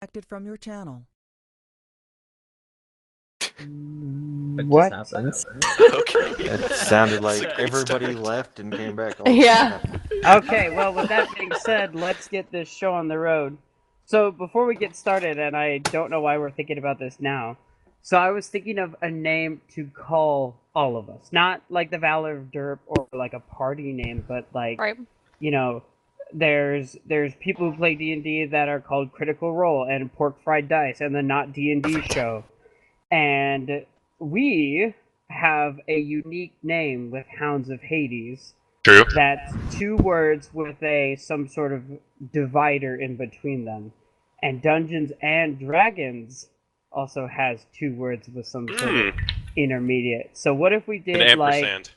Disconnected from your channel. What just happens? Okay. It sounded like great everybody start. left and came back. Yeah. time. Okay, well, with that being said, let's get this show on the road. So, before we get started, and I don't know why we're thinking about this now, so I was thinking of a name to call all of us. Not like the Valor of Derp or like a party name, but like, Right. you know, there's people who play D&D that are called Critical Role and Pork Fried Dice and the Not D&D show. And we have a unique name with Hounds of Hades. True. That's two words with some sort of divider in between them. And Dungeons and Dragons also has two words with some sort of intermediate. So what if we An did like ampersand.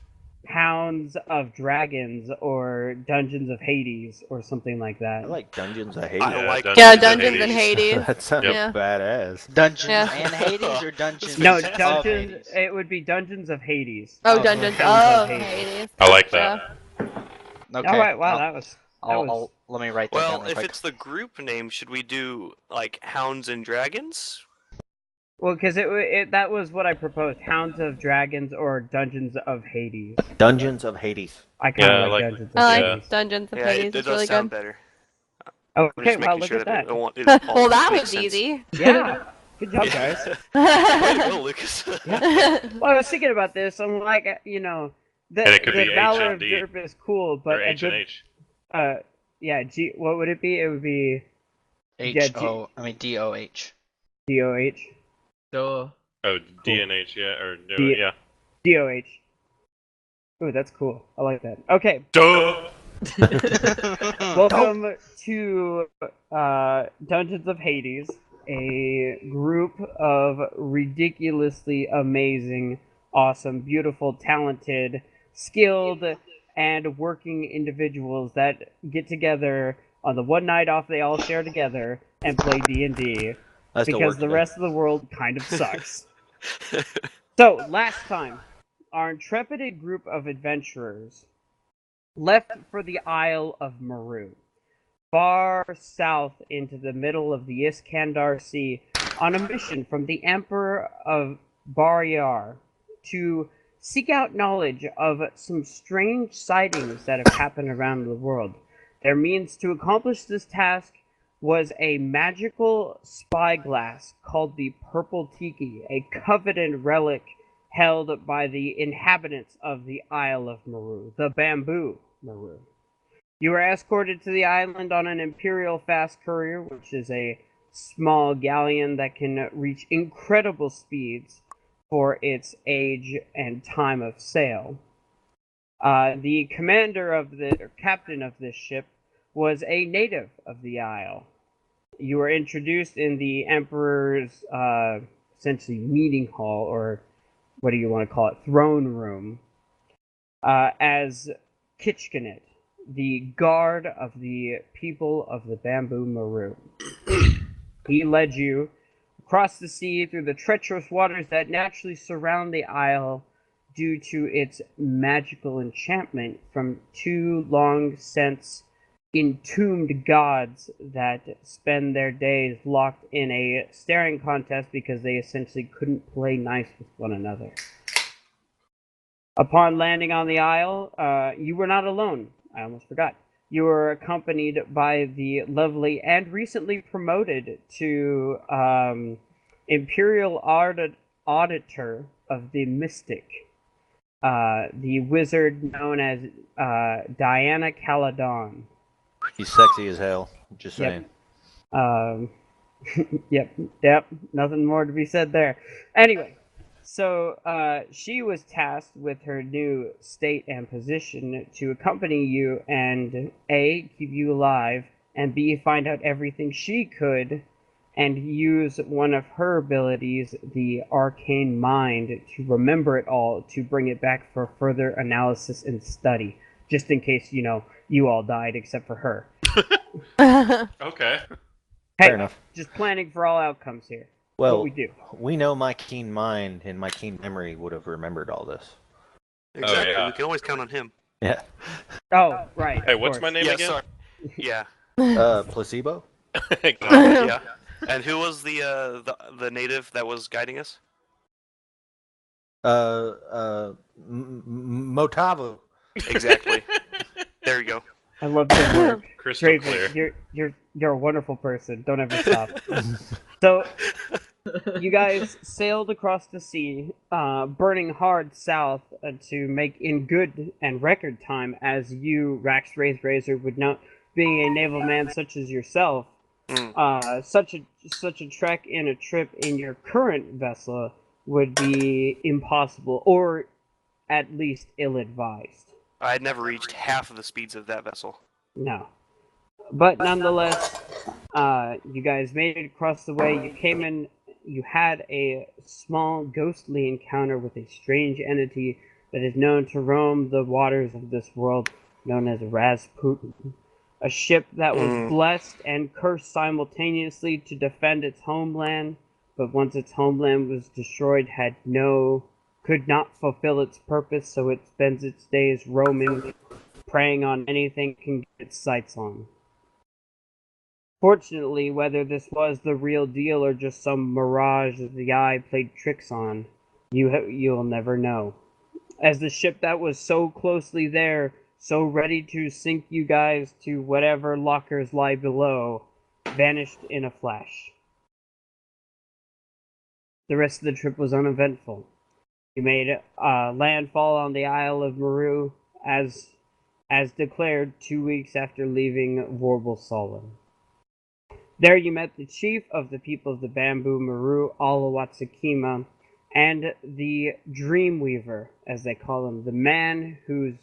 Hounds of Dragons or Dungeons of Hades or something like that? I like Dungeons of Hades. I like Yeah, Dungeons and Hades. That sounds Yeah. badass. Dungeons Yeah. and Hades or Dungeons No, of Dungeons. Hades? It would be Dungeons of Hades. Oh, Dungeons. Hounds Oh, of Hades. Hades. I like that. Okay. All right. Wow, I'll- that was. let me write that down Well, real if quick. it's the group name, should we do like Hounds and Dragons? Well, because that was what I proposed: Hounds of Dragons or Dungeons of Hades. Dungeons of Hades. I kind Yeah, I of like- Dungeons of I like Yeah. Hades. Dungeons and Yeah, Hades. it It's does really sound good. better. Okay, I'm just wow, making look sure at that that. it won't. Well, that makes was sense. easy. Yeah, good job, guys. Way to go, Lucas. Well, I was thinking about this. I'm like, And it could the be Valor of H&D. Derp is cool, but Or a H good, and H. yeah, what would it be? It would be DOH. DOH. Oh, D and H, yeah, or no, D- yeah. DOH. Ooh, that's cool. I like that. Okay, Duh. welcome to Dungeons of Hades, a group of ridiculously amazing, awesome, beautiful, talented, skilled, and working individuals that get together on the one night off they all share together and play D&D because the rest of the world kind of sucks. So, last time, our intrepid group of adventurers left for the Isle of Meru, far south into the middle of the Iskandar Sea, on a mission from the Emperor of Baryar to seek out knowledge of some strange sightings that have happened around the world. Their means to accomplish this task was a magical spyglass called the Purple Tiki, a coveted relic held by the inhabitants of the Isle of Meru, the Bamboo Meru. You were escorted to the island on an Imperial Fast Courier, which is a small galleon that can reach incredible speeds for its age and time of sail. The commander or captain of this ship was a native of the Isle. You were introduced in the Emperor's essentially meeting hall, or what do you want to call it, throne room, as Kitchkanet, the guard of the people of the Bamboo Meru. He led you across the sea through the treacherous waters that naturally surround the isle due to its magical enchantment from two long since entombed gods that spend their days locked in a staring contest because they essentially couldn't play nice with one another. Upon landing on the isle, you were not alone. I almost forgot. You were accompanied by the lovely and recently promoted to Imperial Auditor of the Mystic, the wizard known as Diana Caladon. He's sexy as hell. Just saying. Yep. Nothing more to be said there. Anyway, so she was tasked with her new state and position to accompany you and A, keep you alive, and B, find out everything she could, and use one of her abilities, the Arcane Mind, to remember it all, to bring it back for further analysis and study, just in case, you all died except for her. Okay. Hey, Fair enough. just planning for all outcomes here. Well, what we do. we know my keen mind and my keen memory would have remembered all this. Exactly. yeah. We can always count on him. Yeah. Oh, right. Hey, of what's course. my name Yeah, again? sorry. Yeah. Placebo? Yeah. And who was the native that was guiding us? Motavu. Exactly. There you go. I love good work. Crystal Draven, clear. you're a wonderful person. Don't ever stop. So you guys sailed across the sea, burning hard south to make in good and record time, as you, Rax Razor, would know, being a naval man such as yourself. Such a trek in a trip in your current vessel would be impossible, or at least ill-advised. I had never reached half of the speeds of that vessel. No, but nonetheless, you guys made it across the way. You came in. You had a small ghostly encounter with a strange entity that is known to roam the waters of this world, known as Rasputin. A ship that was blessed and cursed simultaneously to defend its homeland, but once its homeland was destroyed, could not fulfill its purpose, so it spends its days roaming, preying on anything it can get its sights on. Fortunately, whether this was the real deal or just some mirage that the eye played tricks on, you'll never know. As the ship that was so closely there, so ready to sink you guys to whatever lockers lie below, vanished in a flash. The rest of the trip was uneventful. You made landfall on the Isle of Maru as declared 2 weeks after leaving Vorble Solon. There you met the chief of the people of the Bamboo Maru, Alawatsukima, and the Dreamweaver, as they call him, the man who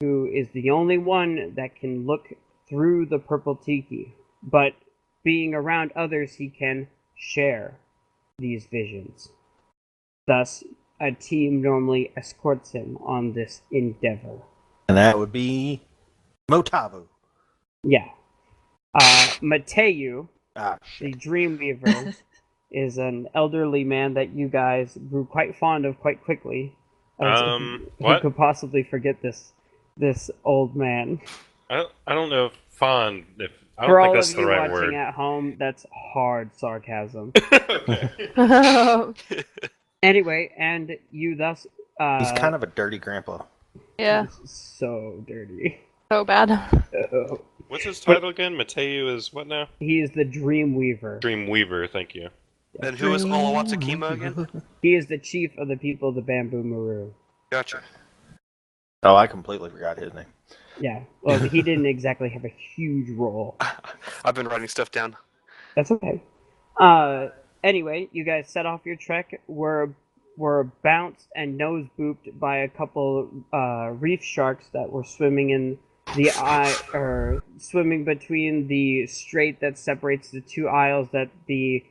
is the only one that can look through the purple tiki, but being around others, he can share these visions. Thus, a team normally escorts him on this endeavor. And that would be Motavu. Yeah. Mateu, Ah, the shit. Dreamweaver, is an elderly man that you guys grew quite fond of quite quickly. Who What? could possibly forget this old man? I don't know if fond. If I For don't think all that's of the you right watching word. at home, that's hard sarcasm. Okay. Anyway, and you thus He's kind of a dirty grandpa. Yeah, This is so dirty. so bad. What's his title again? Mateu is what now? He is the Dreamweaver. Dreamweaver. Thank you. And who is Olawatsukima again? He is the chief of the people of the Bamboo Maru. Gotcha. Oh, I completely forgot his name. Yeah, well, he didn't exactly have a huge role. I've been writing stuff down. That's okay. Anyway, you guys set off your trek. Were bounced and nose booped by a couple reef sharks that were swimming in the swimming between the strait that separates the two isles that the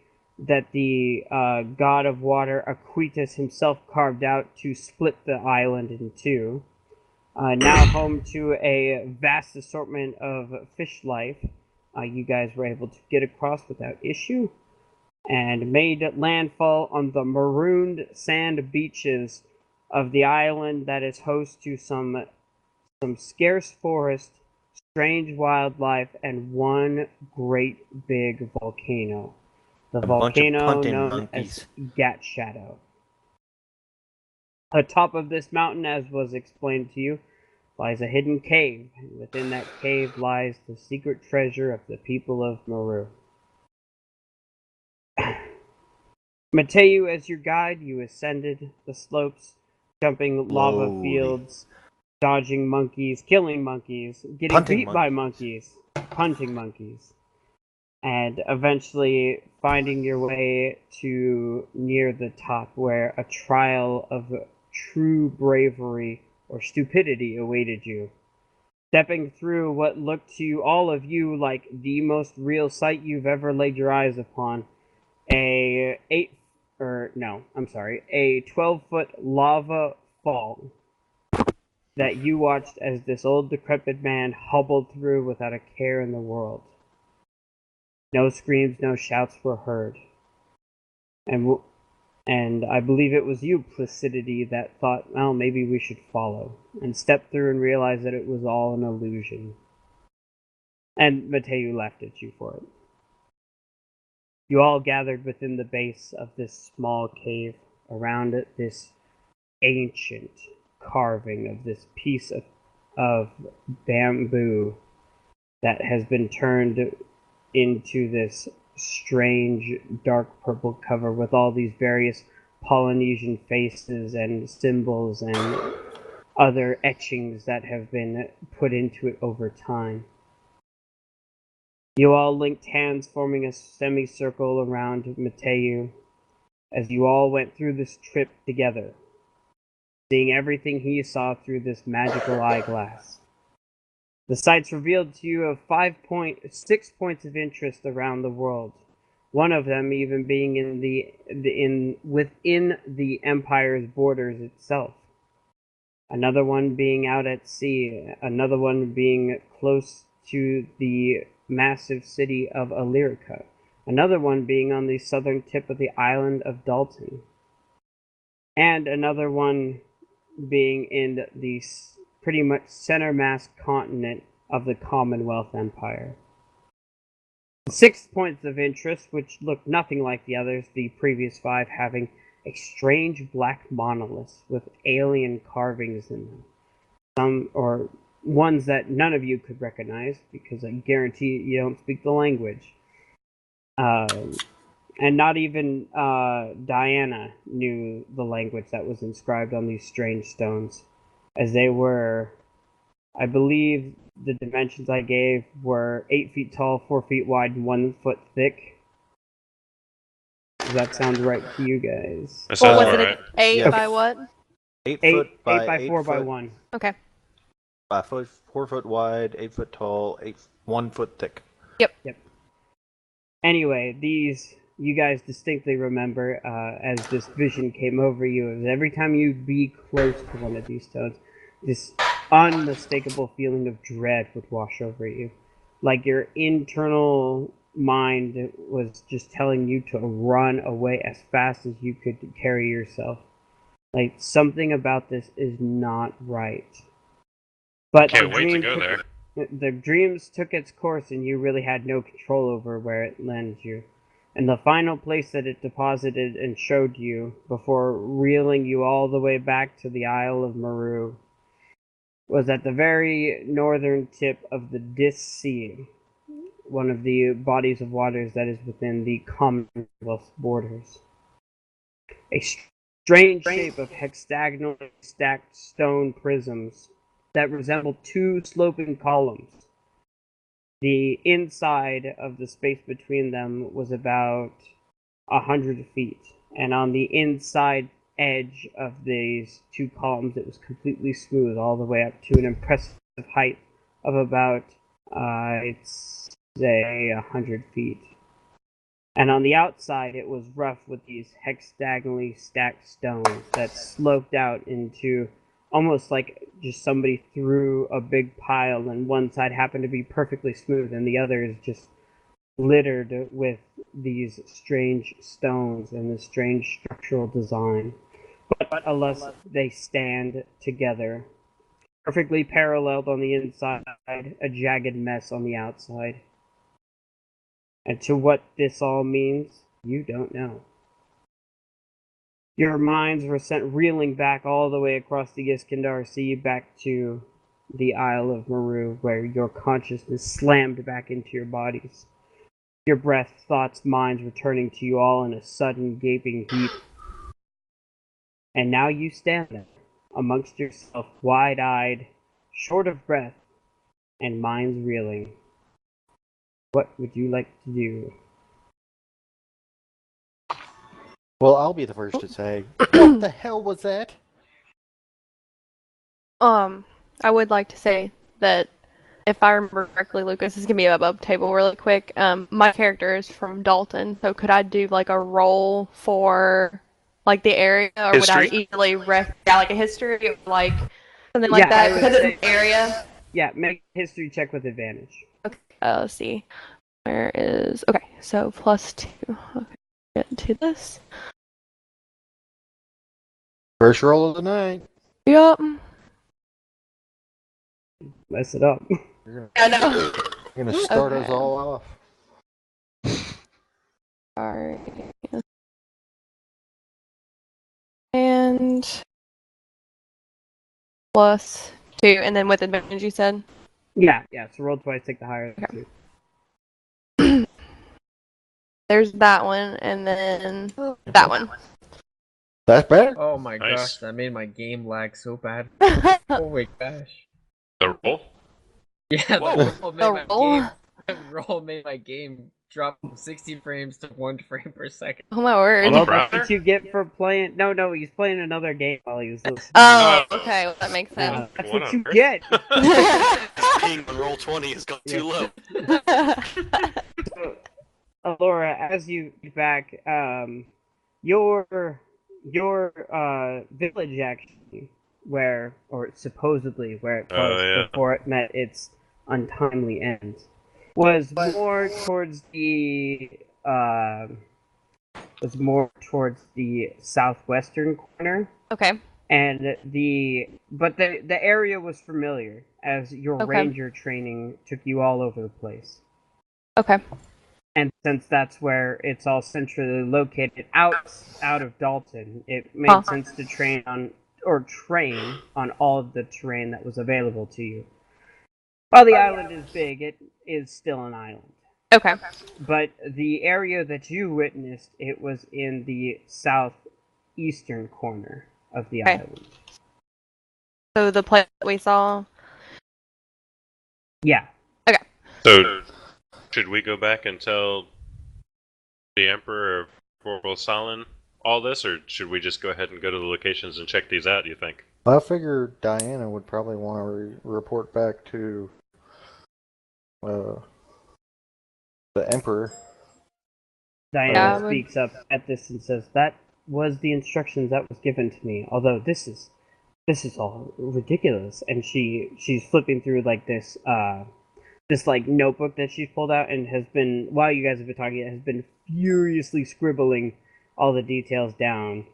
god of water Aquitas himself carved out to split the island in two. Now home to a vast assortment of fish life, you guys were able to get across without issue, and made landfall on the marooned sand beaches of the island that is host to some scarce forest, strange wildlife, and one great big volcano. The A bunch of volcano punting known monkeys. as Gat Shadow. Atop of this mountain, as was explained to you, lies a hidden cave, and within that cave lies the secret treasure of the people of Maru. Mateu, as your guide, you ascended the slopes, jumping lava Slowly. fields, dodging monkeys, killing monkeys, getting Punting beat by monkeys, punting monkeys, and eventually finding your way to near the top, where a trial of true bravery or stupidity awaited you. Stepping through what looked to all of you like the most real sight you've ever laid your eyes upon, a 12-foot lava fall that you watched as this old decrepit man hobbled through without a care in the world. No screams, no shouts were heard. And I believe it was you, Placidity, that thought, well, maybe we should follow, and stepped through and realized that it was all an illusion. And Mateu laughed at you for it. You all gathered within the base of this small cave around this ancient carving of this piece of bamboo that has been turned into this strange dark purple cover with all these various Polynesian faces and symbols and other etchings that have been put into it over time. You all linked hands, forming a semicircle around Mateu as you all went through this trip together, seeing everything he saw through this magical eyeglass. The sights revealed to you of 6 points of interest around the world. One of them even being within the Empire's borders itself. Another one being out at sea. Another one being close to the massive city of Illyrica. Another one being on the southern tip of the island of Dalton. And another one being in the pretty much center-mass continent of the Commonwealth Empire. 6 points of interest, which looked nothing like the others, the previous 5 having a strange black monoliths with alien carvings in them. Some, or ones that none of you could recognize, because I guarantee you don't speak the language. And not even Diana knew the language that was inscribed on these strange stones, as they were, I believe the dimensions I gave were 8 feet tall, 4 feet wide, and 1 foot thick. Does that sound right to you guys? That What sounds was about it? right. 8 Yeah. by what? 8 8 foot by 8 by 4 by foot, 1. Okay. 5 foot, 4 foot wide, 8 foot tall, 1 foot thick. Yep. Anyway, these you guys distinctly remember as this vision came over you. As every time you be close to one of these stones, this unmistakable feeling of dread would wash over you, like your internal mind was just telling you to run away as fast as you could carry yourself. Like, something about this is not right. But Can't wait to go there. the dreams took its course, and you really had no control over where it landed you. And the final place that it deposited and showed you, before reeling you all the way back to the Isle of Maru, was at the very northern tip of the Dis Sea, one of the bodies of waters that is within the Commonwealth borders. A strange shape of hexagonally stacked stone prisms that resemble 2 sloping columns. The inside of the space between them was about 100 feet, and on the inside edge of these 2 columns it was completely smooth all the way up to an impressive height of about, I'd say, 100 feet. And on the outside it was rough with these hexagonally stacked stones that sloped out into almost like just somebody threw a big pile, and one side happened to be perfectly smooth and the other is just littered with these strange stones and this strange structural design. But unless they stand together, perfectly paralleled on the inside, a jagged mess on the outside. And to what this all means, you don't know. Your minds were sent reeling back all the way across the Iskandar Sea back to the Isle of Maru, where your consciousness slammed back into your bodies. Your breath, thoughts, minds returning to you all in a sudden gaping heap. And now you stand there, amongst yourself, wide-eyed, short of breath, and minds reeling. What would you like to do? Well, I'll be the first to say, what the hell was that? I would like to say that if I remember correctly, Lucas, this is gonna be above table really quick. My character is from Dalton, so could I do like a roll for like the area, or would I History? easily like a history, or like something like Yeah, I that would because say- it's an area? Yeah, make a history check with advantage. Okay, let's see. Where is okay? So +2. Okay, get into this. First roll of the night. Yup. Mess it up. You're I know. gonna start us Okay. all off. Sorry. And +2, and then with advantage, you said? Yeah. So roll twice, take the higher of the Okay. two. There's that one, and then that one. That's better. Oh my Nice. gosh, that made my game lag so bad. Oh my gosh. The roll? Yeah, Whoa. the roll made my game drop from 60 frames to 1 frame per second. Oh my word. Well, Brother? that's what you get for playing. No, he's playing another game while he was listening. Oh, okay, well, that makes sense. That's What what on you earth? get. Ping on roll 20 has gone too low. So, Alora, as you get back, your village actually, or supposedly where it was Oh, yeah. before it met its untimely end, was more towards the southwestern corner, Okay, and the area was familiar as your Okay. ranger training took you all over the place. okay. And since that's where it's all centrally located out of Dalton, it made Huh. sense to train on all of the terrain that was available to you. While the island is big, it is still an island. Okay. But the area that you witnessed, it was in the southeastern corner of the Okay. island. So the place that we saw. Yeah. So, should we go back and tell the Emperor of Corporal Salin all this, or should we just go ahead and go to the locations and check these out, do you think? I figure Diana would probably want to report back to the Emperor. Diana Yeah, I would- speaks up at this and says, "That was the instructions that was given to me. Although this is all ridiculous." And she's flipping through like this like notebook that she's pulled out and has been, while you guys have been talking, has been furiously scribbling all the details down.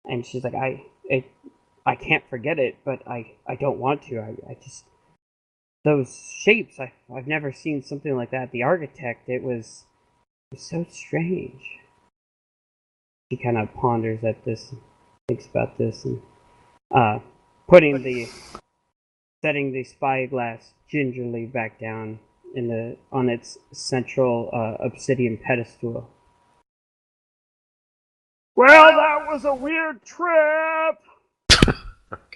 And she's like, I can't forget it, but I don't want to. I just, those shapes, I've never seen something like that. The architect, it was so strange. She kind of ponders at this, and thinks about this, and setting the spyglass gingerly back down on its central obsidian pedestal. Well, that was a weird trip.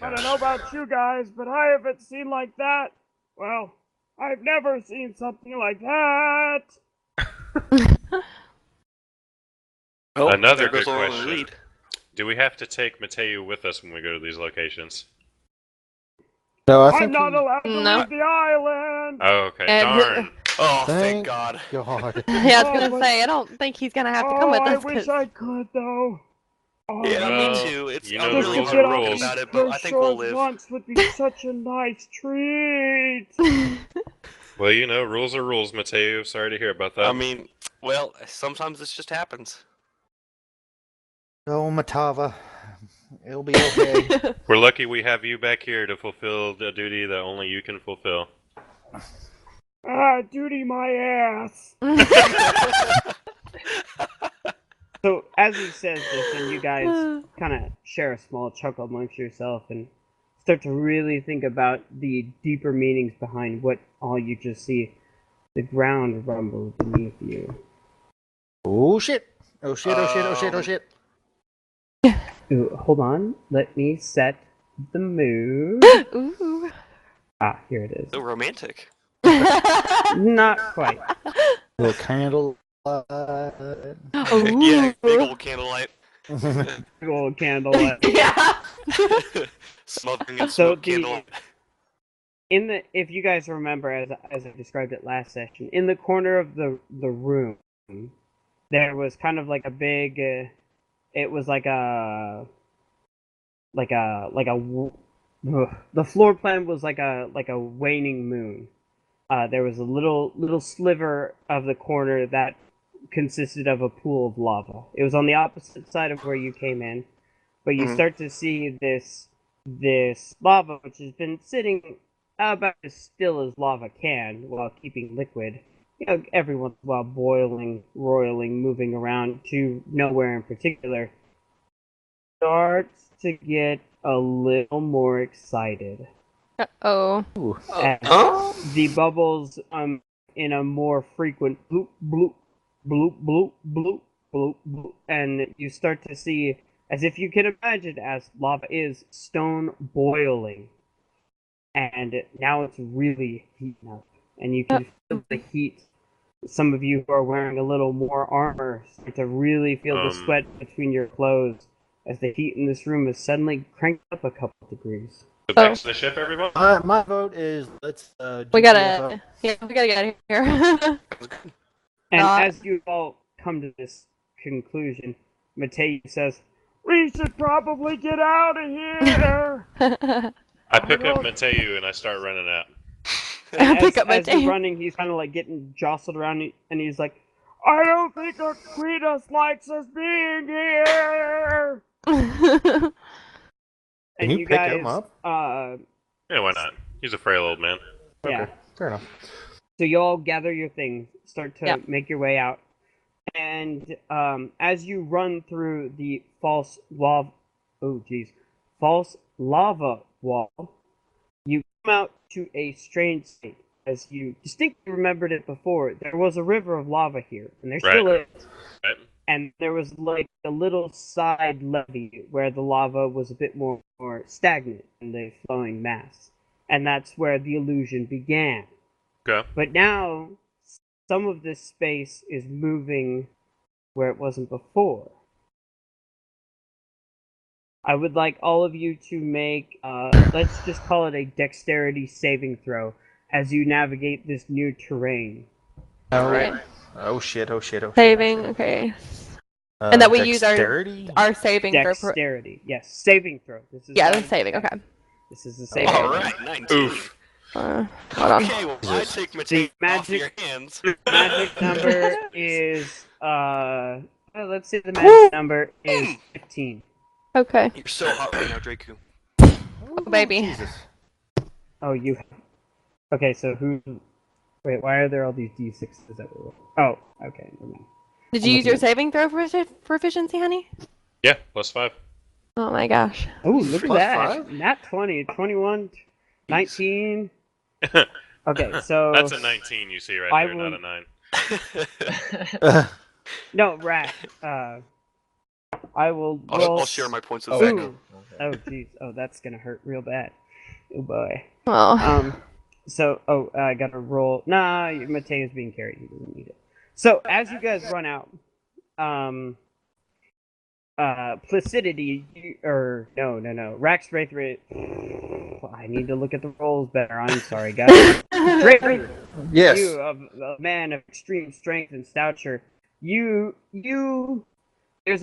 I don't know about you guys, but I haven't seen like that. Well, I've never seen something like that. Oh, Another there goes good Laurel in question. the lead. Do we have to take Mateo with us when we go to these locations? No, I I'm think not allowed to No. leave the island. Oh, okay. And- Darn. Oh, thank Thank God. God. Yeah, I was Oh, gonna but- say, I don't think he's gonna have to come with I us. wish 'cause- I could though. Oh, Yeah, Well, me too. It's you I'm know just the really to rules get are off heartbroken these rules. about it, but I cursed think we'll shores live. once would be such a nice treat. Well, you know, rules are rules, Mateo. Sorry to hear about that. I mean, well, sometimes this just happens. Oh, Matava. It'll be okay. We're lucky we have you back here to fulfill the duty that only you can fulfill. Duty my ass. So as he says this, and you guys kind of share a small chuckle amongst yourself and start to really think about the deeper meanings behind what all you just see. The ground rumbles beneath you. Oh shit! Oh shit! Oh shit! Oh shit! Oh shit! Ooh, hold on, let me set the mood. Ooh. Here it is. So romantic. Not quite. Little candle. Yeah, big old candlelight. Big old candlelight. Yeah. Smothering in So smoke candlelight. If you guys remember, as I described it last session, in the corner of the room, there was kind of like a big. It was like a. The floor plan was like a waning moon. There was a little sliver of the corner that consisted of a pool of lava. It was on the opposite side of where you came in, but you start to see this lava, which has been sitting about as still as lava can while keeping liquid, every once in a while boiling, roiling, moving around to nowhere in particular, starts to get a little more excited Oh. Ooh. as Huh? the bubbles in a more frequent bloop bloop bloop bloop bloop bloop bloop, and you start to see, as if you can imagine, as lava is stone boiling, and now it's really heating up, and you can feel the heat. Some of you who are wearing a little more armor start to really feel the sweat between your clothes as the heat in this room is suddenly cranked up a couple degrees. So back to the ship, everyone. My vote is let's We GPS up. gotta, yeah, we gotta get out of here. And Not- as you all come to this conclusion, Matei says, "We should probably get out of here." I pick up Mateu and I start running out. And Pick up as you're Matei. running, he's kind of like getting jostled around, and he's like, "I don't think Aquinas likes us being here." Can And you you pick guys, him up? Yeah, why not? He's a frail old man. yeah. Okay, fair enough. So you all gather your things, start to Yep. make your way out, and as you run through the false lava wall, you come out to a strange state. As you distinctly remembered it before, there was a river of lava here, and there still is. Right? And there was like a little side levee where the lava was a bit more stagnant in the flowing mass, and that's where the illusion began. Okay. But now, some of this space is moving where it wasn't before. I would like all of you to make, let's just call it a dexterity saving throw as you navigate this new terrain. Right. Oh shit, oh shit, oh shit. Saving, okay. And that we use dexterity? our saving throw. Dexterity, yes, saving throw. This is Yeah, not the saving, okay. This is the saving. All right, 19. Oof. Hold on. Okay, well, I take The Mateo off magic- your hands. Magic number is, let's say the magic number is 15. Okay. You're so hot right now, Draku. Oh, baby. Jesus. Oh, you. Okay, so who? Wait, why are there all these d6s that were? Oh, okay, never mind. Did you use your saving throw for proficiency, honey? Yeah, +5. Oh my gosh. Oh, look at Plus that! 5? Not 20, 21, 19. Okay, so That's a 19 you see right I there, will- not a 9. no, rat. I will I'll, roll. I'll share my points with Ooh. Becca. Oh, jeez. Oh, that's gonna hurt real bad. Oh boy. Well, So, I gotta roll. Nah, Mateo's being carried. He doesn't need it. So, as you guys run out, Placidity, no. Rax Wraithray. I need to look at the rolls better. I'm sorry, guys. Draper, Yes. you, a man of extreme strength and stature, there's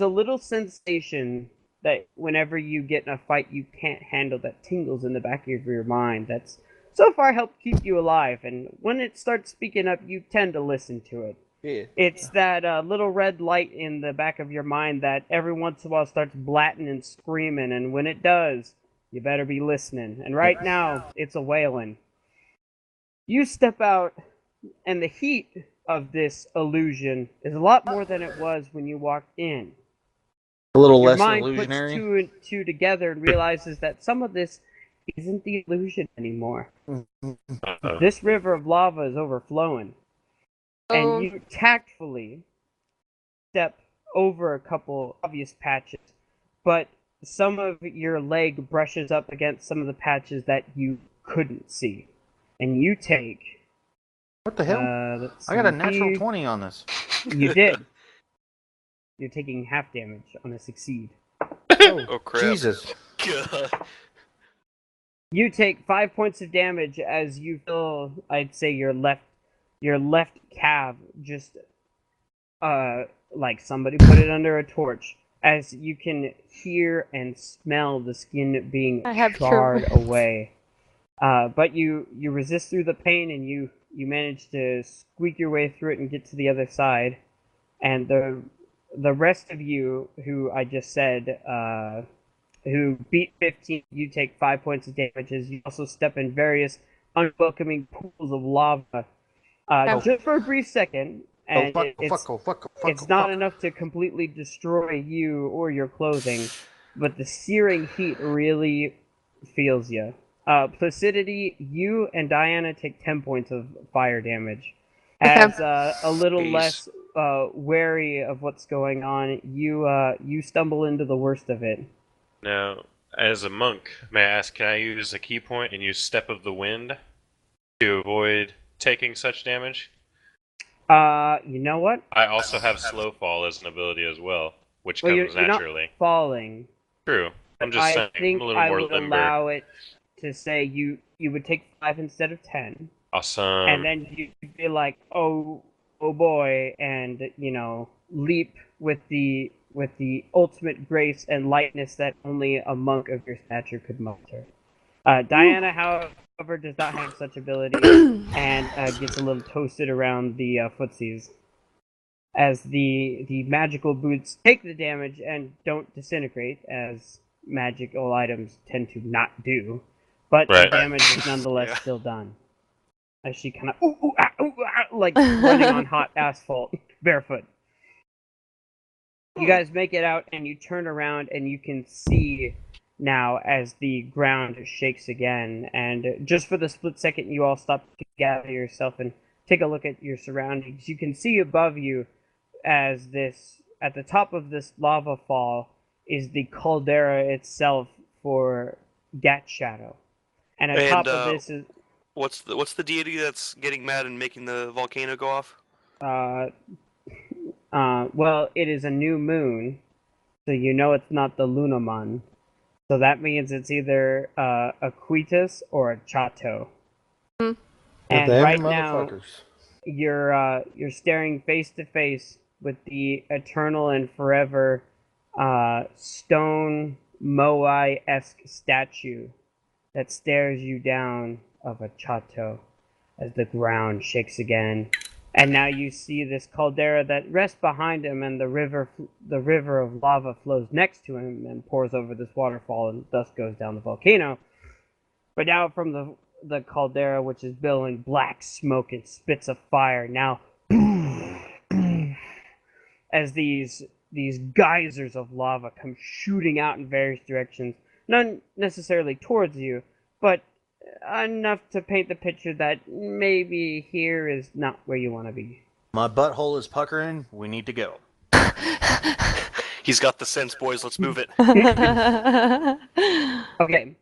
a little sensation that whenever you get in a fight you can't handle that tingles in the back of your mind that's so far helped keep you alive, and when it starts speaking up, you tend to listen to it. Yeah. It's that little red light in the back of your mind that every once in a while starts blatting and screaming, and when it does, you better be listening. And right now, it's a wailing. You step out, and the heat of this illusion is a lot more than it was when you walked in. A little Your less mind illusionary. puts two and two together and realizes that some of this isn't the illusion anymore. Uh-oh. This river of lava is overflowing. Oh. And you tactfully step over a couple obvious patches, but some of your leg brushes up against some of the patches that you couldn't see. And you take... What the hell? let's I got a see. natural 20 on this. You did. You're taking half damage on a succeed. Oh, crap. Jesus. God. You take 5 points of damage as you feel, I'd say, your left calf just, like somebody put it under a torch, as you can hear and smell the skin being I have charred true- away. But you resist through the pain, and you manage to squeak your way through it and get to the other side. And the rest of you, who I just said, who beat 15, you take 5 points of damage as you also step in various unwelcoming pools of lava. Just for a brief second, Oh, and fuck, fuck, fuck, it's fuck, not fuck. enough to completely destroy you or your clothing, but the searing heat really feels you. Placidity, you and Diana take 10 points of fire damage. As a little Jeez. less wary of what's going on, you stumble into the worst of it. Now, as a monk, may I ask, can I use a key point and use Step of the Wind to avoid taking such damage? You know what? I also have Slow Fall as an ability as well, which Well, comes you're not naturally. falling. True. I'm But just I saying, I'm think a little I more would limber. allow it to say you would take 5 instead of 10, Awesome. and then you'd be like, oh boy, and leap with the ultimate grace and lightness that only a monk of your stature could muster. Diana, however, does not have such ability and gets a little toasted around the footsies as the magical boots take the damage and don't disintegrate, as magical items tend to not do, but Right. the damage is nonetheless Yeah. still done. As she kind of like running on hot asphalt, barefoot. You guys make it out, and you turn around, and you can see now as the ground shakes again. And just for the split second, you all stop to gather yourself and take a look at your surroundings. You can see above you, as this at the top of this lava fall is the caldera itself for Gat Shadow, and atop of this is What's the deity that's getting mad and making the volcano go off? well, it is a new moon, so you know it's not the Lunamun. So that means it's either a Quitus or a Chato. Mm. And Damn right now, motherfuckers. you're staring face to face with the eternal and forever stone Moai-esque statue that stares you down of a Chato as the ground shakes again. And now you see this caldera that rests behind him, and the river of lava flows next to him and pours over this waterfall, and thus goes down the volcano. But now from the caldera, which is billowing black smoke and spits of fire, now as these geysers of lava come shooting out in various directions, not necessarily towards you, but enough to paint the picture that maybe here is not where you want to be. My butthole is puckering. We need to go. He's got the sense, boys. Let's move it. Okay,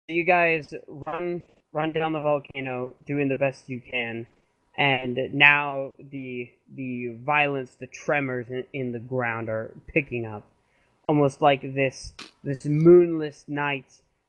so you guys run down the volcano, doing the best you can, and now the violence, the tremors in the ground are picking up, almost like this moonless night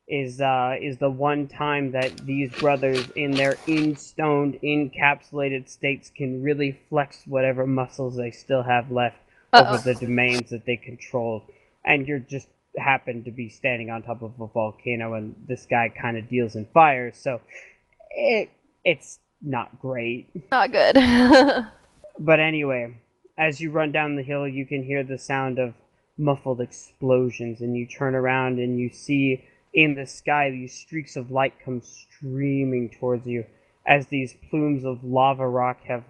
is the one time that these brothers, in their in-stoned, encapsulated states, can really flex whatever muscles they still have left over the domains that they control. And you're just happen to be standing on top of a volcano, and this guy kind of deals in fire, so it's not great. Not good. But anyway, as you run down the hill, you can hear the sound of muffled explosions, and you turn around and you see in the sky these streaks of light come streaming towards you as these plumes of lava rock have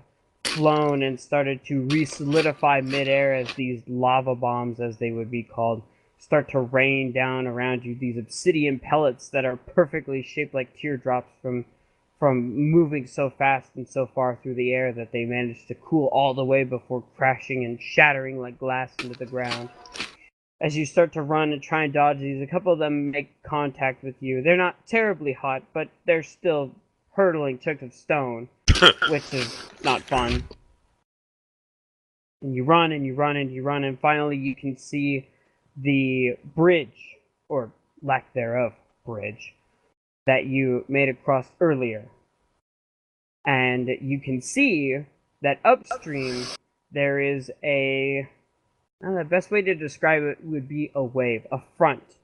flown and started to re-solidify midair as these lava bombs, as they would be called, start to rain down around you. These obsidian pellets that are perfectly shaped like teardrops from moving so fast and so far through the air that they manage to cool all the way before crashing and shattering like glass into the ground. As you start to run and try and dodge these, a couple of them make contact with you. They're not terribly hot, but they're still hurtling chunks of stone, which is not fun. And you run and you run and you run, and finally you can see the bridge, or lack thereof bridge, that you made across earlier. And you can see that upstream there is the best way to describe it would be a wave, a front,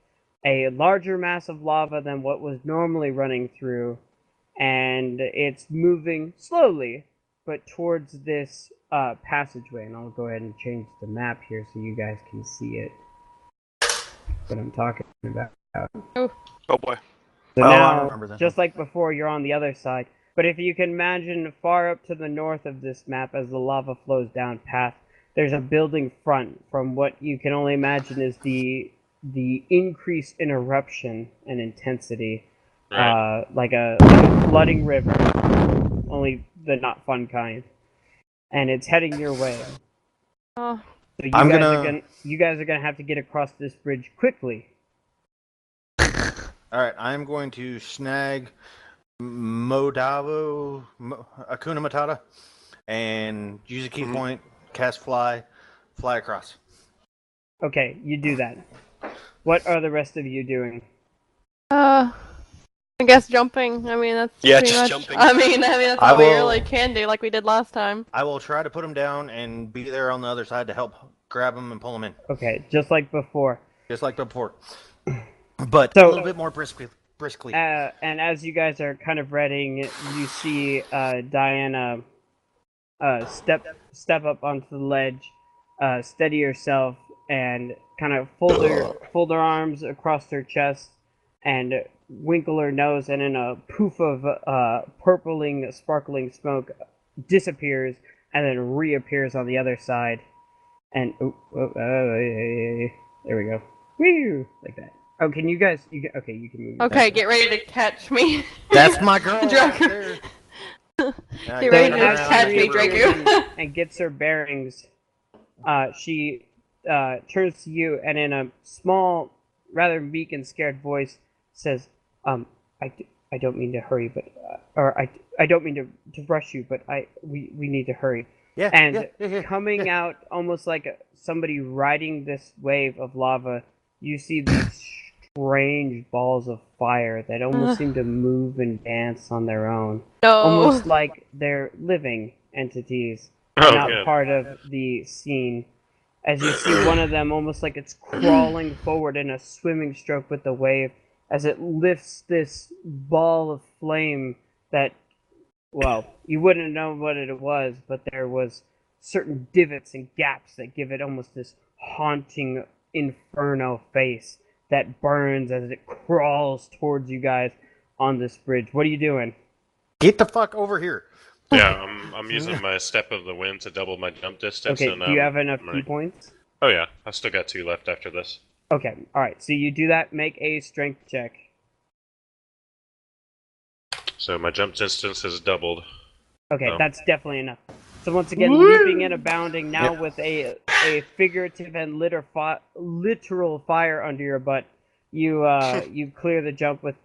a larger mass of lava than what was normally running through, and it's moving slowly, but towards this passageway. And I'll go ahead and change the map here so you guys can see it. What I'm talking about. Oh boy. So Oh, I now, remember that. just like before, you're on the other side. But if you can imagine far up to the north of this map as the lava flows down past, there's a building front from what you can only imagine is the increase in eruption and intensity. Right. Like a flooding river, only the not fun kind. And it's heading your way. Oh, So you guys are gonna have to get across this bridge quickly. All right, I'm going to snag Modavo, Akuna Matata, and use a key point, cast fly across. Okay, you do that. What are the rest of you doing? I guess jumping. I mean, that's Yeah, pretty just much. jumping. I mean, that's I all we will- really can do, like we did last time. I will try to put him down and be there on the other side to help grab him and pull him in, Okay, just like before. just like before. But So- a little bit more briskly. And as you guys are kind of readying, you see Diana step up onto the ledge, steady herself, and kind of fold her arms across her chest, and winkle her nose, and in a poof of purpling, sparkling smoke, disappears and then reappears on the other side. And there we go. Woo! Like that. Oh, can you guys? Okay, you can move. Okay, get ready to catch me. That's my girl right Draco. there. Get ready to as catch she me, reappears Draco. and gets her bearings, she turns to you and in a small, rather meek and scared voice says, I don't mean to hurry, but or I don't mean to rush you, but we need to hurry." Yeah, And yeah. coming out almost like somebody riding this wave of lava, you see these strange balls of fire that almost seem to move and dance on their own. No. Almost like they're living entities, Oh, not good. part of the scene. As you see one of them almost like it's crawling forward in a swimming stroke with the wave, as it lifts this ball of flame that, well, you wouldn't know what it was, but there was certain divots and gaps that give it almost this haunting inferno face that burns as it crawls towards you guys on this bridge. What are you doing? Get the fuck over here. Yeah, I'm using my step of the wind to double my jump distance. Okay, and, do you have enough I'm key points? Oh yeah, I've still got 2 left after this. Okay, alright, so you do that, make a strength check. So my jump distance has doubled. Okay, Oh. that's definitely enough. So once again, leaping and abounding, now with a figurative and literal fire under your butt, you you clear the jump with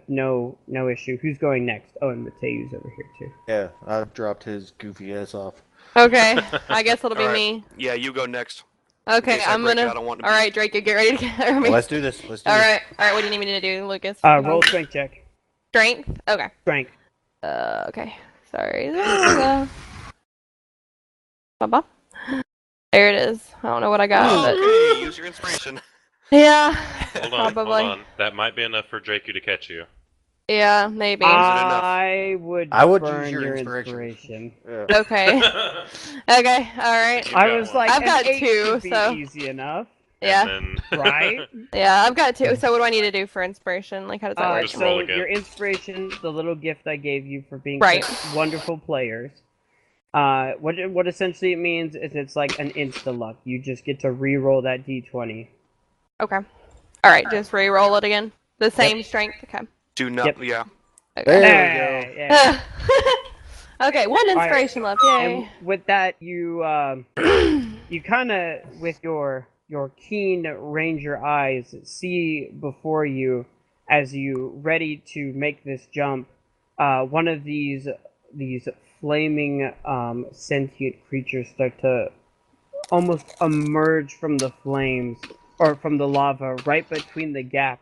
no issue. Who's going next? Oh, and Mateu's over here too. Yeah, I've dropped his goofy ass off. Okay, I guess it'll be Alright. me. Yeah, you go next. Okay, case I I'm break gonna. out, I want to All be- right, Draco, get ready to get me. Well, let's do this. Let's do All this. right, all right. What do you need me to do, Lucas? Roll strength check. Strength. Okay. Strength. Okay. Sorry. Baba. There it is. I don't know what I got, but Okay, use your inspiration. yeah, Hold on, probably. hold on. That might be enough for Draku to catch you. Yeah, maybe. enough? I would use burn your your inspiration. inspiration. Yeah. Okay. Okay. All right. You I got was one. like, I've an got 8 2, should be so- easy enough, Yeah. And then... right? Yeah, I've got 2. So what do I need to do for inspiration? Like, how does that work? Just roll So again. your inspiration, the little gift I gave you for being Right. such wonderful players. What essentially it means is it's like an insta luck. You just get to re-roll that d20. Okay. All right, just re-roll it again. The same strength. Okay. Do not. Yep. Yeah. Okay. There we go. Yeah. Okay, 1 inspiration left. Yay. And with that, you you kind of with your keen ranger eyes see before you as you ready to make this jump. One of these flaming sentient creatures start to almost emerge from the flames or from the lava right between the gap.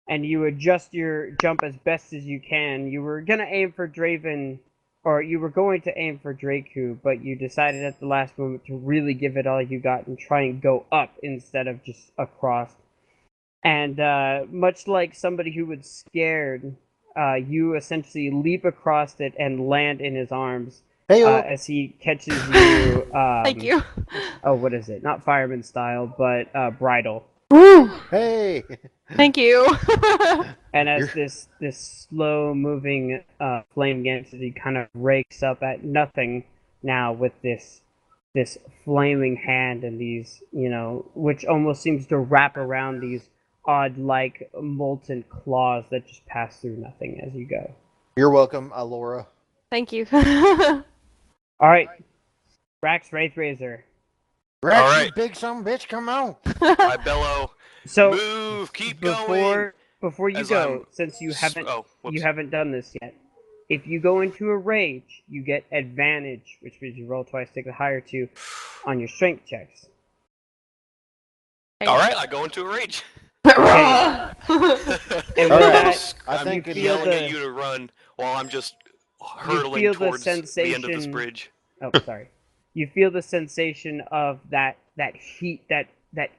And you adjust your jump as best as you can. You were gonna aim for Draven, or you were going to aim for Draku, but you decided at the last moment to really give it all you got and try and go up instead of just across. And much like somebody who was scared, you essentially leap across it and land in his arms Hey, as he catches you. Thank you. Oh, what is it? Not fireman style, but bridle. Woo! hey. Thank you. And as You're- this slow moving flame entity kind of rakes up at nothing now with this flaming hand and these, which almost seems to wrap around these odd like molten claws that just pass through nothing as you go. You're welcome, Alora. Thank you. All right, Rax Wraithrazor. Rex, All you right. big son of a bitch, come on. I bellow. So Move. Keep going. before you as go, I'm since you haven't Oh, whoops. you haven't done this yet, if you go into a rage, you get advantage, which means you roll twice, take the higher two on your strength checks. All right, I go into a rage. Okay. And All with right. that, I I'm think it's feel yelling at the you to run while I'm just you hurtling feel the towards the end of this sensation. bridge. Oh, sorry. You feel the sensation of that heat, that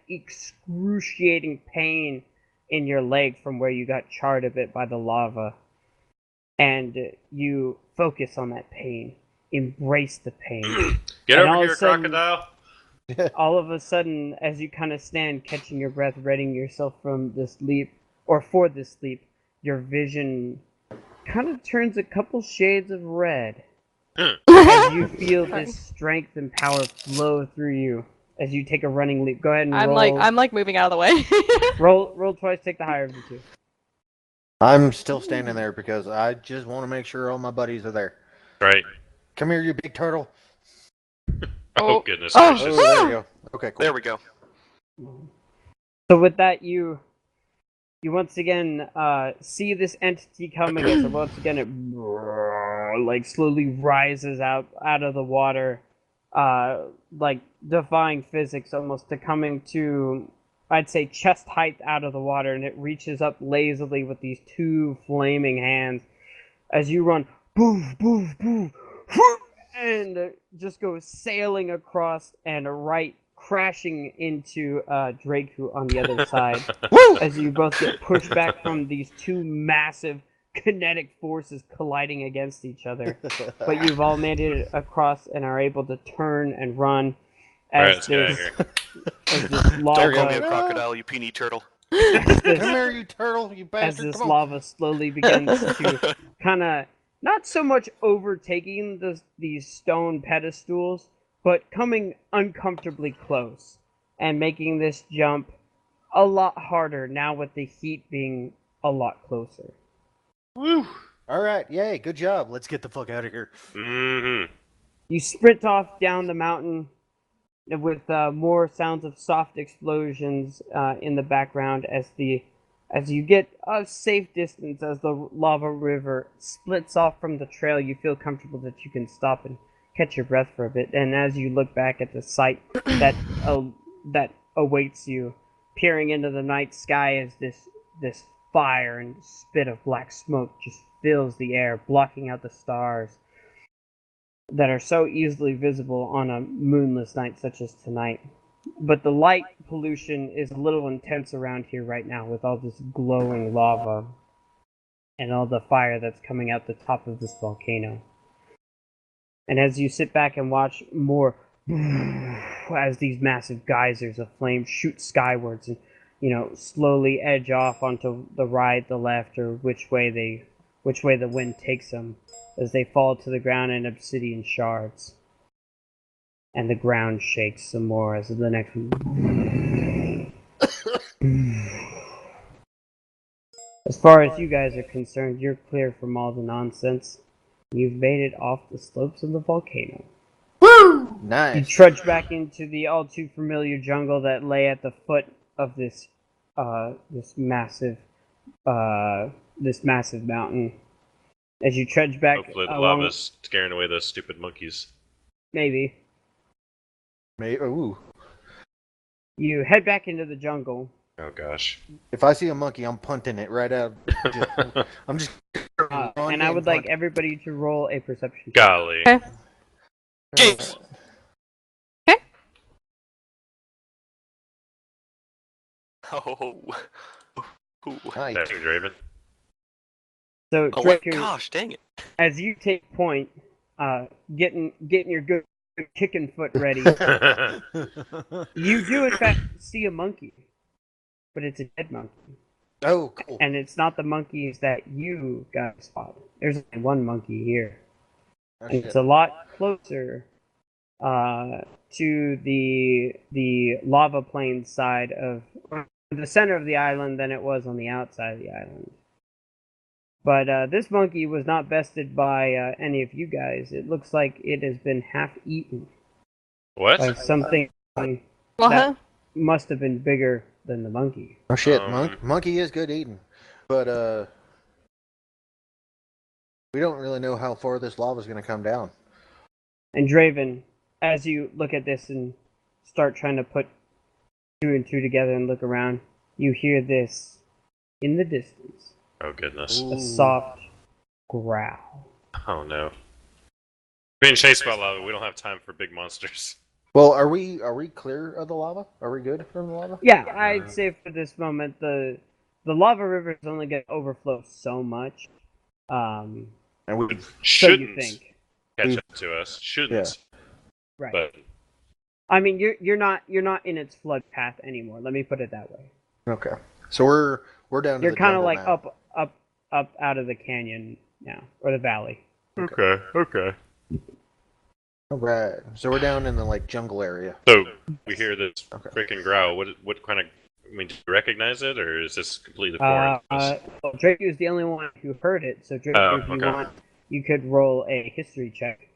excruciating pain in your leg from where you got charred a bit by the lava, and you focus on that pain, embrace the pain. Get And over all of here, a sudden- crocodile. All of a sudden, as you kind of stand, catching your breath, readying yourself from this leap, or for this leap, your vision kind of turns a couple shades of red as you feel this strength and power flow through you as you take a running leap. Go ahead and roll. I'm like moving out of the way. roll twice, take the higher of the two. I'm still standing there because I just want to make sure all my buddies are there. Right. Come here, you big turtle. Oh, goodness Oh. gracious. Oh, there we go. Okay, cool. There we go. So with that, you once again see this entity coming. So once again, it like slowly rises out of the water, like defying physics, almost to coming to, I'd say, chest height out of the water, and it reaches up lazily with these two flaming hands as you run, boof, boof, boof, and just goes sailing across and right crashing into Draku on the other side as you both get pushed back from these two massive kinetic forces colliding against each other. But you've all made it across and are able to turn and run Alright, as let's get out of this, here. as this Don't call me a lava, crocodile, you puny turtle. as this, Come here, you turtle, you as bastard. this Come on. lava slowly begins to kind of not so much overtaking these stone pedestals, but coming uncomfortably close and making this jump a lot harder now with the heat being a lot closer. Woo. All right, yay, good job. Let's get the fuck out of here. Mm-hmm. You sprint off down the mountain with more sounds of soft explosions in the background as you get a safe distance as the lava river splits off from the trail. You feel comfortable that you can stop and catch your breath for a bit. And as you look back at the sight that awaits you, peering into the night sky as this fire and spit of black smoke just fills the air, blocking out the stars that are so easily visible on a moonless night such as tonight. But the light pollution is a little intense around here right now with all this glowing lava and all the fire that's coming out the top of this volcano. And as you sit back and watch more as these massive geysers of flame shoot skywards and slowly edge off onto the right, the left, or which way the wind takes them as they fall to the ground in obsidian shards. And the ground shakes some more as the next As far as you guys are concerned, you're clear from all the nonsense. You've made it off the slopes of the volcano. Woo! You Nice. trudge back into the all too familiar jungle that lay at the foot of this massive mountain. As you trudge back Hopefully the along, lava's scaring away those stupid monkeys. maybe Ooh. you head back into the jungle. Oh gosh. If I see a monkey, I'm punting it right out. I'm just. And I would like everybody to roll a perception check. Golly. Okay. James! Oh. Ooh. Nice. There, Draven. So, Oh my Draku, gosh, dang it. as you take point, getting your good kicking foot ready, you do in fact see a monkey, but it's a dead monkey. Oh, cool. And it's not the monkeys that you guys spotted. There's only one monkey here. Oh, And shit. it's a lot closer to the lava plain side of the center of the island than it was on the outside of the island. But this monkey was not bested by any of you guys. It looks like it has been half eaten What? by something What? that must have been bigger than the monkey. Oh shit, Um, monkey is good eating, but we don't really know how far this lava is going to come down. And Draven, as you look at this and start trying to put two and two together and look around, you hear this in the distance. Oh goodness. A soft growl. Oh no. Being chased by lava, we don't have time for big monsters. Well, are we clear of the lava? Are we good from the lava? Yeah, I'd say for this moment the lava river is only going to overflow so much. And we So you Shouldn't think. catch up to us. Shouldn't. Right. But I mean, you're not in its flood path anymore. Let me put it that way. okay. So we're down to You're the kind of jungle like now. up out of the canyon now, or the valley. okay. All right. So we're down in the like jungle area. So we hear this Okay. freaking growl. What kind of? I mean, do you recognize it, or is this completely foreign to us? Well, Drake is the only one who heard it, so Drake, Oh, if you okay. want, you could roll a history check.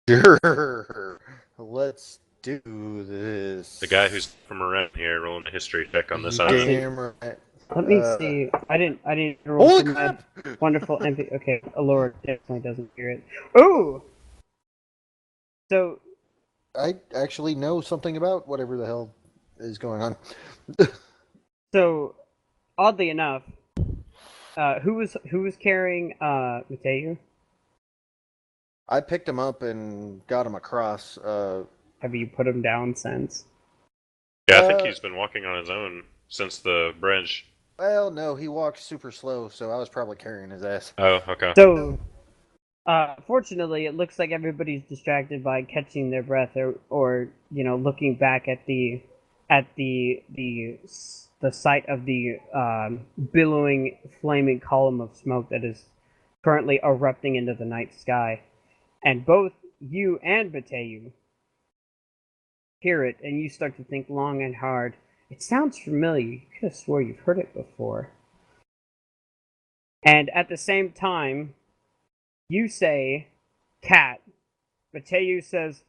Sure. Let's do this. The guy who's from around here rolling a history check on this You island. damn right. Let me see. I didn't roll Holy for my crap! wonderful MP. Okay, Allure definitely doesn't hear it. Ooh. So I actually know something about whatever the hell is going on. So, oddly enough, who was carrying Mateo? I picked him up and got him across. Have you put him down since? Yeah, I think Uh, he's been walking on his own since the bridge. Well, no, he walked super slow, so I was probably carrying his ass. Oh, okay. So, fortunately, it looks like everybody's distracted by catching their breath or looking back at the sight of the billowing, flaming column of smoke that is currently erupting into the night sky, and both you and Mateo hear it, and you start to think long and hard. It sounds familiar. You could have swore you've heard it before. And at the same time, you say, "Cat." Mateo says,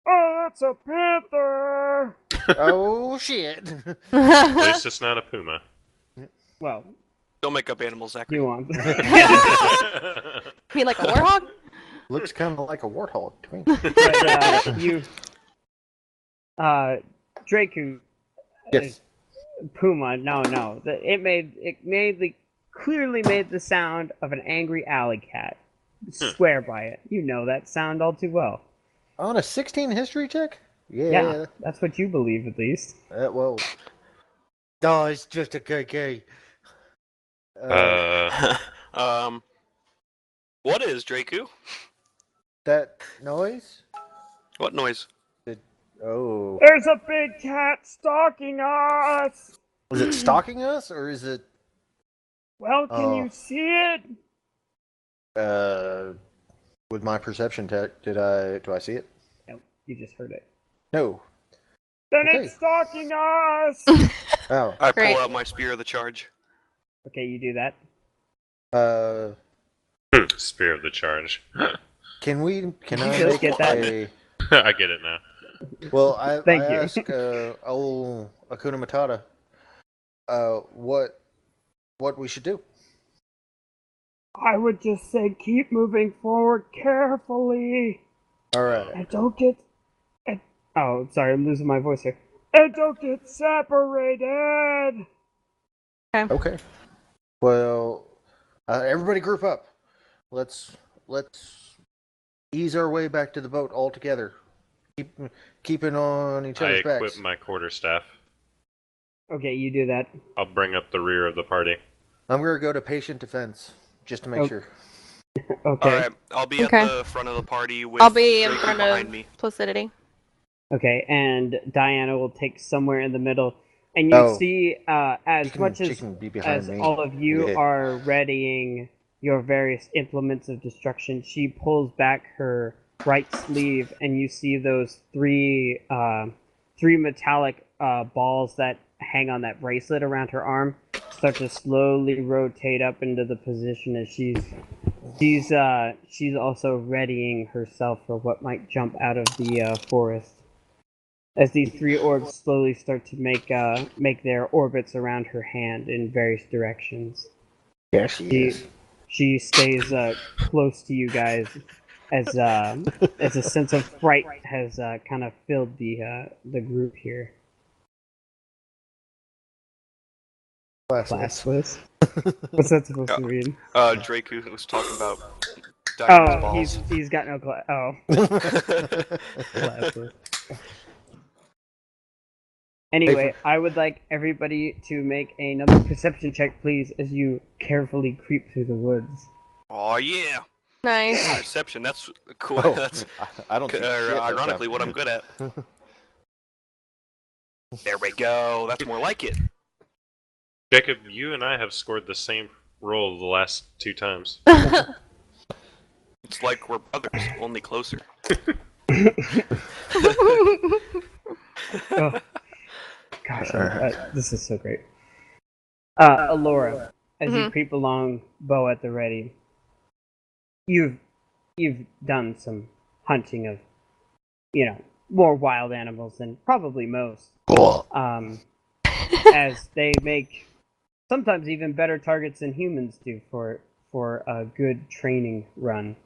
"Oh, that's a panther." Oh shit! At least it's not a puma. Well, Don't make up animals, Zachary. nuance. You mean like a warthog? Looks kind of like a warthog to me. But you, Draku, Yes. Puma. No. It clearly made the sound of an angry alley cat. Swear by it. You know that sound all too well. On a 16 history check? Yeah, that's what you believe, at least. Well. No, it's just a KK. What is Draku? That noise? What noise? Oh. There's a big cat stalking us. Was it stalking us, or is it... Well, can you see it? With my perception tech, do I see it? No, you just heard it. No. Then Okay. it's stalking us. Oh. I Great. pull out my spear of the charge. Okay, you do that. Spear of the charge. Can I just make get that? I get it now. Well, I Thank you. ask old Akuna Matata what we should do. I would just say keep moving forward carefully. All right. And don't get... Oh, sorry, I'm losing my voice here. And don't get separated. Okay. Well, everybody group up. Let's ease our way back to the boat all together. Keeping on each I other's equip backs. my quarterstaff. Okay, you do that. I'll bring up the rear of the party. I'm gonna go to patient defense just to make Oh. sure. Okay. Alright, I'll be Okay. at the front of the party with I'll be in Draku front behind of me. Placidity. Okay, and Diana will take somewhere in the middle. And you Oh. see, as much She as can be behind me. all of you Yeah. are readying your various implements of destruction, she pulls back her right sleeve, and you see those three metallic balls that hang on that bracelet around her arm start to slowly rotate up into the position as she's also readying herself for what might jump out of the forest. As these three orbs slowly start to make their orbits around her hand in various directions. There she is. She stays close to you guys as a sense of fright has kind of filled the group here. Classless. What's that supposed to mean? Drake who was talking about Diamond's Oh, balls. he's got no class. Oh, classless. Anyway, I would like everybody to make another perception check, please, as you carefully creep through the woods. Oh yeah, Nice. perception. That's cool. Oh, That's I don't see shit. ironically what I'm good at. There we go. That's more like it. Jacob, you and I have scored the same roll the last 2 times. It's like we're brothers, only closer. Oh, gosh, this is so great. Alora, as you creep along, bow at the ready, you've done some hunting of, more wild animals than probably most. As they make sometimes even better targets than humans do for a good training run.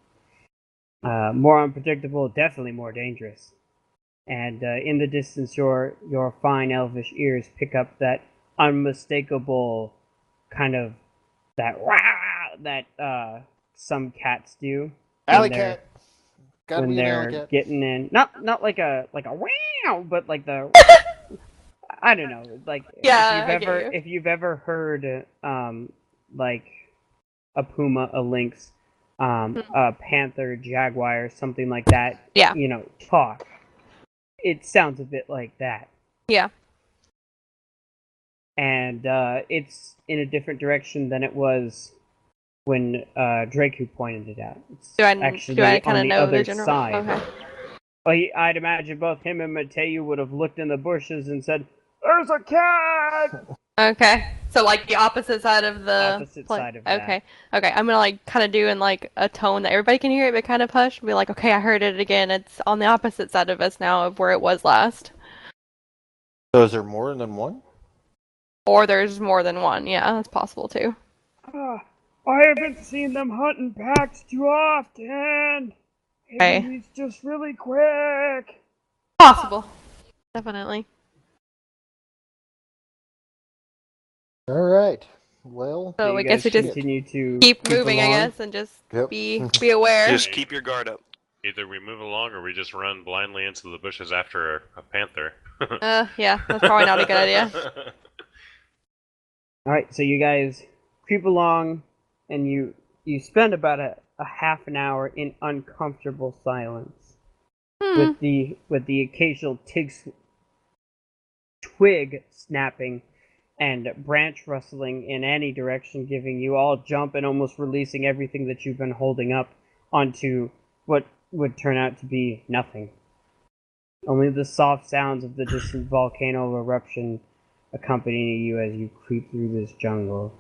More unpredictable, definitely more dangerous. And in the distance, your fine elvish ears pick up that unmistakable kind of that wow that some cats do Alley cat. Gotta when be an they're alley cat. getting in. Not like a wow, but like the I don't know, like Yeah, I get you. if you've ever heard like a puma, a lynx, a panther, jaguar, something like that, Yeah. talk. It sounds a bit like that. Yeah. And it's in a different direction than it was when Draku pointed it out. It's Do I actually kind on of the know the other general? side. Okay. Well, I'd imagine both him and Mateo would have looked in the bushes and said, "There's a cat!" Okay. So like the opposite side of the Opposite side of that. Okay. Okay. I'm gonna like kind of do in like a tone that everybody can hear it, but kind of hush. And be like, okay, I heard it again. It's on the opposite side of us now of where it was last. So is there more than one? Or there's more than one. Yeah, that's possible too. I haven't seen them hunting packs too often. Okay. Maybe he's just really quick. Possible. Definitely. All right. Well, So I you guess guys we just continue to keep moving, I along. guess, and just Yep. be aware. Just keep your guard up. Either we move along or we just run blindly into the bushes after a panther. Yeah, that's probably not a good idea. All right, so you guys creep along, and you spend about a half an hour in uncomfortable silence, with the occasional twig snapping and branch rustling in any direction, giving you all jump and almost releasing everything that you've been holding up onto what would turn out to be nothing. Only the soft sounds of the distant volcano eruption accompanying you as you creep through this jungle.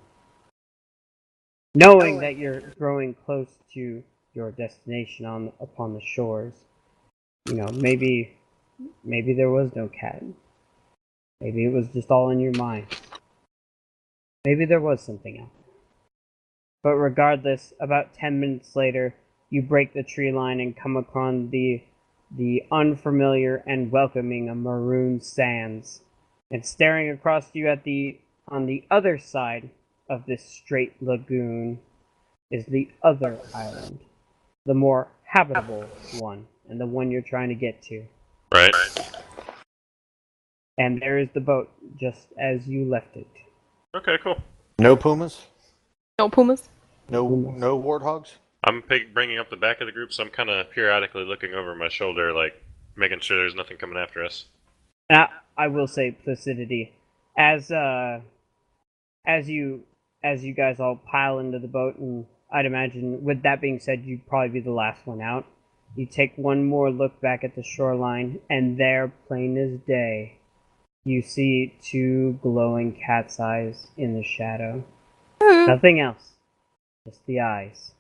Knowing that you're growing close to your destination upon the shores. Maybe there was no cat. Maybe it was just all in your mind. Maybe there was something else. But regardless, about 10 minutes later, you break the tree line and come upon the unfamiliar and welcoming maroon sands. And staring across you on the other side of this straight lagoon is the other island, the more habitable one, and the one you're trying to get to. Right. And there is the boat, just as you left it. Okay, cool. no pumas? No pumas. No warthogs? I'm bringing up the back of the group, so I'm kind of periodically looking over my shoulder, like making sure there's nothing coming after us. Now, I will say, Placidity, as as you as you guys all pile into the boat, and I'd imagine, with that being said, you'd probably be the last one out. You take one more look back at the shoreline, and there, plain as day, you see two glowing cat's eyes in the shadow. Nothing else, just the eyes.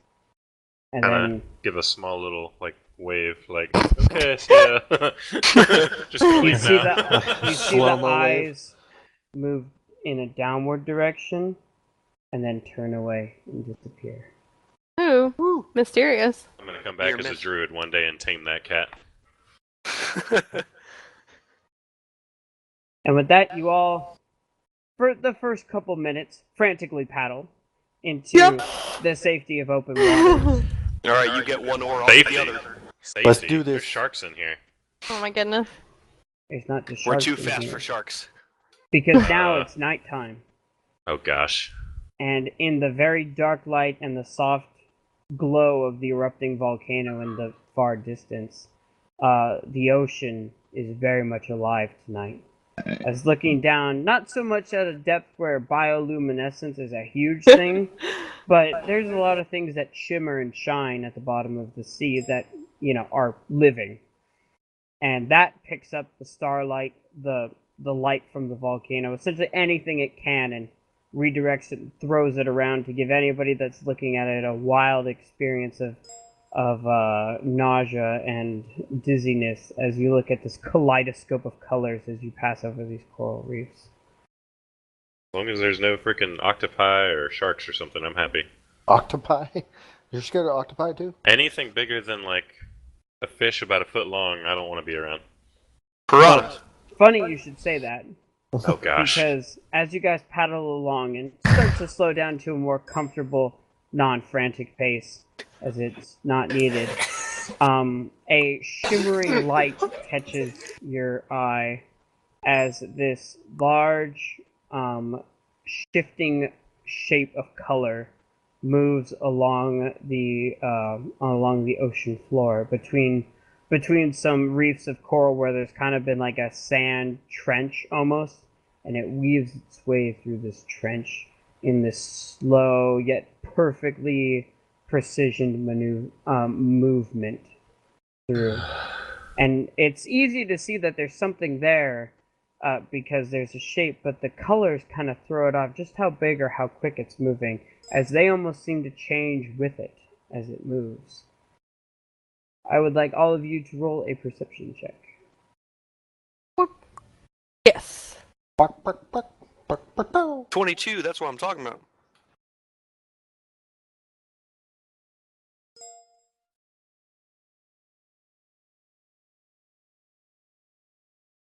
And Kind then of give a small little like wave, like okay, see ya. Just gonna you leave see now. the Slow-mo wave. eyes move in a downward direction, and then turn away and disappear. Ooh, mysterious. I'm gonna come back You're as a miss- druid one day and tame that cat. And with that, you all, for the first couple minutes, frantically paddle into the safety of open waters. All right, you get one oar, I'll Safety. get the other. Safety. Let's do There's this. sharks in here. Oh my goodness. There's not just We're sharks too in fast here, for sharks. because now it's nighttime, Oh gosh. and in the very dark light and the soft glow of the erupting volcano in the far distance, the ocean is very much alive tonight. As looking down, not so much at a depth where bioluminescence is a huge thing, but there's a lot of things that shimmer and shine at the bottom of the sea that, are living. And that picks up the starlight, the light from the volcano, essentially anything it can, and redirects it and throws it around to give anybody that's looking at it a wild experience of nausea and dizziness as you look at this kaleidoscope of colors as you pass over these coral reefs. As long as there's no freaking octopi or sharks or something, I'm happy. Octopi? You're scared of octopi too? Anything bigger than like a fish about a foot long, I don't want to be around. Piranhas. Funny you should say that, Oh gosh. because as you guys paddle along and start to slow down to a more comfortable, non-frantic pace, as it's not needed, a shimmering light catches your eye as this large, shifting shape of color moves along the ocean floor between some reefs of coral where there's kind of been like a sand trench almost, and it weaves its way through this trench in this slow yet perfectly precisioned movement through. And it's easy to see that there's something there because there's a shape, but the colors kind of throw it off just how big or how quick it's moving, as they almost seem to change with it as it moves. I would like all of you to roll a perception check. Yes. 22, that's what I'm talking about.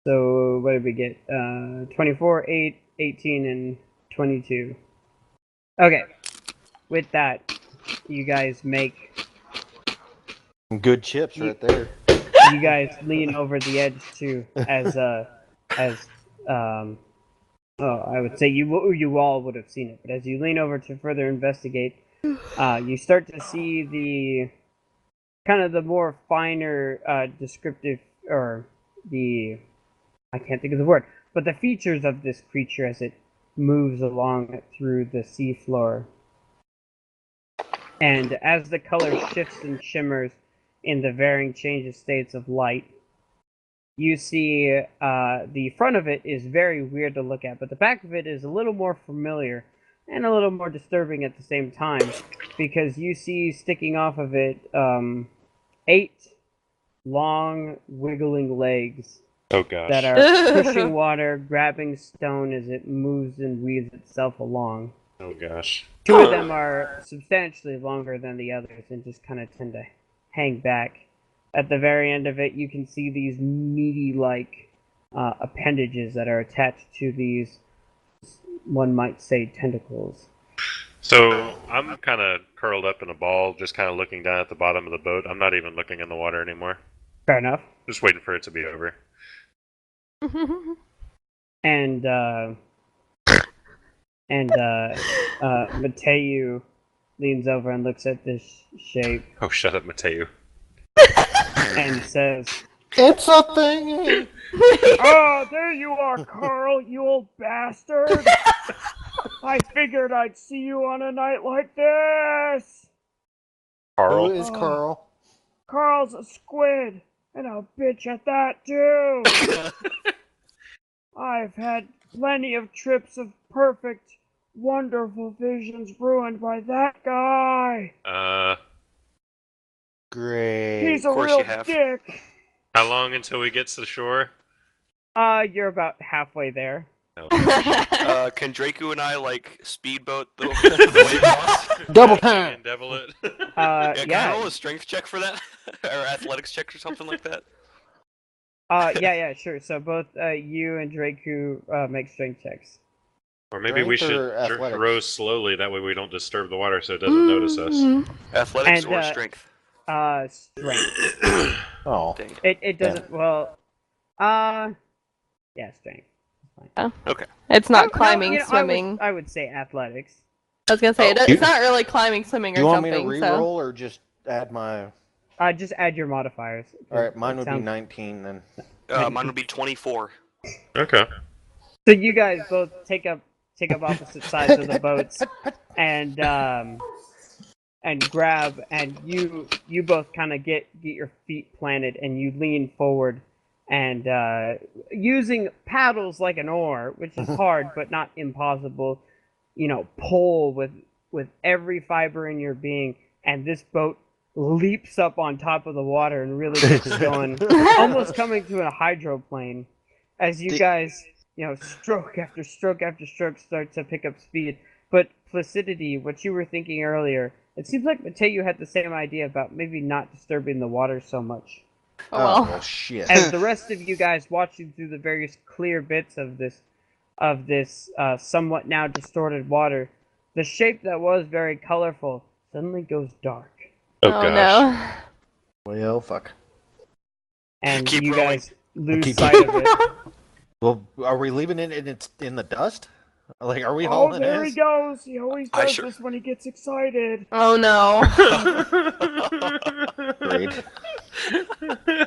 So what did we get? 24, 8, 18, and 22. Okay. With that, you guys make... Good chips right there. You guys lean over the edge too, I would say you all would have seen it, but as you lean over to further investigate, you start to see the kind of the more finer descriptive, or I can't think of the word, but the features of this creature as it moves along through the seafloor. And as the color shifts and shimmers in the varying changes states of light, you see the front of it is very weird to look at, but the back of it is a little more familiar and a little more disturbing at the same time, because you see sticking off of it 8 long, wiggling legs Oh gosh. that are pushing water, grabbing stone as it moves and weaves itself along. Oh gosh. 2 of them are substantially longer than the others and just kind of tend to hang back. At the very end of it, you can see these meaty-like appendages that are attached to these, one might say, tentacles. So I'm kind of curled up in a ball, just kind of looking down at the bottom of the boat. I'm not even looking in the water anymore. Fair enough. Just waiting for it to be over. And Mateu leans over and looks at this shape Oh, shut up, Mateu. and says, It's a thingy. Oh, there you are, Carl, you old bastard! I figured I'd see you on a night like this! Who Carl. is Carl? Carl's a squid, and a bitch at that, too! I've had plenty of trips of perfect, wonderful visions ruined by that guy! Great. He's a Of course real you have. dick! How long until we get to the shore? You're about halfway there. Can Draku and I like speedboat the way across? Double King time. and devil it. Yeah, can I Yeah. roll a strength check for that, or athletics check or something like that? Yeah, sure. So both you and Draku make strength checks. Or maybe we Strength should or athletics? row slowly. That way we don't disturb the water, so it doesn't notice us. Athletics And, or strength? Strength. Oh. Dang. It doesn't. Well, yeah, strength. Okay. It's not No, climbing, you know, swimming. I would say athletics. I was gonna say Oh. it's not really climbing, swimming, Do or you want me jumping. to So re-roll or just add my? Just add your modifiers. All right, mine It would be sounds- 19 then. Mine would be 24. Okay. So you guys both take up opposite sides of the boats, and grab, and you both kind of get your feet planted, and you lean forward, and using paddles like an oar, which is hard but not impossible, pull with every fiber in your being, and this boat leaps up on top of the water and really gets going, almost coming to a hydroplane, as you guys, stroke after stroke after stroke start to pick up speed. But Placidity, what you were thinking earlier, it seems like Mateo had the same idea about maybe not disturbing the water so much. oh well. Shit. As the rest of you guys watching through the various clear bits of this somewhat now distorted water, the shape that was very colorful suddenly goes dark. Oh, Oh gosh. no. Well, fuck. And Keep you rolling. guys lose Keep- sight of it. Well, are we leaving it and it's in the dust? Like, are we Oh, hauling there he ass? goes! He always I does sure- this when he gets excited. Oh no. Great.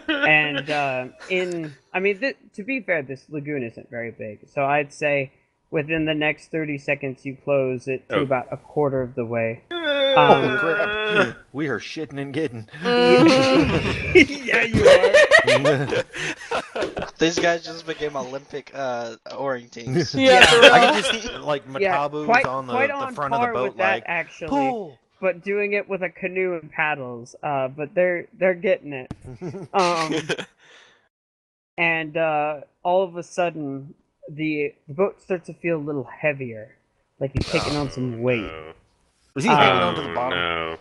And to be fair, this lagoon isn't very big, so I'd say within the next 30 seconds you close it to Oh. about a quarter of the way. Oh, crap. We are shitting and getting. Yeah, you are. These guys just became Olympic oaring teams. Yeah, for I real. can just, like, Yeah, Matabu's quite on the on front of the par boat, with that, like, actually. pull! But doing it with a canoe and paddles. But they're getting it. And all of a sudden, the boat starts to feel a little heavier, like he's taking on some weight. No. Was he hanging Oh, onto the bottom? no.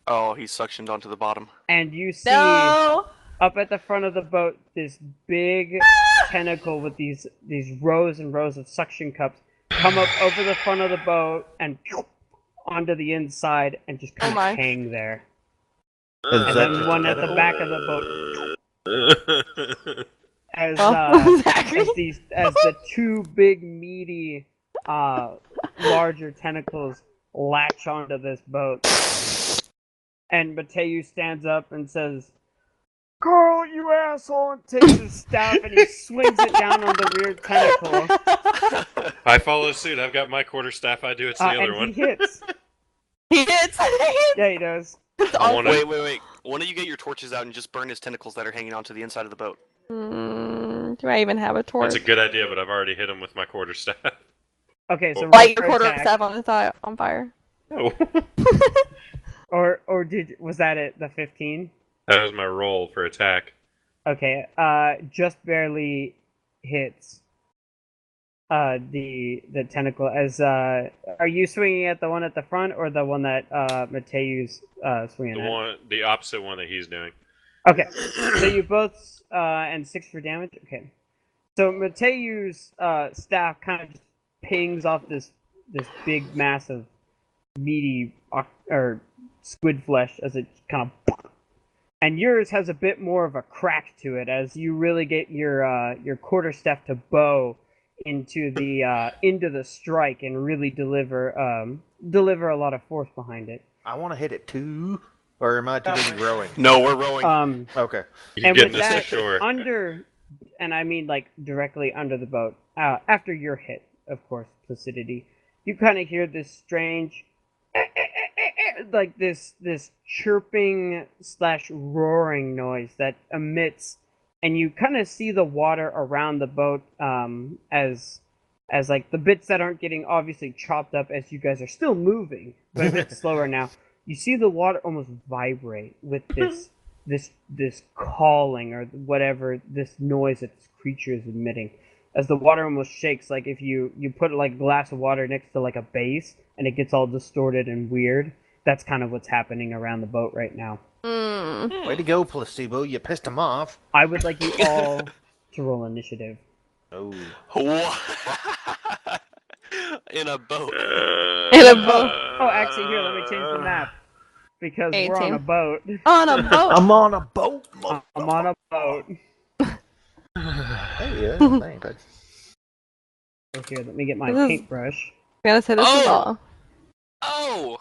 Oh, he's suctioned onto the bottom. And you see No. up at the front of the boat this big tentacle with these rows and rows of suction cups come up over the front of the boat and onto the inside and just kind my. of hang there. Is And that then just one a at the tentacle? back of the boat as Well, Zachary. as the two big meaty larger tentacles latch onto this boat. And Mateo stands up and says, "Carl, you asshole!" and takes his staff and he swings it down on the rear tentacle. I follow suit. I've got my quarterstaff. I do. It's the other And one. he hits. He hits. Yeah, he does. It's I awesome. wanna- Wait. Why don't you get your torches out and just burn his tentacles that are hanging onto the inside of the boat? Do I even have a torch? That's a good idea, but I've already hit him with my quarterstaff. Okay, so Light roll your for quarter attack. staff on fire. Oh. Or was that it? The 15? That was my roll for attack. Okay, just barely hits the tentacle. As are you swinging at the one at the front or the one that Mateu's swinging The opposite one that he's doing. at? Okay, so you both and 6 for damage. Okay, so Mateu's staff kind of just pings off this big mass of meaty or squid flesh as it kind of. And yours has a bit more of a crack to it as you really get your quarterstaff to bow into the strike and really deliver a lot of force behind it. I want to hit it too. Or am I too busy rowing? No, we're rowing. Okay. You And getting with us to that, shore. under, and I mean like directly under the boat, after you're hit, of course, Placidity, you kind of hear this strange, like this chirping / roaring noise that emits, and you kind of see the water around the boat as like the bits that aren't getting obviously chopped up as you guys are still moving, but a bit slower now. You see the water almost vibrate with this calling or whatever this noise that this creature is emitting, as the water almost shakes, like if you put like a glass of water next to like a base and it gets all distorted and weird. That's kind of what's happening around the boat right now. Way to go, Placebo. You pissed him off. I would like you all to roll initiative. Oh. What? In a boat. In a boat. Oh, actually, here, let me change the map. Because we're on a 18. boat. On a boat. I'm on a boat. I'm on a boat. Hey, yeah, thanks. So here, let me get my This is- paintbrush. I'm gonna say this is Oh! all. Oh!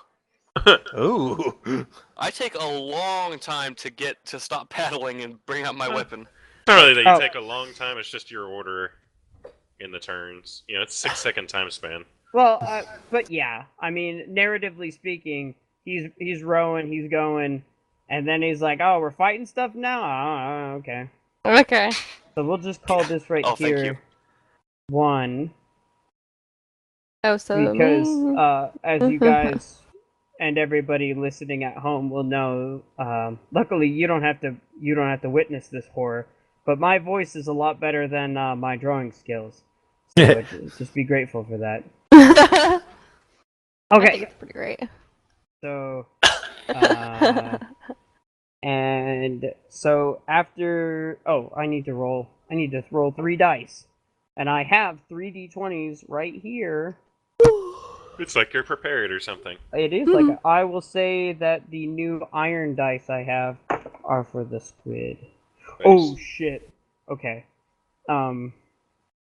Ooh. I take a long time to stop paddling and bring out my weapon. It's not really that you Oh. take a long time, it's just your order in the turns. You know, it's 6-second time span. Well, but yeah, I mean, narratively speaking, he's rowing, he's going, and then he's like, "Oh, we're fighting stuff now." Oh, okay. Okay. So we'll just call this right Oh, thank here you. 1, Oh, so because as you guys and everybody listening at home will know, luckily you don't have to witness this horror, but my voice is a lot better than my drawing skills. So just be grateful for that. I think Okay, it's pretty great. so and so after I need to roll 3 dice, and I have 3d20s right here. It's like you're prepared or something. It is like I will say that the new iron dice I have are for the squid. Oh shit. Okay.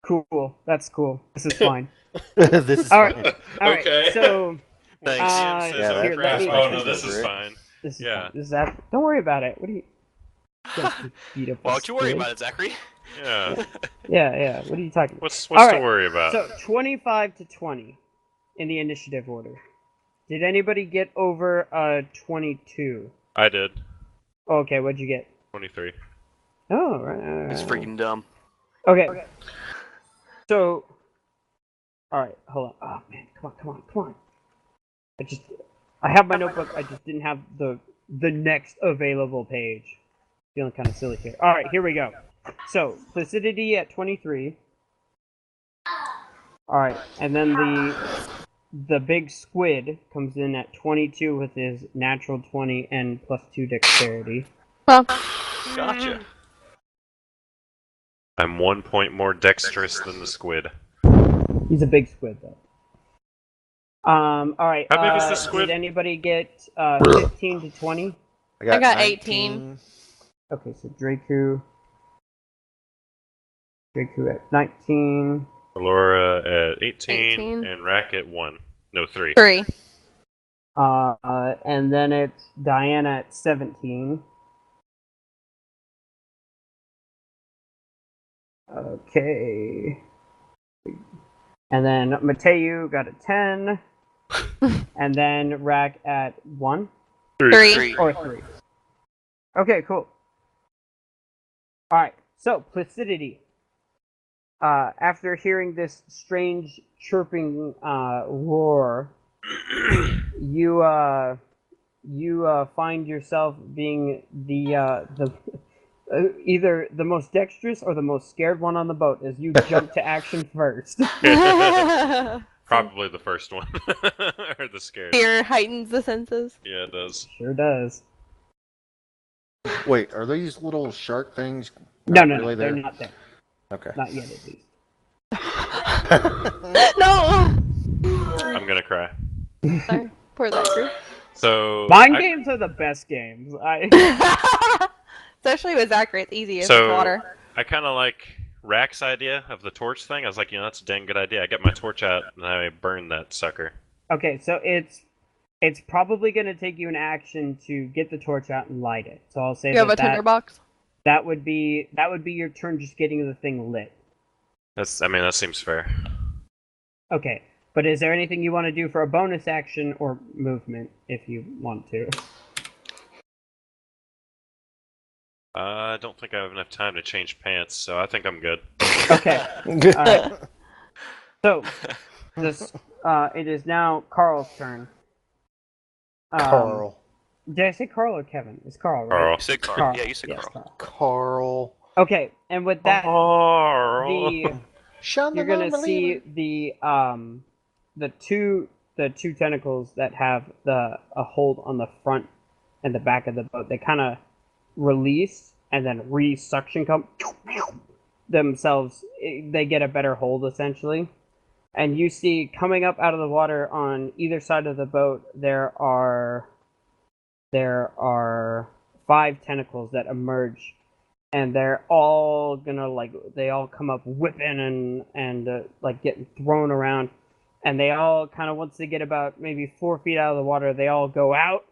Cool. That's cool. This is fine. This is All fine. right. All right. Okay. So Thanks. Ian says, yeah, "Oh, here, crap. let me- Oh no, this is Rick. fine." this is Yeah. fine. This is don't worry about it. What do you? Beat up a Why don't you worry squid? about it, Zachary? Yeah. Yeah. What are you talking about? What's All to right, worry about? So 25 to 20 in the initiative order. Did anybody get over 22? I did. Okay, what'd you get? 23. Oh, right. It's freaking dumb. Okay. So, all right, hold on. Oh man, come on. I have my notebook. I just didn't have the next available page. Feeling kind of silly here. All right, here we go. So, Placidity at 23. All right, and then the big squid comes in at 22 with his natural 20 and +2 dexterity. Well, Gotcha. I'm 1 point more dexterous than the squid. He's a big squid though. All right. How big is the squid? Did anybody get 15 to 20? I got 19. 18. Okay, so Draku at 19. Laura at 18, 18. and Rack at 1. No, 3. 3. And then it's Diana at 17. Okay. And then Mateo got a 10. And then Rack at 1 3. or 3. Okay, cool. Alright, so Placidity. After hearing this strange chirping roar, you find yourself being the either the most dexterous or the most scared one on the boat as you jump to action first. Probably the first one. Or the scared. Fear heightens the senses. Yeah, it does. Sure does. Wait, are these little shark things? No, not really they're there? not there. Okay. Not yet, at least. No! I'm gonna cry. Sorry. Poor that group. So Mind games are the best games. Especially with Zachary, it's easy as So water. I kind of like Rack's idea of the torch thing. I was like, that's a dang good idea. I get my torch out and I burn that sucker. Okay, so it's It's probably going to take you an action to get the torch out and light it. So I'll say You have a tinderbox? that would be your turn, just getting the thing lit. That seems fair. Okay, but is there anything you want to do for a bonus action or movement if you want to? I don't think I have enough time to change pants, so I think I'm good. Okay. Alright. So, it is now Carl's turn. Carl. Did I say Carl or Kevin? It's Carl, right? Carl. You said Carl. Yeah, you said Yes, Carl. Carl. Okay, and with that, Carl. you're gonna see the two tentacles that have a hold on the front and the back of the boat. They kind of release and then re-suction come themselves. They get a better hold essentially, and you see coming up out of the water on either side of the boat there are 5 tentacles that emerge, and they're all gonna they all come up whipping and like getting thrown around, and they all kind of, once they get about maybe 4 feet out of the water, they all go out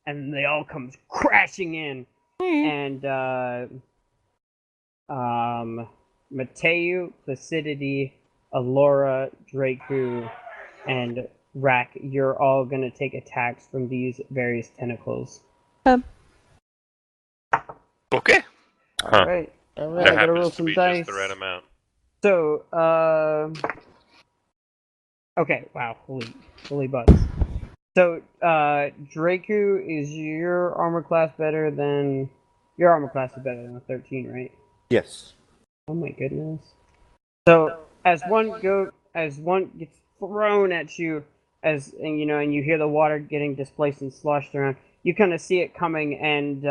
and they all come crashing in, and Mateu, Placidity, Alora, Draku, and Rack, you're all gonna take attacks from these various tentacles. Okay. Huh. Alright. All That right. I gotta roll happens to some be dice. just the right amount. So, okay, wow, holy butts. So, Draku, is your armor class better than... Your armor class is better than a 13, right? Yes. Oh my goodness. So, as one gets thrown at you, and you hear the water getting displaced and sloshed around, you kind of see it coming and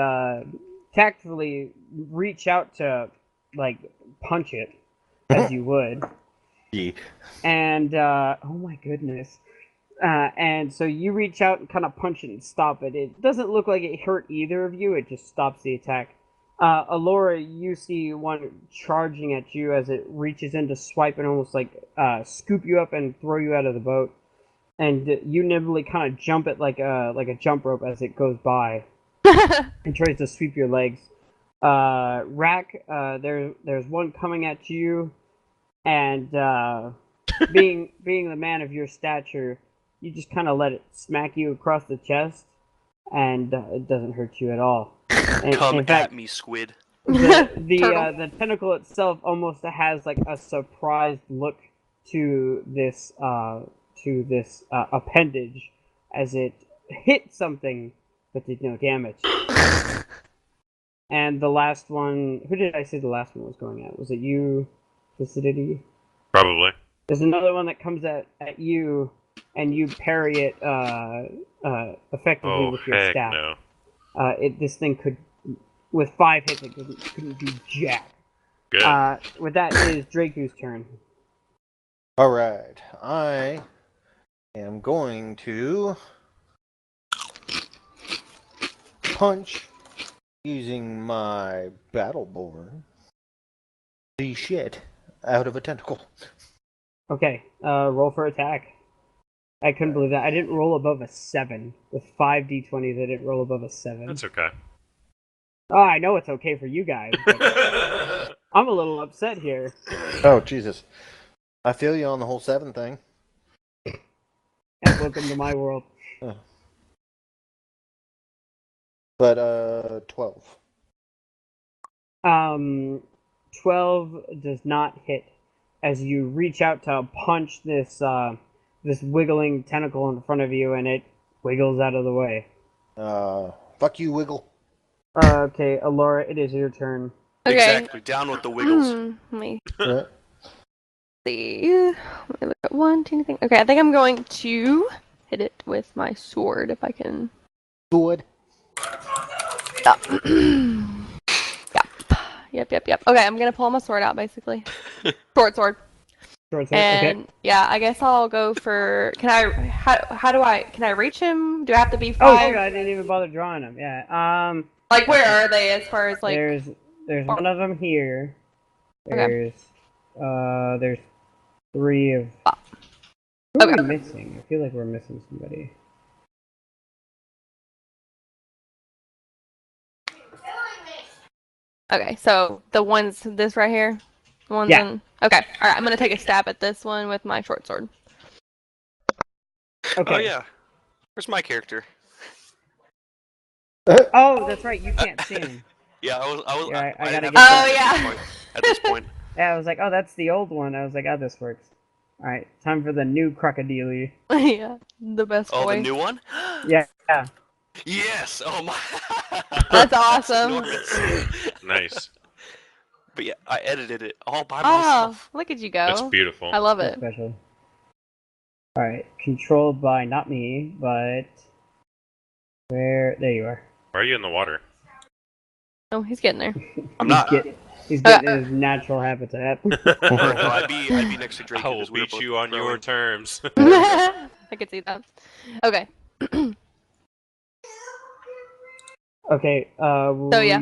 tactfully reach out to, like, punch it, as you would. Yeah. And, oh my goodness. And so you reach out and kind of punch it and stop it. It doesn't look like it hurt either of you, it just stops the attack. Alora, you see one charging at you as it reaches in to swipe and almost like scoop you up and throw you out of the boat. And you nimbly kind of jump it like a jump rope as it goes by and tries to sweep your legs. Rack, there's one coming at you, and being the man of your stature, you just kind of let it smack you across the chest, and it doesn't hurt you at all. And, Come in fact, at me, squid. the tentacle itself almost has like a surprised look to this appendage as it hit something but did no damage. And the last one, who did I say the last one was going at? Was it you, Placidity? Probably. There's another one that comes at you, and you parry it effectively Oh, with your heck staff. no. This thing could, with 5 hits, it couldn't do jack. Good. With that, it is Draku's turn. All right. I am going to punch using my Battleborn the shit out of a tentacle. Okay, roll for attack. I couldn't believe that. I didn't roll above a 7. With 5 d20s, I didn't roll above a 7. That's okay. Oh, I know it's okay for you guys, but I'm a little upset here. Oh, Jesus. I feel you on the whole 7 thing. And welcome to my world. But, 12. 12 does not hit as you reach out to punch this wiggling tentacle in front of you, and it wiggles out of the way. Fuck you, Wiggle. Okay, Alora, it is your turn. Okay. Exactly. Down with the wiggles. Let me Right. see. Let me look at one teeny thing. Okay, I think I'm going to hit it with my sword if I can. Good. Yep. Okay, I'm gonna pull my sword out basically. Sword. Short sword, And okay. yeah, I guess I'll go for. How do I? Can I reach him? Do I have to be Oh, 5? shoot, I didn't even bother drawing them. Yeah. Like where are they as far as like? There's one of them here. Okay. There's 3 of. Who are Okay. we missing? I feel like we're missing somebody. Okay, so the ones, this right here? The ones Yeah. in. Okay, alright, I'm gonna take a stab at this one with my short sword. Okay. Oh yeah. Where's my character? Oh, that's right. You can't see him. Yeah, Yeah, I I didn't gotta have get a that. Oh, character yeah. at this point. Yeah, I was like, oh, that's the old one. I was like, oh, this works. All right, time for the new crocodile. Yeah, the best Oh, the voice. new one? Yeah. Yes! Oh my! That's That's awesome. enormous. Nice. But yeah, I edited it all by Oh, myself. look at you That's go. beautiful. I love So it. special. All right, controlled by not me, but where? There you are. Why are you in the water? Oh, he's getting there. I'm not. He's getting in his natural habitat. No, I'd be next to Drake I will because we're beat both you on your growing. terms. I could see that. Okay. Okay. So yeah,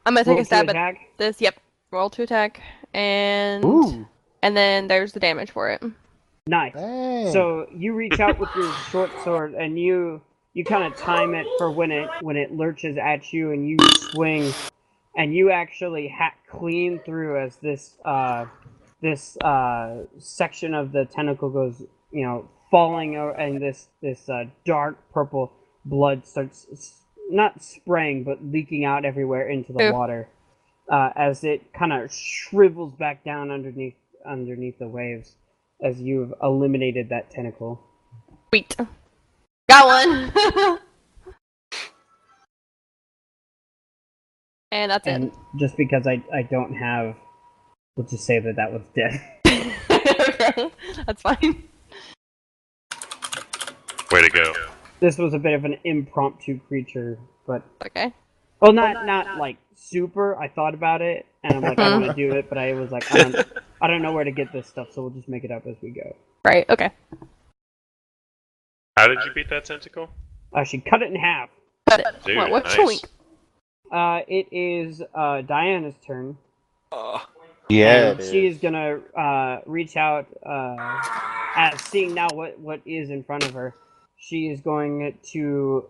I'm gonna take roll a to stab at attack. this. Yep. Roll to attack, and Ooh. then there's the damage for it. Nice. Dang. So you reach out with your short sword, and you kind of time it for when it lurches at you, and you swing, and you actually hack clean through as this section of the tentacle goes, falling, and this dark purple blood starts not spraying but leaking out everywhere into the Ooh. water, as it kind of shrivels back down underneath the waves as you've eliminated that tentacle. Sweet. Got one. And that's And just because I don't have, we'll just say that was dead. it. Okay, that's fine. Way to go. This was a bit of an impromptu creature, but Okay. well, not like super. I thought about it, and I'm like, I want to do it, but I was like, I don't know where to get this stuff, so we'll just make it up as we go. Right. Okay. How did you beat that tentacle? She cut it in half. Got it. Dude, What nice. choink? It is Diana's turn. Yeah, And it she is. is gonna reach out, at seeing now what is in front of her. She is going to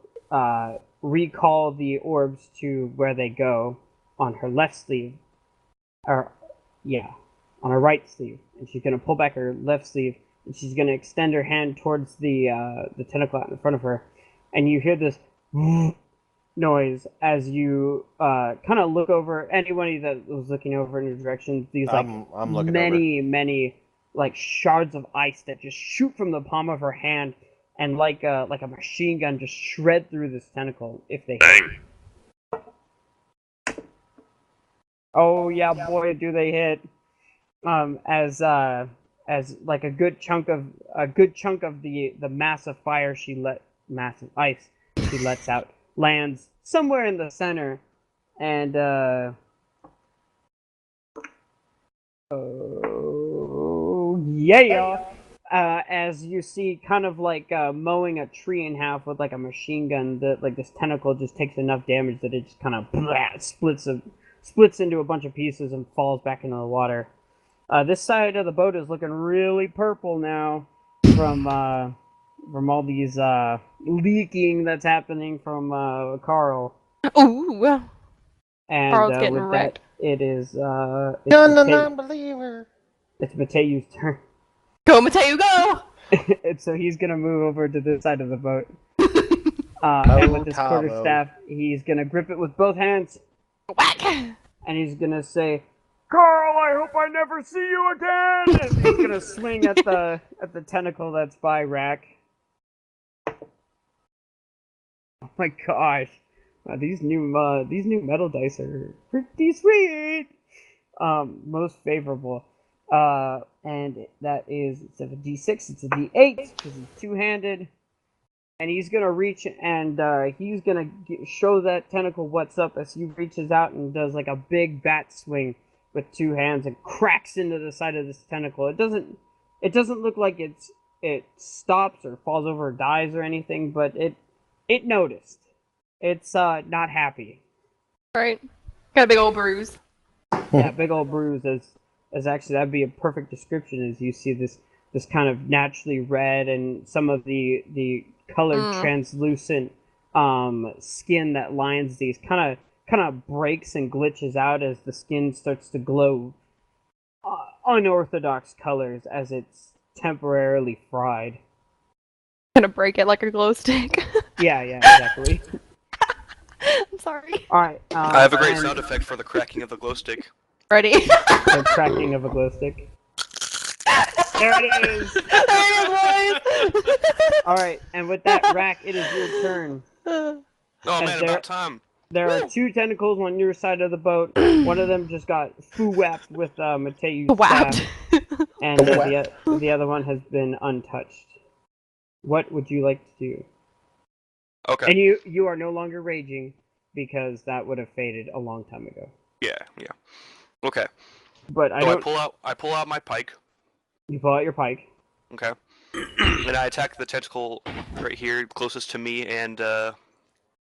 recall the orbs to where they go on her left sleeve, or on her right sleeve, and she's gonna pull back her left sleeve, and she's gonna extend her hand towards the tentacle out in front of her, and you hear this noise as you kind of look over. Anybody that was looking over in your direction, these I'm looking many like shards of ice that just shoot from the palm of her hand, and like a machine gun just shred through this tentacle if they hit. Dang. Oh yeah, boy, do they hit! As like a good chunk of the massive ice she lets out lands somewhere in the center, and as you see, kind of like mowing a tree in half with like a machine gun, that like this tentacle just takes enough damage that it just kind of splits into a bunch of pieces and falls back into the water. This side of the boat is looking really purple now from all these leaking that's happening from Carl. Ooh. And Carl's getting with wrecked. that, it is You're a non-believer. it's Mateu's turn. Go, Mateo, go! And so he's gonna move over to this side of the boat. And with his quarterstaff, he's gonna grip it with both hands, Whack! and he's gonna say, "Carl, I hope I never see you again!" And he's gonna swing at the tentacle that's by Rack. Oh my gosh, these new metal dice are pretty sweet. Most favorable. And that is, instead of a D6, it's a D8 because he's two-handed. And he's gonna reach and he's gonna show that tentacle what's up as he reaches out and does like a big bat swing with two hands and cracks into the side of this tentacle. It doesn't look like it stops or falls over or dies or anything, but it noticed. It's not happy. Right. Got a big old bruise. Yeah, big old bruise as actually that'd be a perfect description, as you see this kind of naturally red and some of the colored translucent skin that lines these kind kind of breaks and glitches out as the skin starts to glow unorthodox colors as it's temporarily fried. Gonna break it like a glow stick. Yeah, exactly. I'm sorry. All right. I have a great sound effect for the cracking of the glow stick. Ready? The cracking of a glow stick. There it is. There it is, boys. All right, and with that, Rack, it is your turn. Oh As man, there- about time. There are two tentacles on your side of the boat. One of them just got foo-whapped with Mateu's Whapped. staff, and the other one has been untouched. What would you like to do? Okay. And you are no longer raging because that would have faded a long time ago. Yeah. Okay. But So I pull out my pike. You pull out your pike. Okay. And I attack the tentacle right here, closest to me and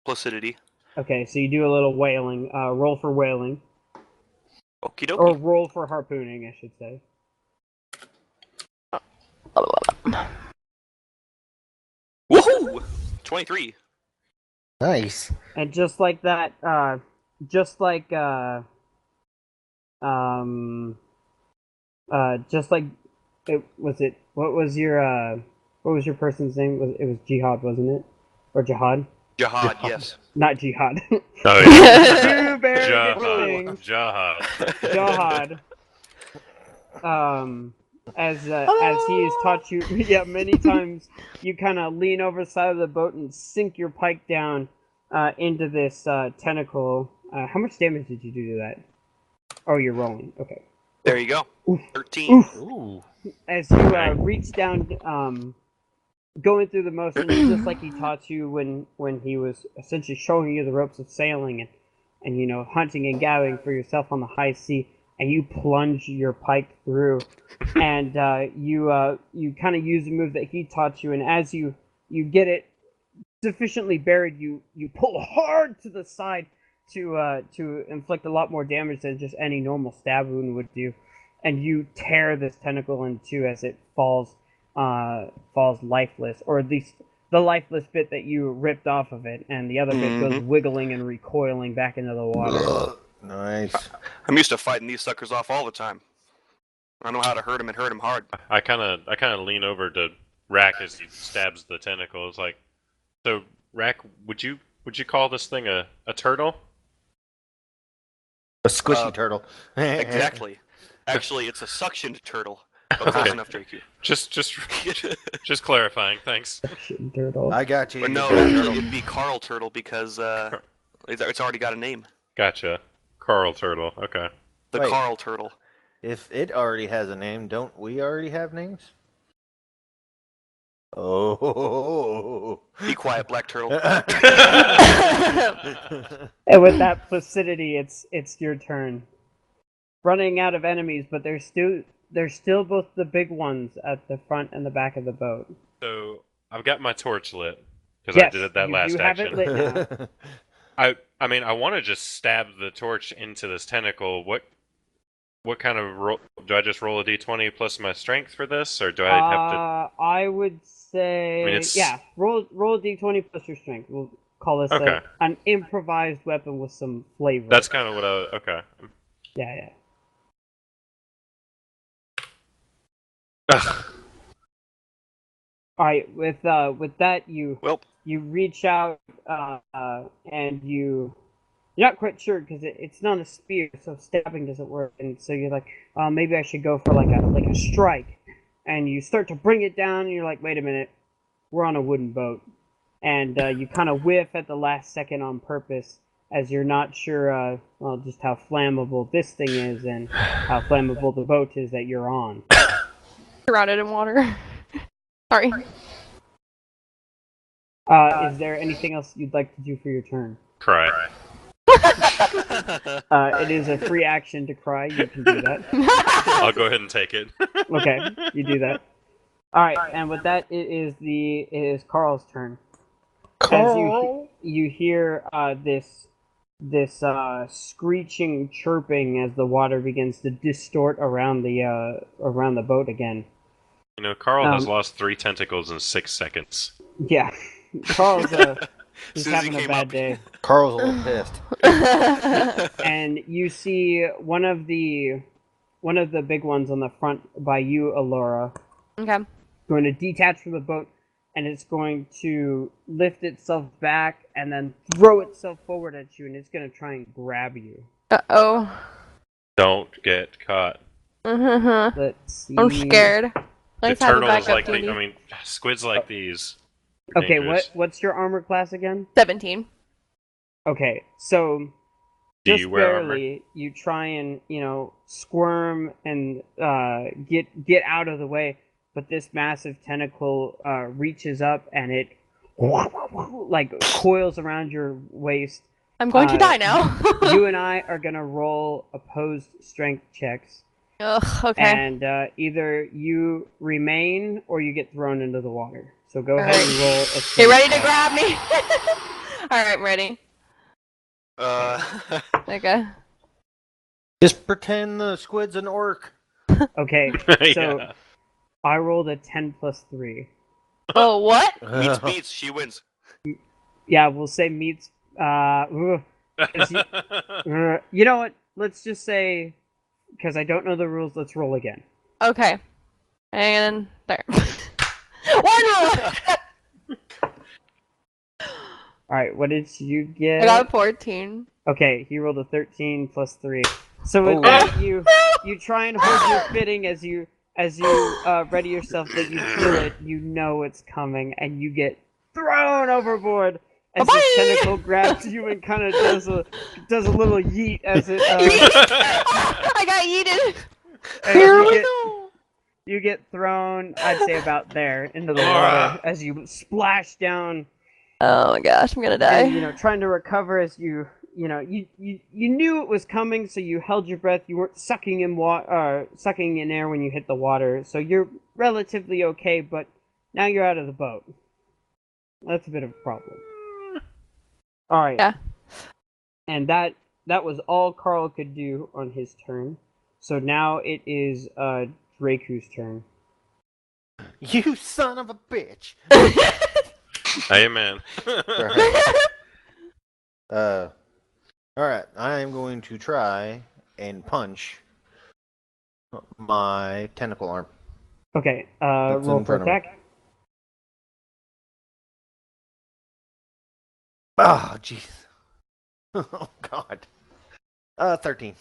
Placidity. Okay, so you do a little wailing. Roll for wailing. Okie Or dokie. roll for harpooning, I should say. Woohoo! 23. Nice. And just like that, just like what was your person's name? It was Jihad, wasn't it? Or Jihad? Jihad, yes. Not Jihad. Oh yeah. Two very different things. Jahad. Jihad. As he has taught you, yeah, many times, you kind of lean over the side of the boat and sink your pike down into this tentacle. How much damage did you do to that? Oh, you're rolling. Okay. There you go. Oof. 13. Oof. Ooh. As you reach down, going through the motion, just like he taught you when he was essentially showing you the ropes of sailing and hunting and gathering for yourself on the high sea, and you plunge your pike through, and you kind of use the move that he taught you, and as you get it sufficiently buried, you pull hard to the side to inflict a lot more damage than just any normal stab wound would do, and you tear this tentacle in two as it falls lifeless, or at least the lifeless bit that you ripped off of it, and the other bit goes wiggling and recoiling back into the water. Nice. I'm used to fighting these suckers off all the time. I know how to hurt him and hurt him hard. I kind of lean over to Rack as he stabs the tentacle. It's like, so Rack, would you call this thing a turtle? A squishy turtle. Exactly. Actually, it's a suctioned turtle. Oh, close enough, Drake. Just clarifying. Thanks. Turtle. I got you. But no, actually, it'd be Carl Turtle because it's already got a name. Gotcha. Carl Turtle. Okay. The Wait. Carl Turtle. If it already has a name, don't we already have names? Oh. Be quiet, Black Turtle. And with that placidity, it's your turn. Running out of enemies, but there's still both the big ones at the front and the back of the boat. So I've got my torch lit because I did it that last you have action. it lit now. I mean, I want to just stab the torch into this tentacle. What kind of roll? Do I just roll a d20 plus my strength for this, or do I have to? I would say, I mean, it's- yeah, roll a d20 plus your strength. We'll call this Okay. an improvised weapon with some flavor. That's kind of what I. Okay. Yeah. Ugh. All right, with that, you Well, reach out and you're not quite sure because it's not a spear, so stabbing doesn't work, and so you're like, maybe I should go for like a strike, and you start to bring it down, and you're like, wait a minute, we're on a wooden boat, and you kind of whiff at the last second on purpose, as you're not sure, just how flammable this thing is and how flammable the boat is that you're on. Surrounded in water. Sorry. Is there anything else you'd like to do for your turn? Cry. It is a free action to cry. You can do that. I'll go ahead and take it. Okay, you do that. All right, and with that, it is Carl's turn. Carl? As you hear this screeching chirping as the water begins to distort around the boat again. You know, Carl has lost 3 tentacles in 6 seconds. Yeah, He's soon as he having a came bad up, day. Carl's a little pissed. And you see one of the big ones on the front by you, Alora, Okay. going to detach from the boat, and it's going to lift itself back and then throw itself forward at you, and it's going to try and grab you. Uh-oh. Don't get caught. Let's see. I'm scared. The Let's have a turtles backup like duty. I mean, squids like these. are Okay, dangerous. what's your armor class again? 17. Okay, so Do just you wear armor? barely, you try and squirm and get out of the way, but this massive tentacle reaches up and it like coils around your waist. I'm going to die now. You and I are gonna roll opposed strength checks, Ugh, okay. and either you remain or you get thrown into the water. So go ahead and roll a strength Get ready to check. grab me. Alright, I'm ready. Okay. Just pretend the squid's an orc. Okay, so Yeah. I rolled a 10 plus 3. Oh, what? meets beats, she wins. Yeah, we'll say meets. You know what? Let's just say, because I don't know the rules, let's roll again. Okay. And there. One more! Alright, what did you get? I got 14. Okay, he rolled a 13 plus 3. So with that, you try and hold your fitting as you ready yourself, that you feel it, you know it's coming, and you get thrown overboard as the tentacle grabs you and kind of does a little yeet as it. I got yeeted. You get thrown, I'd say about there, into the water as you splash down. Oh my gosh, I'm gonna die. And, trying to recover as you knew it was coming, so you held your breath. You weren't sucking in air when you hit the water, so you're relatively okay. But now you're out of the boat. That's a bit of a problem. All right. Yeah. And that was all Carl could do on his turn. So now it is Draku's turn. You son of a bitch. Amen. Alright, I am going to try and punch my tentacle arm. Okay, That's roll in for front of me. attack. Oh, jeez. Oh, God. 13.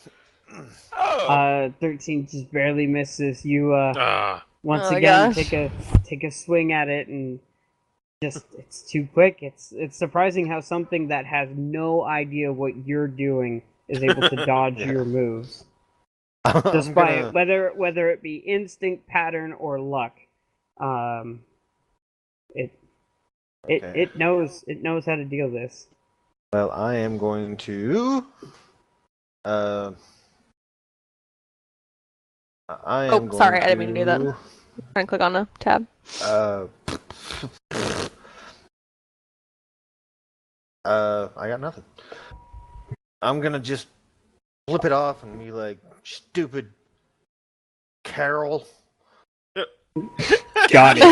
13 just barely misses. You once Oh, again gosh. take a swing at it, and just it's too quick. It's surprising how something that has no idea what you're doing is able to dodge your moves, despite whether it be instinct, pattern, or luck. It knows how to deal this. Well, I am going to. I am going sorry, to... I didn't mean to do that. I'm trying to click on the tab. I got nothing. I'm gonna just flip it off and be like, stupid Carol. Got it.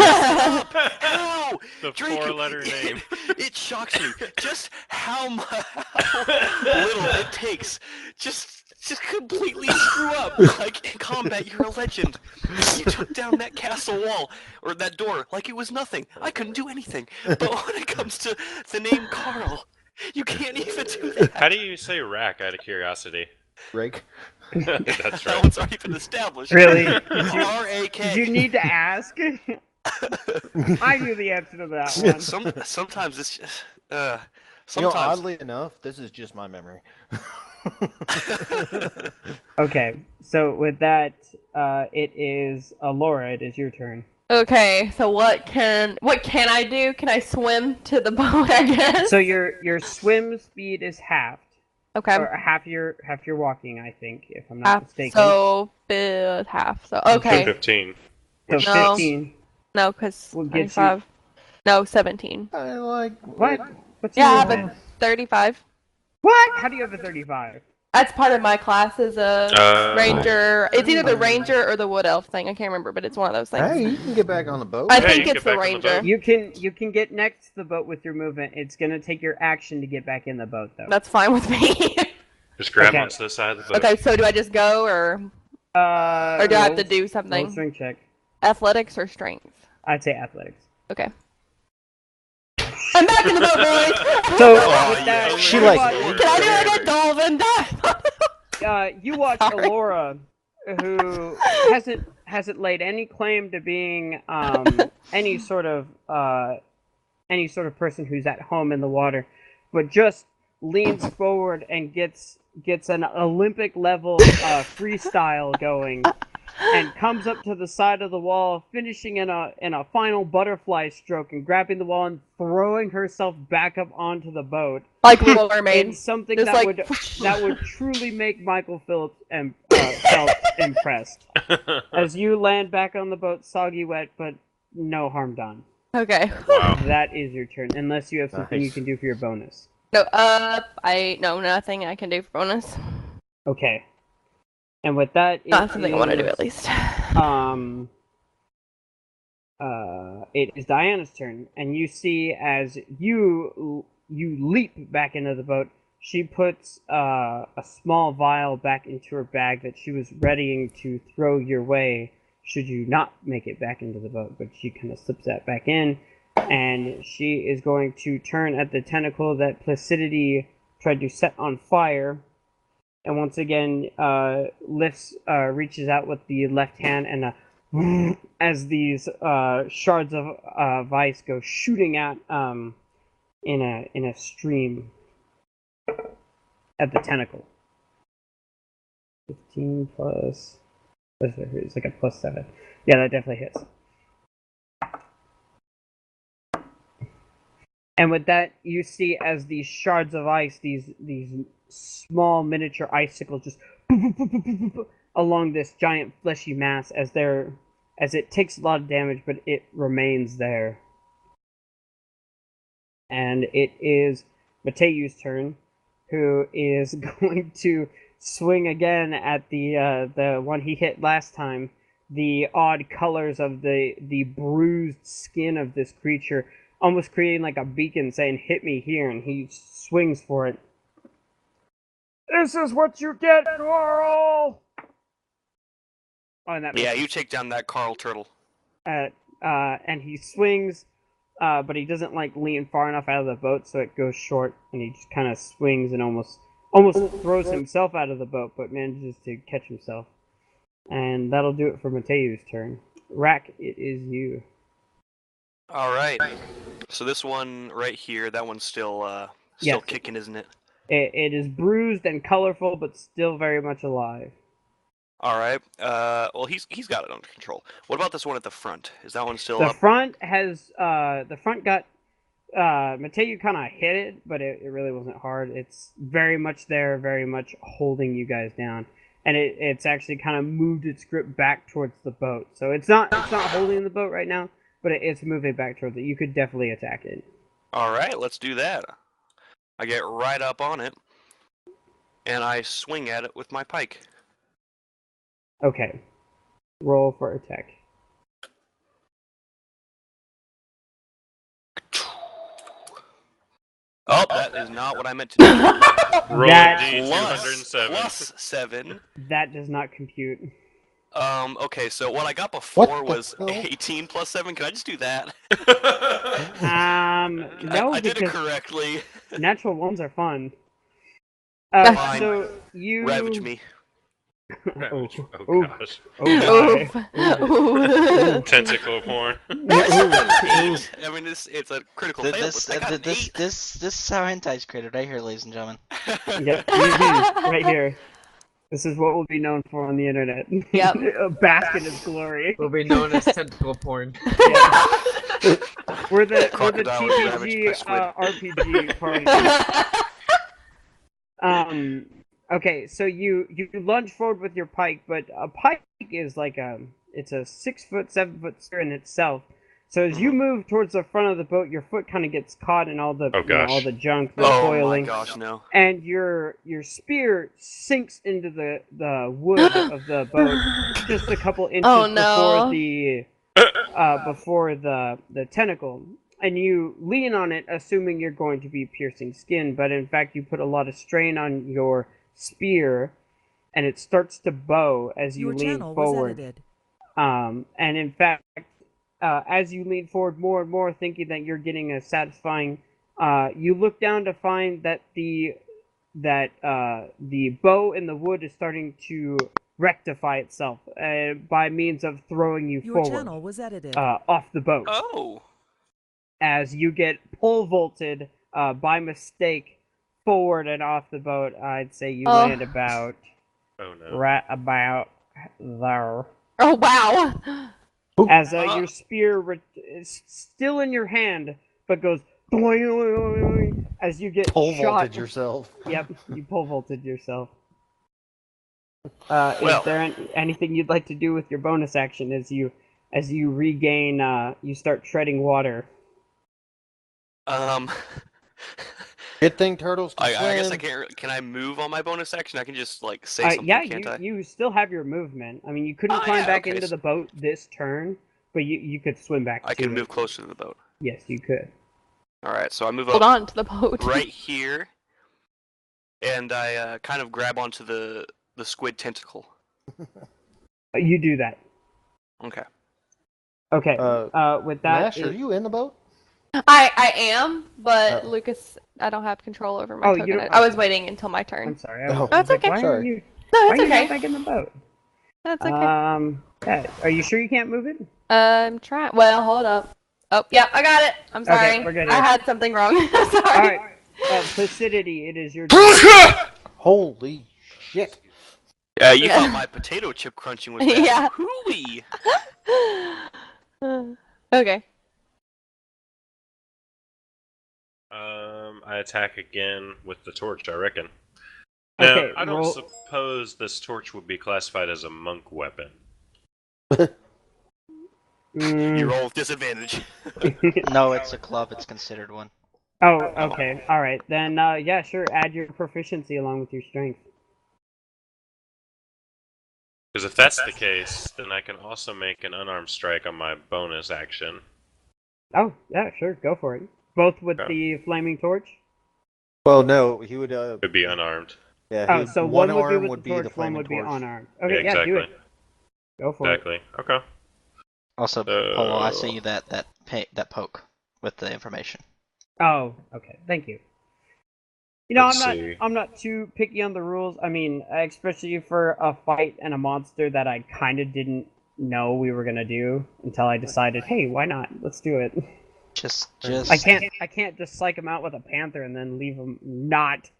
How? The Drake, four-letter name. It shocks me just how little it takes. Just completely screw up. Like in combat, you're a legend. You took down that castle wall or that door like it was nothing. I couldn't do anything. But when it comes to the name Carl, you can't even do that. How do you say rack out of curiosity? Rake. That's That right. one's already been established. Really? R-A-K. Did you need to ask? I knew the answer to that one. Sometimes it's just. Sometimes. Oddly enough, this is just my memory. Okay, so with that, it is Laura. It is your turn. Okay, so what can I do? Can I swim to the boat, I guess? So your swim speed is halved, Okay. or half your walking, I think, if I'm not mistaken. So half. So okay. 15. So No. 15. No, because We'll get 25. No, 17. I like... What? What's Yeah, your but 35. What? How do you have a 35? That's part of my class as a ranger. It's either the Oh. ranger or the wood elf thing. I can't remember, but it's one of those things. Hey, you can get back on the boat. I Yeah, think you it's get the back on the boat. ranger. You can get next to the boat with your movement. It's gonna take your action to get back in the boat, though. That's fine with me. Just grab Okay. onto the side of the boat. Okay, so do I just go or do I have to do Roll a something? strength check. Athletics or strength? I'd say athletics. Okay. I'm back in the boat, boys. So Oh, with that, yeah. She you like- watch- Can I do like a dolphin dive? you watch Sorry. Alora, who hasn't laid any claim to being any sort of person who's at home in the water, but just leans forward and gets an Olympic level freestyle going, and comes up to the side of the wall, finishing in a final butterfly stroke and grabbing the wall and throwing herself back up onto the boat. Like Little Mermaid. In something Just that like- would truly make Michael Phillips felt impressed. As you land back on the boat, soggy wet, but no harm done. Okay. Wow. That is your turn, unless you have something you Nice. can do for your bonus. No, nothing I can do for bonus. Okay. And with that, Not something I want to do at least. It is Diana's turn, and you see as you leap back into the boat, she puts a small vial back into her bag that she was readying to throw your way should you not make it back into the boat, but she kind of slips that back in, and she is going to turn at the tentacle that Placidity tried to set on fire, and once again reaches out with the left hand, and as these shards of ice go shooting out in a stream at the tentacle. 15 plus. It's like a plus 7. Yeah, that definitely hits. And with that, you see as these shards of ice, these small miniature icicles just along this giant fleshy mass as it takes a lot of damage, but it remains there. And it is Mateu's turn, who is going to swing again at the one he hit last time. The odd colors of the bruised skin of this creature, almost creating like a beacon saying, "Hit me here," and he swings for it. This is what you get, Carl! Oh, and that Yeah, you take down that Carl Turtle. and he swings, but he doesn't like lean far enough out of the boat, so it goes short, and he just kind of swings and almost throws himself out of the boat, but manages to catch himself. And that'll do it for Mateu's turn. Rack, it is you. All right. So this one right here, that one's still Yes. kicking, isn't it? It is bruised and colorful, but still very much alive. All right. Well, he's got it under control. What about this one at the front? Is that one still The up? front got Mateu kind of hit it, but it really wasn't hard. It's very much there, very much holding you guys down, and it's actually kind of moved its grip back towards the boat. So it's not holding the boat right now, but it's moving back towards it. You could definitely attack it. All right, let's do that. I get right up on it, and I swing at it with my pike. Okay, roll for attack. Oh, that is not what I meant to do. Roll That- a D207. Plus 7. That does not compute. Okay, so what I got before What the was hell? 18 plus 7. Can I just do that? No, I did it because correctly. natural ones are fun. Fine. So you Ravage me. Oh, Oh gosh. Oof. my. Ooh. Tentacle porn. I mean, it's a critical fail. This But I got an 8. this is how hentai's created right here, ladies and gentlemen. Yep, right here. This is what will be known for on the internet. Yep. A bask in its glory. Will be known as tentacle porn. Yeah. We're the Crocodile is ravaged by TPG squid. RPG party. Okay, so you lunge forward with your pike, but a pike is like it's a 6 foot, 7 foot spear in itself. So as you move towards the front of the boat, your foot kind of gets caught in all the Oh, gosh. all the junk that's Oh boiling, my gosh, no. and your spear sinks into the wood of the boat just a couple inches Oh, no. before the tentacle, and you lean on it, assuming you're going to be piercing skin, but in fact you put a lot of strain on your spear, and it starts to bow as you Your lean channel was forward. edited. And in fact, as you lean forward more and more, thinking that you're getting a satisfying, you look down to find that the bow in the wood is starting to rectify itself by means of throwing you Your forward channel was edited. off the boat. Oh. As you get pole vaulted by mistake forward and off the boat, I'd say you Oh. land about Oh no. right about there. Oh, wow. As your spear is still in your hand, but goes doing, doing, doing, as you get Pole shot. vaulted yourself. Yep, you pole vaulted yourself. Well. Is there anything you'd like to do with your bonus action as you regain? You start treading water. Good thing turtles can I guess I swim. can't. Can I move on my bonus action? I can just like say something, Yeah, can't I? you still have your movement. I mean, you couldn't Oh, climb yeah, back okay, into so- the boat this turn, but you could swim back. I to can it. move closer to the boat. Yes, you could. All right, so I move Hold up on to the boat. right here, and I kind of grab onto the squid tentacle. You do that. Okay. Okay. With that, Nash, are you in the boat? I am, but Oh. Lucas, I don't have control over my Oh, you token. don't- I was waiting until my turn. I'm sorry. Oh. I was That's like, okay. Why are Sorry. you? No, Why it's are you not okay. back in the boat? That's okay. Yeah. Are you sure you can't move it? I'm trying. Well, hold up. Oh, yeah, I got it. I'm Okay, sorry. we're good I here. had something wrong. All Sorry. right. Placidity, it is your turn. Holy shit. Yeah, you Yeah. thought my potato chip crunching was bad. Yeah. Hooey! Okay. I attack again with the torch, I reckon. Now, Okay, I don't roll- suppose this torch would be classified as a monk weapon. You roll with disadvantage. No, it's a club. It's considered one. Oh, okay. All right. Then, yeah, sure. Add your proficiency along with your strength. Because if that's the case, then I can also make an unarmed strike on my bonus action. Oh, yeah, sure. Go for it. Both with Okay. the flaming torch? Well, no, he would. Would be unarmed. Yeah. Oh, he'd- so one one would be arm with would the be torch, the one flaming would be torch. unarmed. Okay, yeah, exactly. do it. Go for it. Exactly. Okay. Also, Polo, I sent you that poke with the information. Oh, okay. Thank you. You know, Let's see. I'm not too picky on the rules. I mean, especially for a fight and a monster that I kind of didn't know we were gonna do until I decided, hey, why not? Let's do it. Just. I can't just psych him out with a panther and then leave him not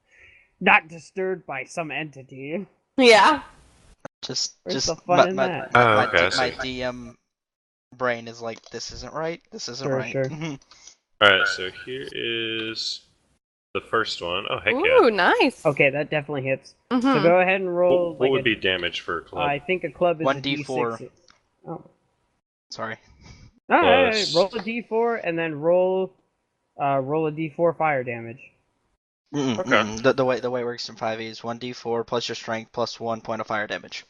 disturbed by some entity. Yeah. Just Where's the fun in that? Oh, okay, I my see. DM brain is like, this isn't right. This isn't Sure, right. sure. Alright, so here is the first one. Oh, heck Ooh, yeah. nice. Okay, that definitely hits. So Mhm. go ahead and roll. What would be damage for a club? I think a club is 1d4. a D6. Oh. Sorry. All right, Plus- roll a D4 and then roll a D4 fire damage. Okay. The way it works in 5e is 1d4 plus your strength plus 1 point of fire damage.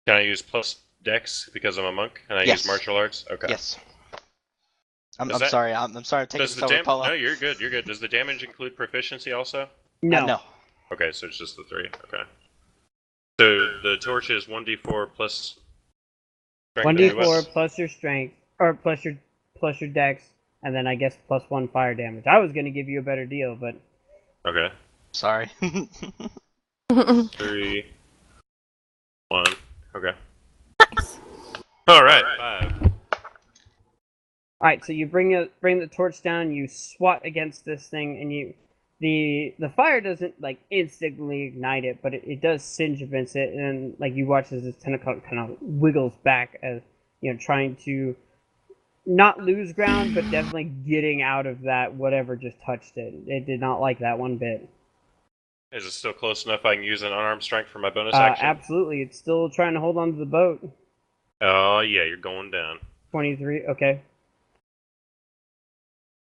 Can I use plus dex because I'm a monk? Can I Yes. use martial arts? Okay. Yes. I'm Does that- sorry. I'm sorry. I'm taking Does this the over, damage? Polo. No, you're good. You're good. Does the damage include proficiency also? No. No. Okay, so it's just the 3. Okay. So the torch is 1d4 plus. strength and 1d4 what? plus your strength, or plus your dex, and then I guess plus 1 fire damage. I was gonna give you a better deal, but Okay. Sorry. 3, 1. Okay. All right. 5. all right. So you bring the torch down, you swat against this thing, and the fire doesn't like instantly ignite it, but it does singe against it, and like you watch as this tentacle kind of wiggles back as trying to not lose ground, but definitely getting out of that whatever just touched it. It did not like that one bit. Is it still close enough I can use an unarmed strike for my bonus action? Absolutely, it's still trying to hold on to the boat. Oh, yeah, you're going down. 23. Okay.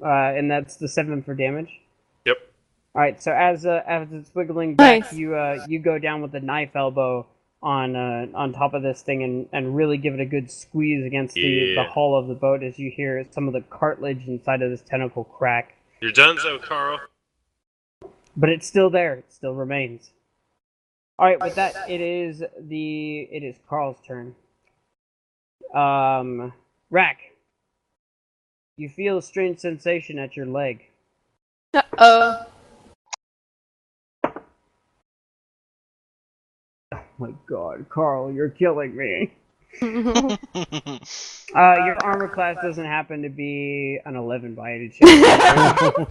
And that's the 7 for damage. Yep. All right. So as it's wiggling back, Nice. you go down with the knife elbow on top of this thing and really give it a good squeeze against the Yeah. hull of the boat as you hear some of the cartilage inside of this tentacle crack. You're done, so Carl. But it's still there. It still remains. All right. With that, it is Carl's turn. Rack. You feel a strange sensation at your leg. Uh-oh. Oh my god, Carl, you're killing me. Oh. Your armor class doesn't happen to be an 11 by any chance.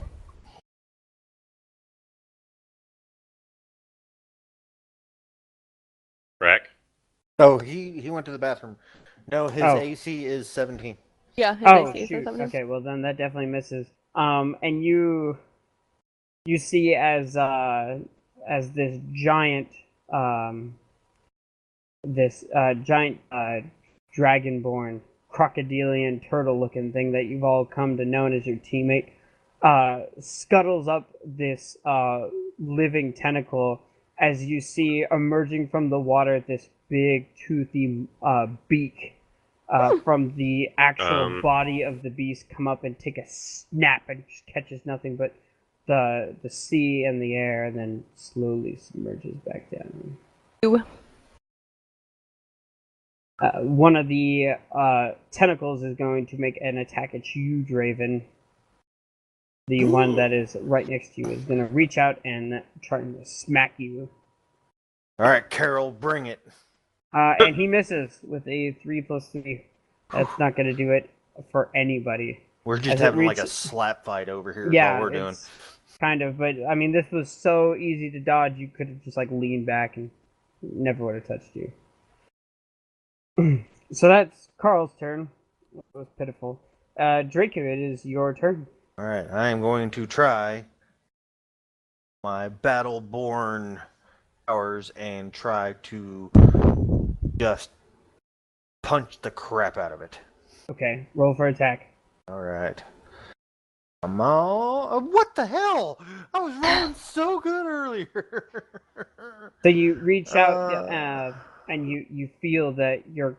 Rack. Oh, he went to the bathroom. No, his Oh. AC is 17. Yeah, his Oh AC is shoot. 17. Okay, well then that definitely misses. And you see as this giant dragonborn crocodilian turtle looking thing that you've all come to know as your teammate scuttles up this living tentacle as you see emerging from the water this big toothy beak from the actual body of the beast come up and take a snap and just catches nothing but the sea and the air and then slowly submerges back down. Ew. One of the tentacles is going to make an attack at you, Draven. The one that is right next to you is going to reach out and try to smack you. All right, Carol, bring it. And he misses with a 3+3. That's not going to do it for anybody. We're just having like a slap fight over here. Is Yeah, all we're doing. it's kind of. But I mean, this was so easy to dodge. You could have just like leaned back and never would have touched you. So that's Carl's turn. It was pitiful. Draco, it is your turn. All right, I am going to try my battle-born powers and try to just punch the crap out of it. Okay, roll for attack. All right. Come on. What the hell? I was rolling so good earlier. So you reach out and you feel that your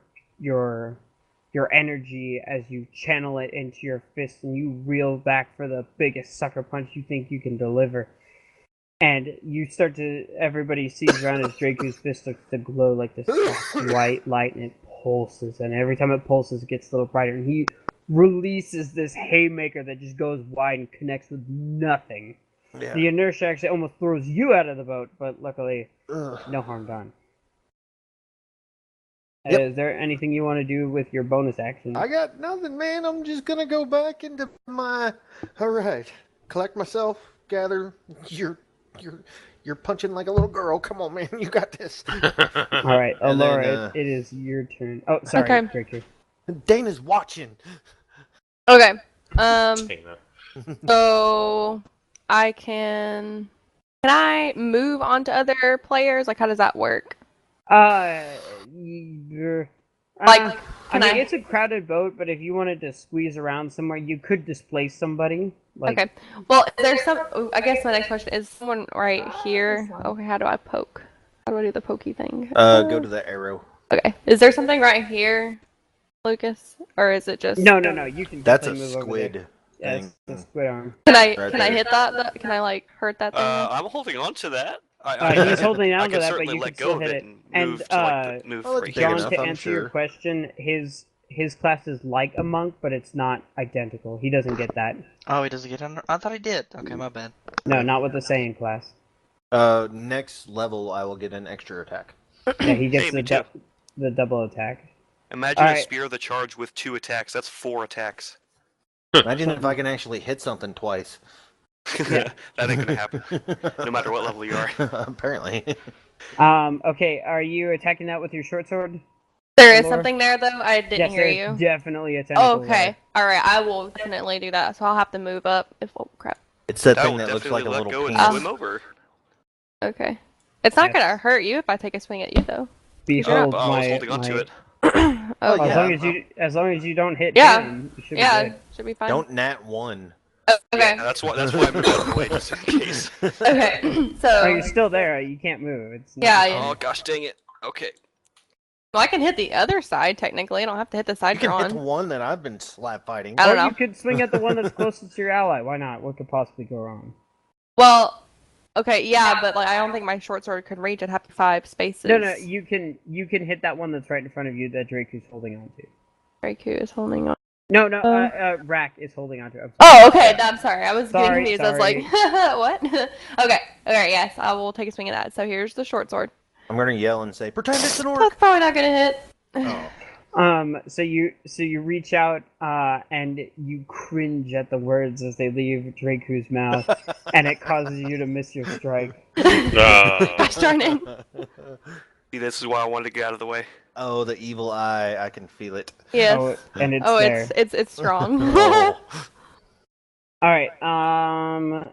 energy as you channel it into your fist and you reel back for the biggest sucker punch you think you can deliver. And you start to, everybody sees around as Draco's fist starts to glow like this soft white light and it pulses. And every time it pulses, it gets a little brighter. And he releases this haymaker that just goes wide and connects with nothing. Yeah. The inertia actually almost throws you out of the boat, but luckily, no harm done. Yep. Is there anything you want to do with your bonus action? I got nothing, man. I'm just gonna go back into my. All right, collect myself, gather. You're punching like a little girl. Come on, man. You got this. All right, And Laura, then, it is your turn. Oh, sorry, Okay. Draco. Dana's watching. Okay. Dana. So I can I move on to other players? Like, how does that work? Like, I mean, it's a crowded boat, but if you wanted to squeeze around somewhere, you could displace somebody. Like, okay. Well, there's some. I guess my next question is someone right here. Okay, how do I poke? How do I do the pokey thing? Go to the arrow. Okay. Is there something right here, Lucas, or is it just? No. You can. That's a definitely move over squid there. Yeah, thing. it's a squid arm. Can I? Right Can I there. hit that? Can I like hurt that thing? I'm holding on to that. I He's holding I on to can that, but certainly you let can go still of hit it it. and And move to like the move well, it's right big John, enough, to I'm answer your sure. question, his class is like a monk, but it's not identical. He doesn't get that. Oh, he doesn't get under. I thought he did. Okay, my bad. No, not with the Saiyan class. Next level, I will get an extra attack. Yeah, he gets Hey, me too. the double attack. Imagine a Alright. spear of the charge with 2 attacks. That's 4 attacks. Imagine if I can actually hit something twice. Yeah. That ain't gonna happen. No matter what level you are. Apparently. Okay, are you attacking that with your short sword? There is Laura? something there though. I didn't Yes, hear there's you. definitely a tentacle Okay. All right. I will definitely do that. So I'll have to move up. If oh crap. It's that I thing will that looks definitely like a let little go and penis. swim over. Okay. It's not Yes. gonna hurt you if I take a swing at you though. Behold I was my, holding on to my it. Oh, yeah. As long as you don't hit Yeah. him, you should be Yeah, good. should be fine. Don't nat 1. Oh, okay. Yeah, that's why I moved out of the way just in case. Okay. Oh, So you're still there. You can't move. It's not yeah, your yeah. Oh turn. gosh, dang it. Okay. Well, I can hit the other side technically. I don't have to hit the You side can you're hit the on. one that I've been slap fighting. I don't Or know. you could swing at the one that's closest to your ally. Why not? What could possibly go wrong? Well, okay, yeah, but like I don't think my short sword could reach. I'd have to 5 spaces. No, you can hit that one that's right in front of you that Draku's holding on to. Draku is holding on. No, Oh. Rack is holding on to. I'm sorry. Oh, okay. I'm sorry. I was getting Sorry, confused. I was like, what? Okay. Okay. Yes, I will take a swing at that. So here's the short sword. I'm gonna yell and say, "Pretend it's an That's orc." probably not gonna hit. Oh. So you reach out and you cringe at the words as they leave Draku's mouth, and it causes you to miss your strike. Gosh darn it. See, this is why I wanted to get out of the way. Oh, the evil eye! I can feel it. Yes. Oh, and it's Oh, there. it's strong. Oh. All right.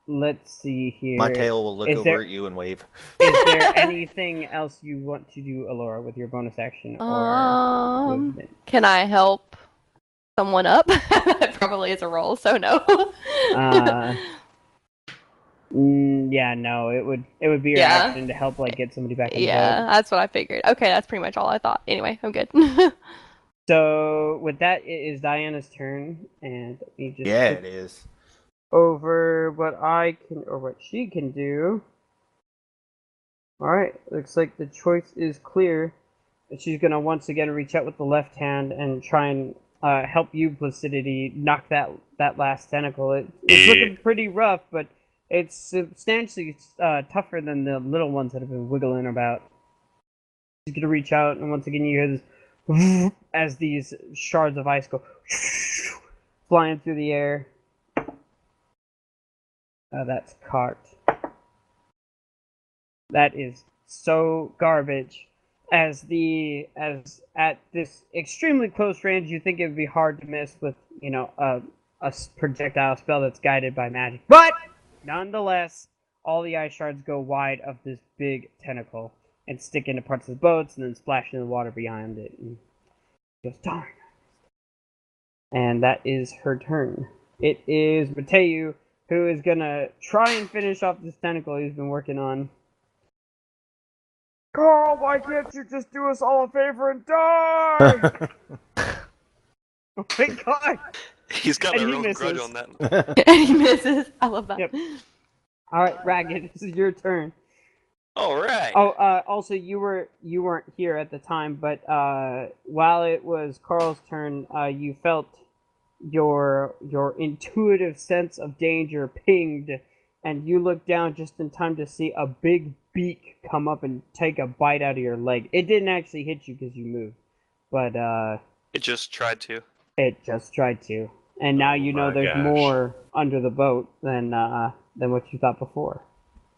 Let's see here. My tail will look Is over there- at you and wave. Is there anything else you want to do, Alora, with your bonus action or movement? Can I help someone up? It probably is a roll, so no. Yeah, no. It would be your Yeah. action to help like get somebody back in the Yeah, boat. that's what I figured. Okay, that's pretty much all I thought. Anyway, I'm good. So with that, it is Diana's turn, and let me just Yeah, look it is. over what I can or what she can do. All right, looks like the choice is clear. She's gonna once again reach out with the left hand and try and help you, Placidity, knock that last tentacle. It's looking pretty rough, but it's substantially tougher than the little ones that have been wiggling about. She's gonna reach out, and once again you hear this as these shards of ice go flying through the air. That's cart. That is so garbage. As at this extremely close range, you think it would be hard to miss with a projectile spell that's guided by magic, but nonetheless, all the ice shards go wide of this big tentacle and stick into parts of the boats and then splash in the water behind it. And goes, darn. And that is her turn. It is Mateu who is gonna try and finish off this tentacle he's been working on. Carl, why can't you just do us all a favor and die? Oh my god! He's got And a he real grudge misses. on that. And he misses. I love that. Yep. Alright, Ragged, this is your turn. All right. Oh, also you weren't here at the time, but while it was Carl's turn, you felt your intuitive sense of danger pinged, and you looked down just in time to see a big beak come up and take a bite out of your leg. It didn't actually hit you because you moved, but It just tried to. it just tried to. And now you know my there's gosh. more under the boat than what you thought before.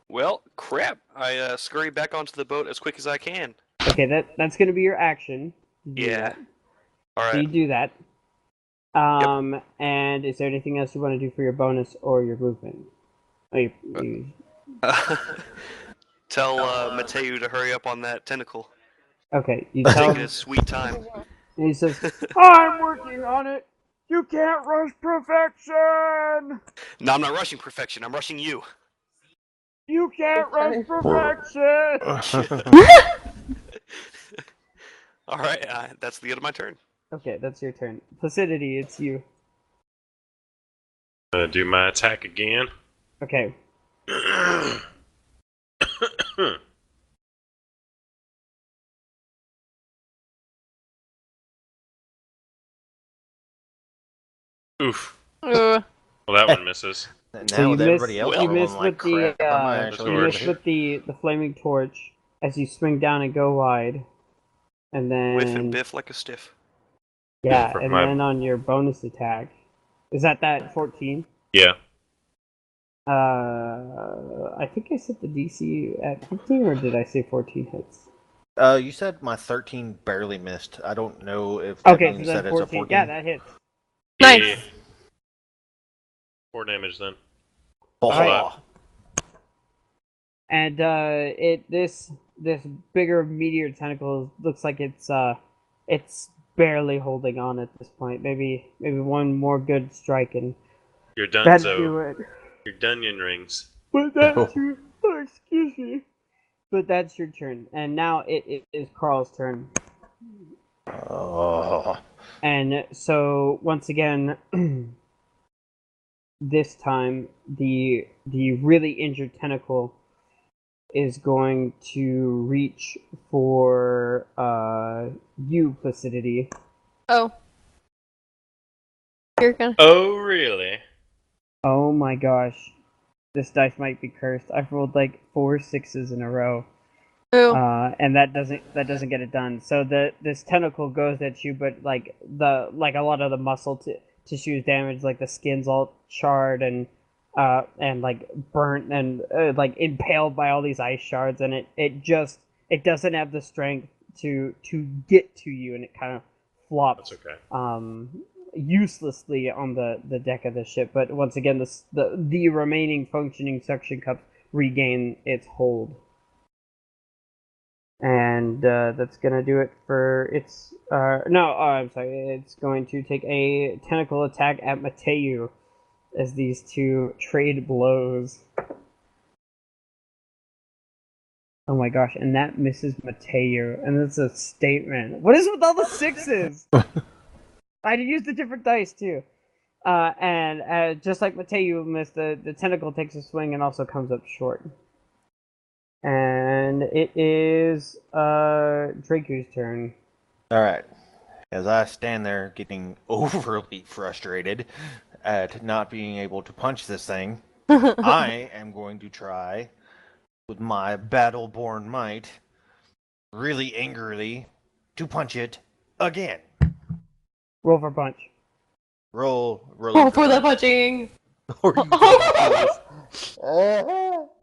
Well, crap. I scurry back onto the boat as quick as I can. Okay, that's going to be your action. You do Yeah. that. All So you right. do that. And is there anything else you want to do for your bonus or your movement? Oh, you Tell Mateu to hurry up on that tentacle. okay, you tell Taking him, his sweet time. and he says, I'm working on it! You can't rush perfection! No, I'm not rushing perfection. I'm rushing you. You can't rush perfection! All right. That's the end of my turn. Okay, that's your turn. Placidity, it's you. Do my attack again. Okay. Oof. Ugh. Well, that one misses. And So now you with everybody else well, you rolling miss like with the crap, I might actually you be miss able with the flaming torch as you swing down and go wide, and then Whiff and biff like a stiff. yeah, For and my- then on your bonus attack, is that 14? Yeah. I think I set the DC at 15, or did I say 14 hits? You said my 13 barely missed. I don't know if that Okay, so means then that it's a 14. 14. Yeah, that hits. Nice. Yeah. 4 damage then. Oh, Alright. And this bigger meteor tentacle looks like it's it's barely holding on at this point. Maybe one more good strike and You're done, that'd so do it. your Dunyan rings. But that's your excuse me. But that's your turn, and now it is Carl's turn. Oh. And so once again, this time the really injured tentacle is going to reach for you, Placidity. Oh. You're gonna. Oh, really? Oh my gosh, this dice might be cursed. I've rolled like 4 6s in a row. Ooh. And that doesn't get it done. So this tentacle goes at you, but like a lot of the muscle tissue is damaged, like the skin's all charred and like burnt and like impaled by all these ice shards, and it doesn't have the strength to get to you, and it kind of flops That's okay. uselessly on the deck of the ship. But once again, the remaining functioning suction cups regain its hold. And that's gonna do it for its. No, I'm sorry. It's going to take a tentacle attack at Mateu as these two trade blows. Oh my gosh! And that misses Mateu, and that's a statement. What is with all the 6s? I used a different dice too. And just like Mateu missed, the tentacle takes a swing and also comes up short. And it is Draku's turn. All right. As I stand there getting overly frustrated at not being able to punch this thing, I am going to try, with my battle-born might, really angrily, to punch it again. Roll for punch. Roll for the punching. Or you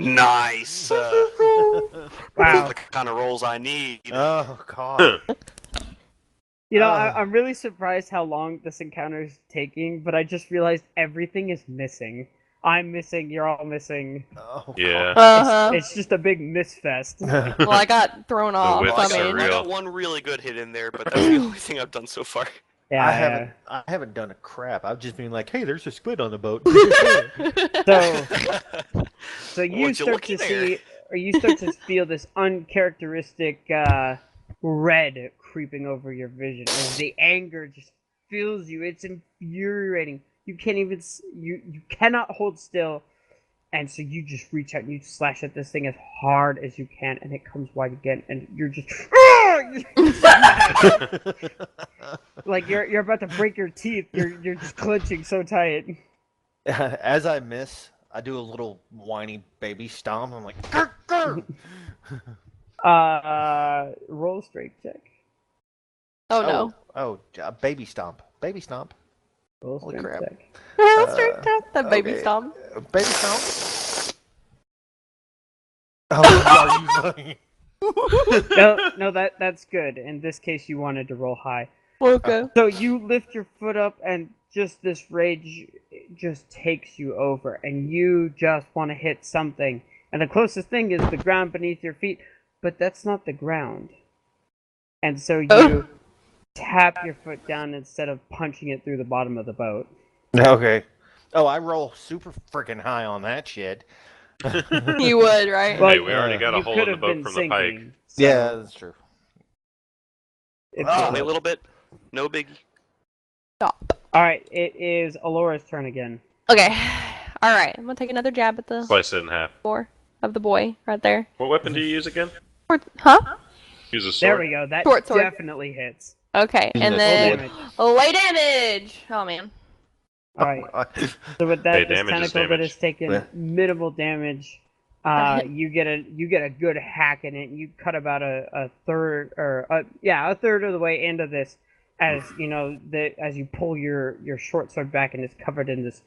Nice. Wow. The kind of rolls I need. Oh God. You know, I'm really surprised how long this encounter is taking, but I just realized everything is missing. I'm missing, you're all missing. Oh, Yeah. Uh-huh. It's just a big misfest. Well, I got thrown off. whips I are mean, I real. got one really good hit in there, but that's the only thing I've done so far. Yeah, I haven't done a crap. I've just been like, hey, there's a squid on the boat. So you Would you start look to there? see, or you start to feel this uncharacteristic red creeping over your vision as the anger just fills you. It's infuriating. You can't even you cannot hold still, and so you just reach out and you slash at this thing as hard as you can, and it comes wide again, and you're just like you're about to break your teeth. You're just clenching so tight. As I miss, I do a little whiny baby stomp. I'm like, grr, grr. Roll strength check. oh no. Baby stomp. Baby stomp. Roll Holy strength crap. check. Straight up the baby okay. stomp. Baby stomp. Oh, are you fucking... No, that's good. In this case, you wanted to roll high. Okay. So you lift your foot up, and just this rage just takes you over, and you just want to hit something. And the closest thing is the ground beneath your feet, but that's not the ground. And so you tap your foot down instead of punching it through the bottom of the boat. Okay. Oh, I roll super freaking high on that shit. You would, right? Well, Hey, we already got a you hole could in the have boat been from sinking. the pike. So Yeah, that's true. it's Only a little bit. No biggie. Stop. All right, it is Alora's turn again. Okay. All right. I'm gonna take another jab at the Slice it in half. floor of the boy right there. What weapon do you use again? Huh? Use a There sword. we go. That Short sword. definitely hits. Okay, and Full then damage. lay damage. Oh man. All right. So with that, Hey, this damage is tentacle that damage. has taken Yeah. minimal damage, you get a good hack in it. You cut about a third a third of the way into this, as you know as you pull your short sword back, and it's covered in this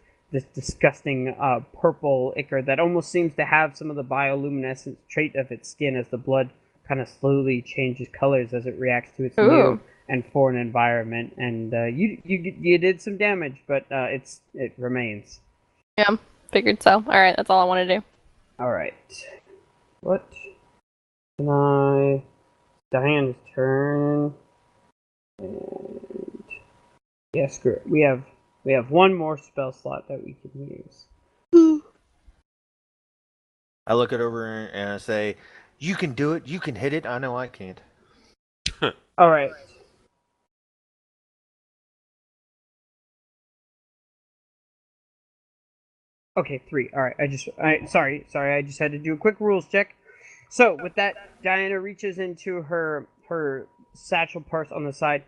disgusting purple ichor that almost seems to have some of the bioluminescent trait of its skin as the blood kind of slowly changes colors as it reacts to its new Ooh. and foreign environment. And you did some damage, but it remains. Yeah, figured so. All right, that's all I want to do. All right. What can I? Diane's turn. And yeah, screw it. We have one more spell slot that we can use. I look it over and I say, "You can do it. You can hit it. I know I can't." All right. Okay, 3. All right. Sorry. I just had to do a quick rules check. So with that, Diana reaches into her satchel purse on the side,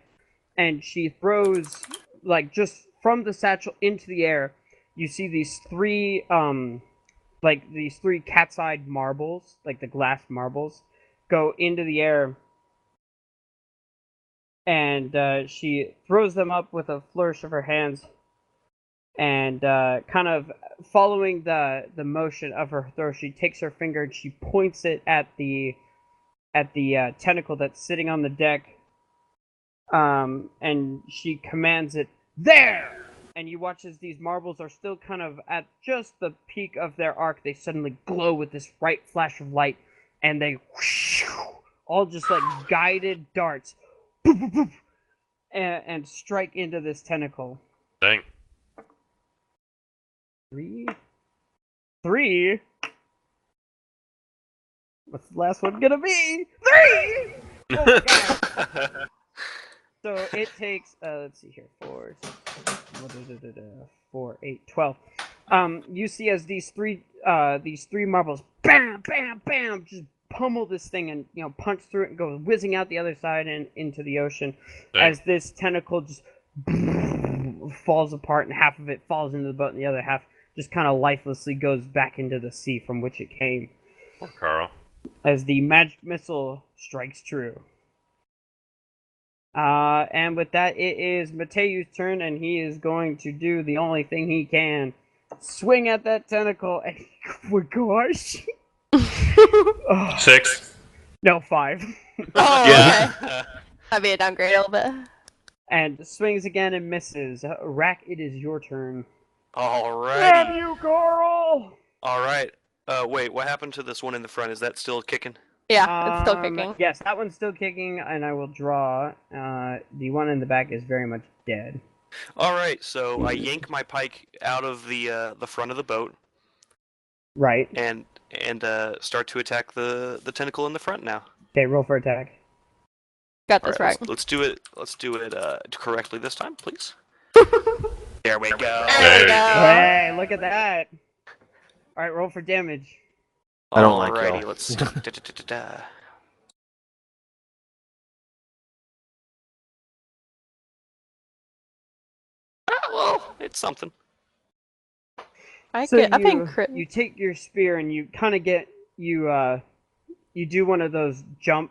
and she throws like just from the satchel into the air. You see these 3 cat's-eyed marbles, like the glass marbles, go into the air, and she throws them up with a flourish of her hands, and kind of following the motion of her throw, she takes her finger and she points it at the tentacle that's sitting on the deck, and she commands it, "There!" And you watch as these marbles are still kind of at just the peak of their arc. They suddenly glow with this bright flash of light, and they all just like guided darts, and strike into this tentacle. Dang. 3. What's the last one gonna be? 3! Oh my god. So it takes, let's see here, 4, 8, 12. You see as these three marbles, bam, bam, bam, just pummel this thing and, punch through it and go whizzing out the other side and into the ocean. Dang. As this tentacle just falls apart and half of it falls into the boat and the other half just kind of lifelessly goes back into the sea from which it came. Poor Carl. As the magic missile strikes true. And with that, it is Mateu's turn, and he is going to do the only thing he can. Swing at that tentacle, and oh gosh. 6. No, 5. Oh, Yeah. okay. That'd be a downgrade a little bit. And swings again and misses. Rack, it is your turn. Alrighty. Damn you, Coral! Alright. Wait, what happened to this one in the front? Is that still kicking? Yeah, it's still kicking. Yes, that one's still kicking, and I will draw. The one in the back is very much dead. Alright, so I yank my pike out of the front of the boat Right. and start to attack the tentacle in the front now. Okay, roll for attack. Got this Alright, right. let's do it correctly this time, please. There we go. There we go. Hey, look at that. Alright, roll for damage. I don't like Alrighty, y'all. let's see. Da-da-da-da-da. Well, it's something. I So think crit. you take your spear and you kind of get you do one of those jump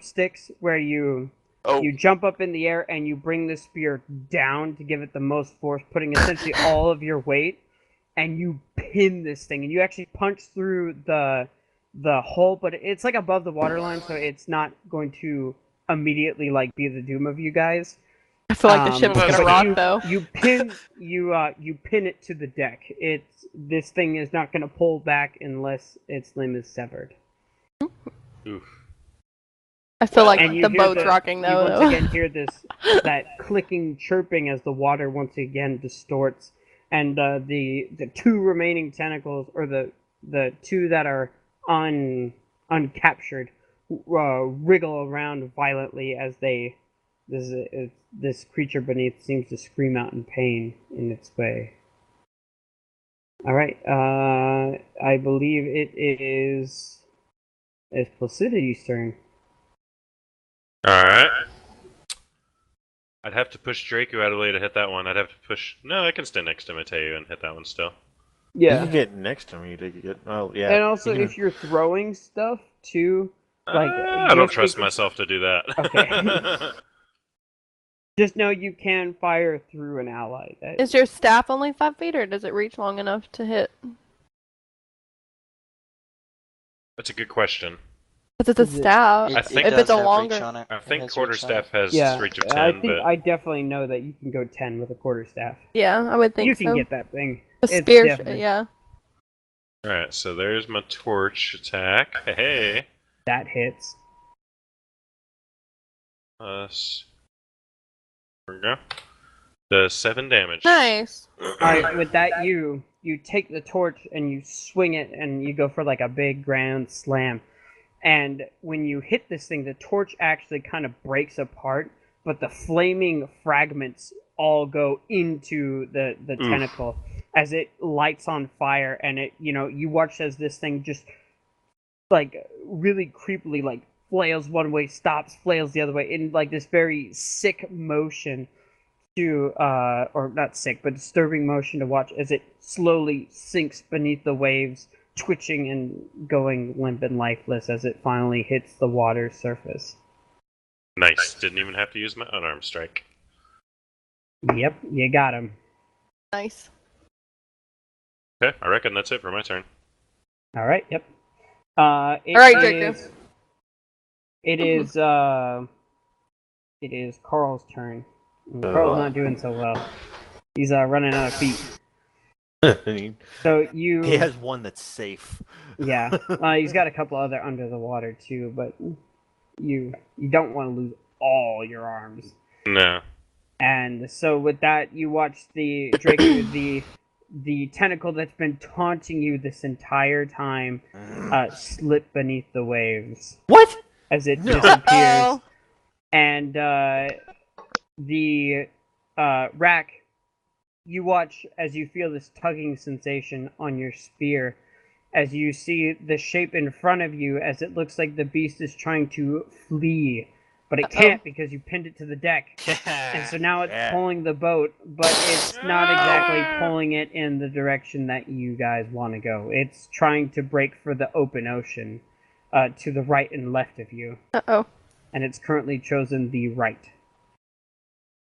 sticks where you jump up in the air and you bring the spear down to give it the most force, putting essentially all of your weight, and you pin this thing and you actually punch through the hole, but it's like above the waterline, so it's not going to immediately like be the doom of you guys. I feel like the ship's but gonna rock though. You pin it to the deck. This thing is not going to pull back unless its limb is severed. Oof. I feel like And you the hear boat's rocking you though. once again hear that clicking chirping as the water once again distorts, and the 2 remaining tentacles, or the 2 that are uncaptured, wriggle around violently as this creature beneath seems to scream out in pain in its way. All right, I believe it is Placidity's turn. Alright. I'd have to push Draco out of the way to hit that one. I'd have to push... No, I can stand next to Mateo and hit that one still. You can get next to me to get. Oh yeah. And also, you can- if you're throwing stuff too, like I don't trust myself to do that. Okay. Just know you can fire through an ally. Is your staff only 5 feet, or does it reach long enough to hit? That's a good question. Because it's a staff. I think if it's a longer, I think quarterstaff has Yeah, reach of 10, I think but... I definitely know that you can go 10 with a quarterstaff. yeah, I would think You so. can get that thing. A It's spear, definitely- yeah. Alright, so there's my torch attack. Hey! That hits. Plus There we go. Does 7 damage. Nice. Alright, with that, you take the torch and you swing it and you go for like a big grand slam. And when you hit this thing, the torch actually kind of breaks apart, but the flaming fragments all go into the tentacle as it lights on fire. And you watch as this thing just like really creepily like flails one way, stops, flails the other way in like this very sick motion to or not sick, but disturbing motion to watch as it slowly sinks beneath the waves, twitching and going limp and lifeless as it finally hits the water's surface. Nice. Didn't even have to use my unarmed strike. Yep, you got him. Nice. Okay, I reckon that's it for my turn. All right. Yep. All right, Jacob. It is Carl's turn. Carl's not doing so well. He's running out of feet. So he has one that's safe. Yeah. He's got a couple other under the water too, but you don't want to lose all your arms. No. And so with that, you watch the Draco, the tentacle that's been taunting you this entire time, slip beneath the waves. What? As it disappears. And the rack, you watch as you feel this tugging sensation on your spear, as you see the shape in front of you, as it looks like the beast is trying to flee, but it can't because you pinned it to the deck. And so now it's pulling the boat, but it's not exactly pulling it in the direction that you guys want to go. It's trying to break for the open ocean to the right and left of you. Uh-oh. And it's currently chosen the right.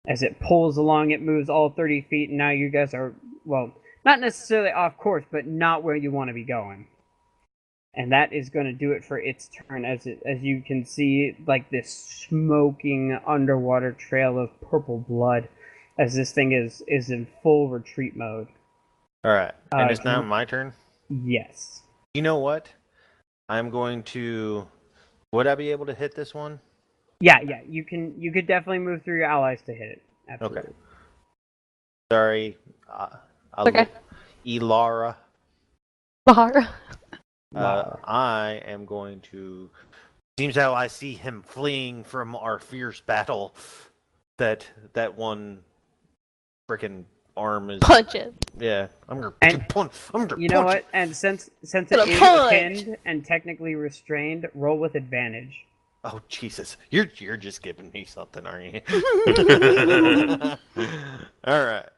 As it pulls along, it moves all 30 feet, and now you guys are, well, not necessarily off course, but not where you want to be going. And that is going to do it for its turn, as you can see, like this smoking underwater trail of purple blood, as this thing is in full retreat mode. All right, and it's now my turn? Yes. You know what? I'm going to... Would I be able to hit this one? Yeah, you could definitely move through your allies to hit it. Absolutely. Okay. Sorry. Okay. Elara. Bahara. I am going to... Seems how I see him fleeing from our fierce battle. That one frickin' arm is... Punch it. Yeah. I'm gonna punch. You know what? And since it is pinned and technically restrained, roll with advantage. Oh Jesus! You're just giving me something, aren't you? All right.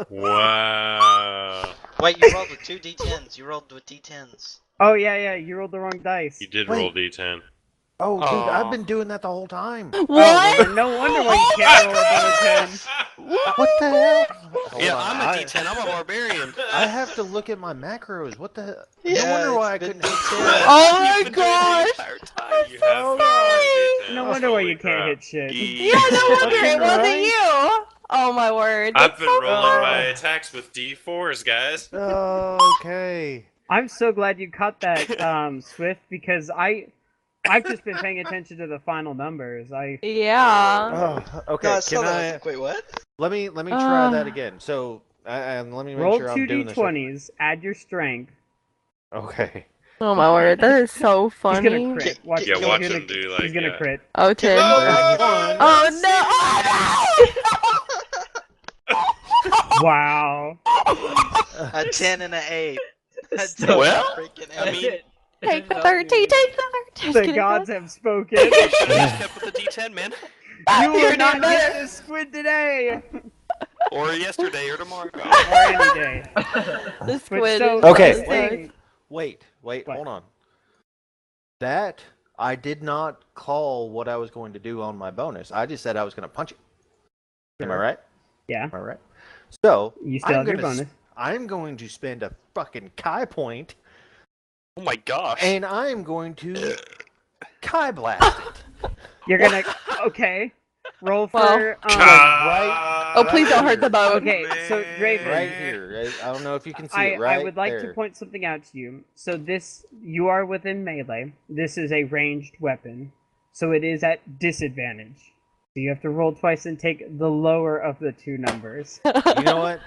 Wow. Wait, you rolled with 2 d10s. You rolled with d10s. Oh yeah, you rolled the wrong dice. You did roll d10. Oh, dude, I've been doing that the whole time. What? Well, no wonder why you can't roll a d10. What the hell? Yeah, I'm a D10. I'm a barbarian. I have to look at my macros. What the hell? Yeah, no wonder why I it's couldn't been hit D10. shit. Oh my You've been doing it gosh! the entire time. You have been No rolling d10s. wonder why Holy you can't crap. hit shit. Yeah, no wonder it wasn't you! Oh my word. I've That's been so rolling fun. my attacks with d4s, guys. Okay. I'm so glad you caught that, Swift, because I've just been paying attention to the final numbers. Yeah. Oh, okay. No, I saw Can that. I I? was like, wait, what? Let me try that again. So, and let me make Roll sure two I'm doing this. Right. d20s, add your strength. Okay. Oh my word, that is so He's funny. gonna crit. Watch, Yeah, he's watch gonna, him do like he's gonna crit. Oh, 10. Oh no! Wow. A 10 and an 8. Well, freaking I mean, Take the 13, take the 13. The gods have spoken. kept with the D10, man. You will not get this squid today, Or yesterday, or tomorrow. or any day. The But squid so, is Okay. this thing- Wait, What? hold on. That I did not call what I was going to do on my bonus. I just said I was going to punch it. Am I Sure. right? Yeah. Am I right? So You still have your gonna bonus. I'm going to spend a fucking Kai point, Oh my gosh. and I'm going to Kai blast it. You're gonna okay. roll Well- for right. Oh, please don't hurt the boat. Okay, so Draven, Right here. I don't know if you can see I, it. Right I would like there. to point something out to you. So you are within melee. This is a ranged weapon, so it is at disadvantage. So you have to roll twice and take the lower of the two numbers. You know what?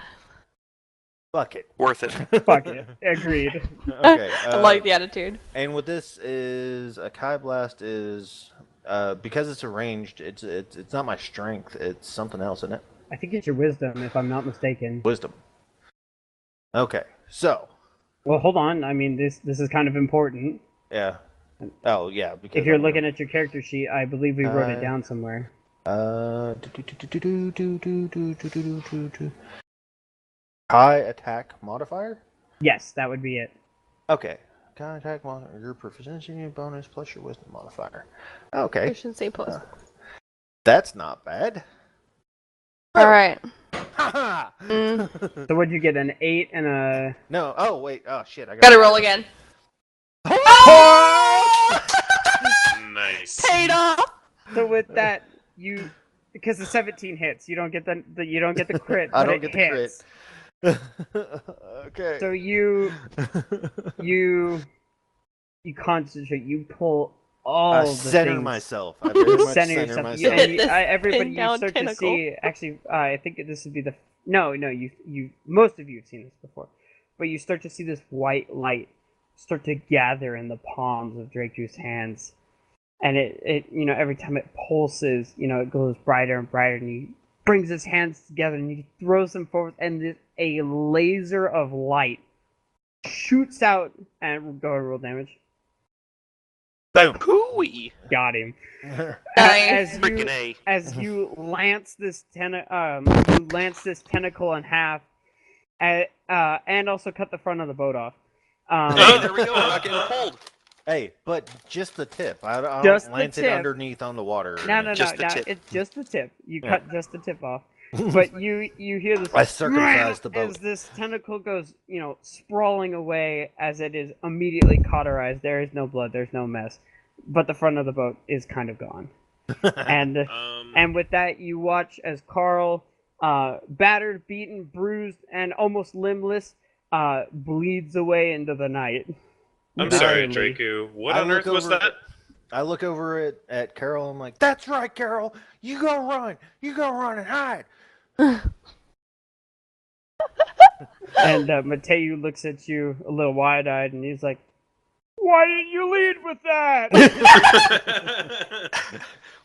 Fuck it. Worth it. Fuck it. Agreed. Okay. I like the attitude. And what this is, a Kai Blast is, because it's arranged. It's not my strength. It's something else, isn't it? I think it's your wisdom, if I'm not mistaken. Wisdom. Okay. So. Well, hold on. I mean, this is kind of important. Yeah. Oh yeah. Because If you're looking at your character sheet, I believe we wrote it down somewhere. High attack modifier? Yes, that would be it. Okay. High attack modifier, your proficiency bonus plus your wisdom modifier. Okay. Efficiency plus. That's not bad. All right. So what'd you get? An 8 and a. No. Oh wait. Oh shit. I Gotta roll again. Nice. Paid off. So with that, because the 17 hits, you don't get the you don't get the crit. I but don't it get the crit. hits. Okay. So you concentrate. You pull all I the center things. myself. I very much Center center yourself. myself. And This everybody, you pinned-down start tentacle. to see. Actually, I think this would be the. No, you. Most of you have seen this before, but you start to see this white light start to gather in the palms of Dracu's hands, and it every time it pulses, it goes brighter and brighter, and he brings his hands together and he throws them forward, and a laser of light shoots out and go roll damage. Boom. Hooey! Got him. Nice. Freaking A. As you lance this tentacle in half, and also cut the front of the boat off. Hey, there we go. We're not getting pulled. Hey, but just the tip. I don't Just the lance it tip. underneath on the water. No, Just the tip. it's just the tip. You Yeah. cut just the tip off. But you hear this. I circumcised the boat. As this tentacle goes, sprawling away, as it is immediately cauterized. There is no blood. There's no mess. But the front of the boat is kind of gone. And with that, you watch as Carl, battered, beaten, bruised, and almost limbless, bleeds away into the night. I'm sorry, Literally. Draku. What I on look earth was over- that? I look over at Carol. I'm like, "That's right, Carol. You go run. You go run and hide." And Mateo looks at you a little wide-eyed, and he's like, "Why didn't you lead with that?"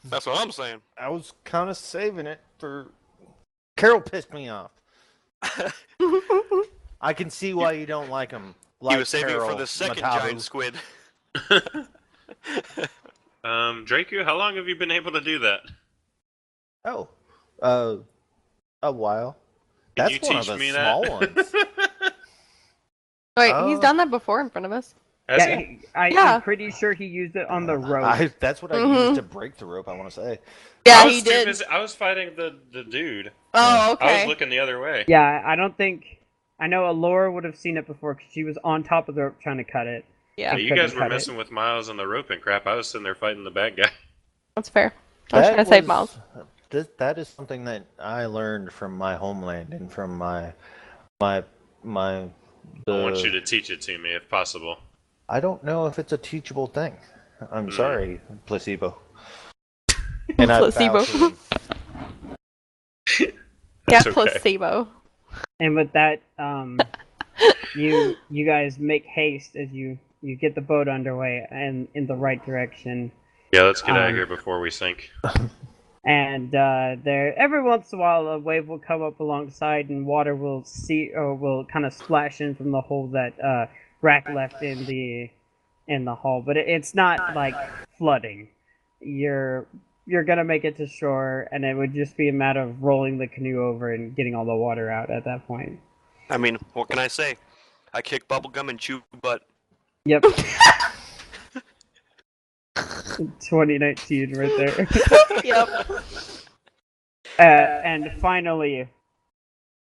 That's what I'm saying. I was kind of saving it for. Carol pissed me off. I can see why you don't like him. Like He was saving it Carol, for the second Matabu. giant squid. Draku, how long have you been able to do that? Oh, a while. Can That's you one teach of the me small that? ones. Wait, Oh. he's done that before in front of us. Has Yeah, he? Yeah. I'm pretty sure he used it on the rope. That's what I Mhm. used to break the rope. I want to say. Yeah, I was he too did. busy- I was fighting the dude. Oh, I was okay. looking the other way. Yeah, I don't think. I know Alora would have seen it before because she was on top of the rope trying to cut it. Yeah, You couldn't guys were cut it. messing with Miles and the rope and crap. I was sitting there fighting the bad guy. that's fair. I was trying to save was- Miles. That is something that I learned from my homeland and from my. I I want you to teach it to me if possible. I don't know if it's a teachable thing. I'm Hmm. sorry, placebo. And I bow Placebo. to them. Yeah, That's okay. And placebo. with that, you guys make haste as you get the boat underway and in the right direction. Yeah, let's get out of Um, here before we sink. And there, every once in a while, a wave will come up alongside, and water will will kind of splash in from the hole that Rack left in the hull. But it's not like flooding. You're gonna make it to shore, and it would just be a matter of rolling the canoe over and getting all the water out at that point. I mean, what can I say? I kick bubblegum and chew butt. Yep. 2019 right there. Yep. And finally,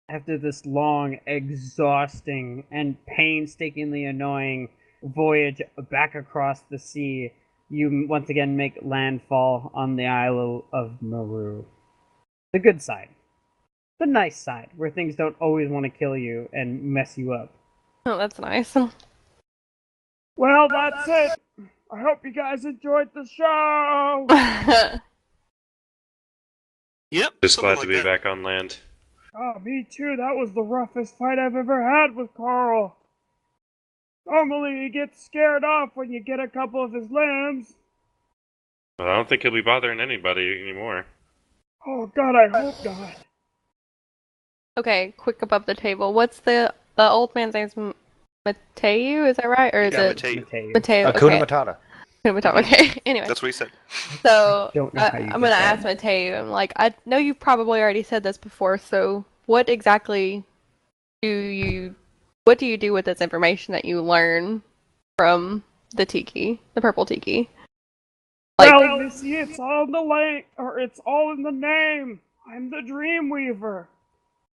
after this long, exhausting, and painstakingly annoying voyage back across the sea, you once again make landfall on the Isle of Maru. The good side. The nice side, where things don't always want to kill you and mess you up. Oh, that's nice. Well, that's it. I hope you guys enjoyed the show. Yep. Just something glad to like be that. back on land. Oh, me too. That was the roughest fight I've ever had with Carl. Normally, he gets scared off when you get a couple of his limbs. Well, I don't think he'll be bothering anybody anymore. Oh, God, I hope not. Okay, quick above the table. What's the old man's name's Mateo? Is that right, or is Yeah, it Mateo. Mateo? Hakuna Okay, Matata. Okay. Anyway, That's what he said. so Don't know how you I'm get gonna that. ask Mateo. I'm like, I know you've probably already said this before. So what exactly do you what do you do with this information that you learn from the tiki, the purple tiki? Like, Well, Missy, it's all in it's all in the name. I'm the Dreamweaver.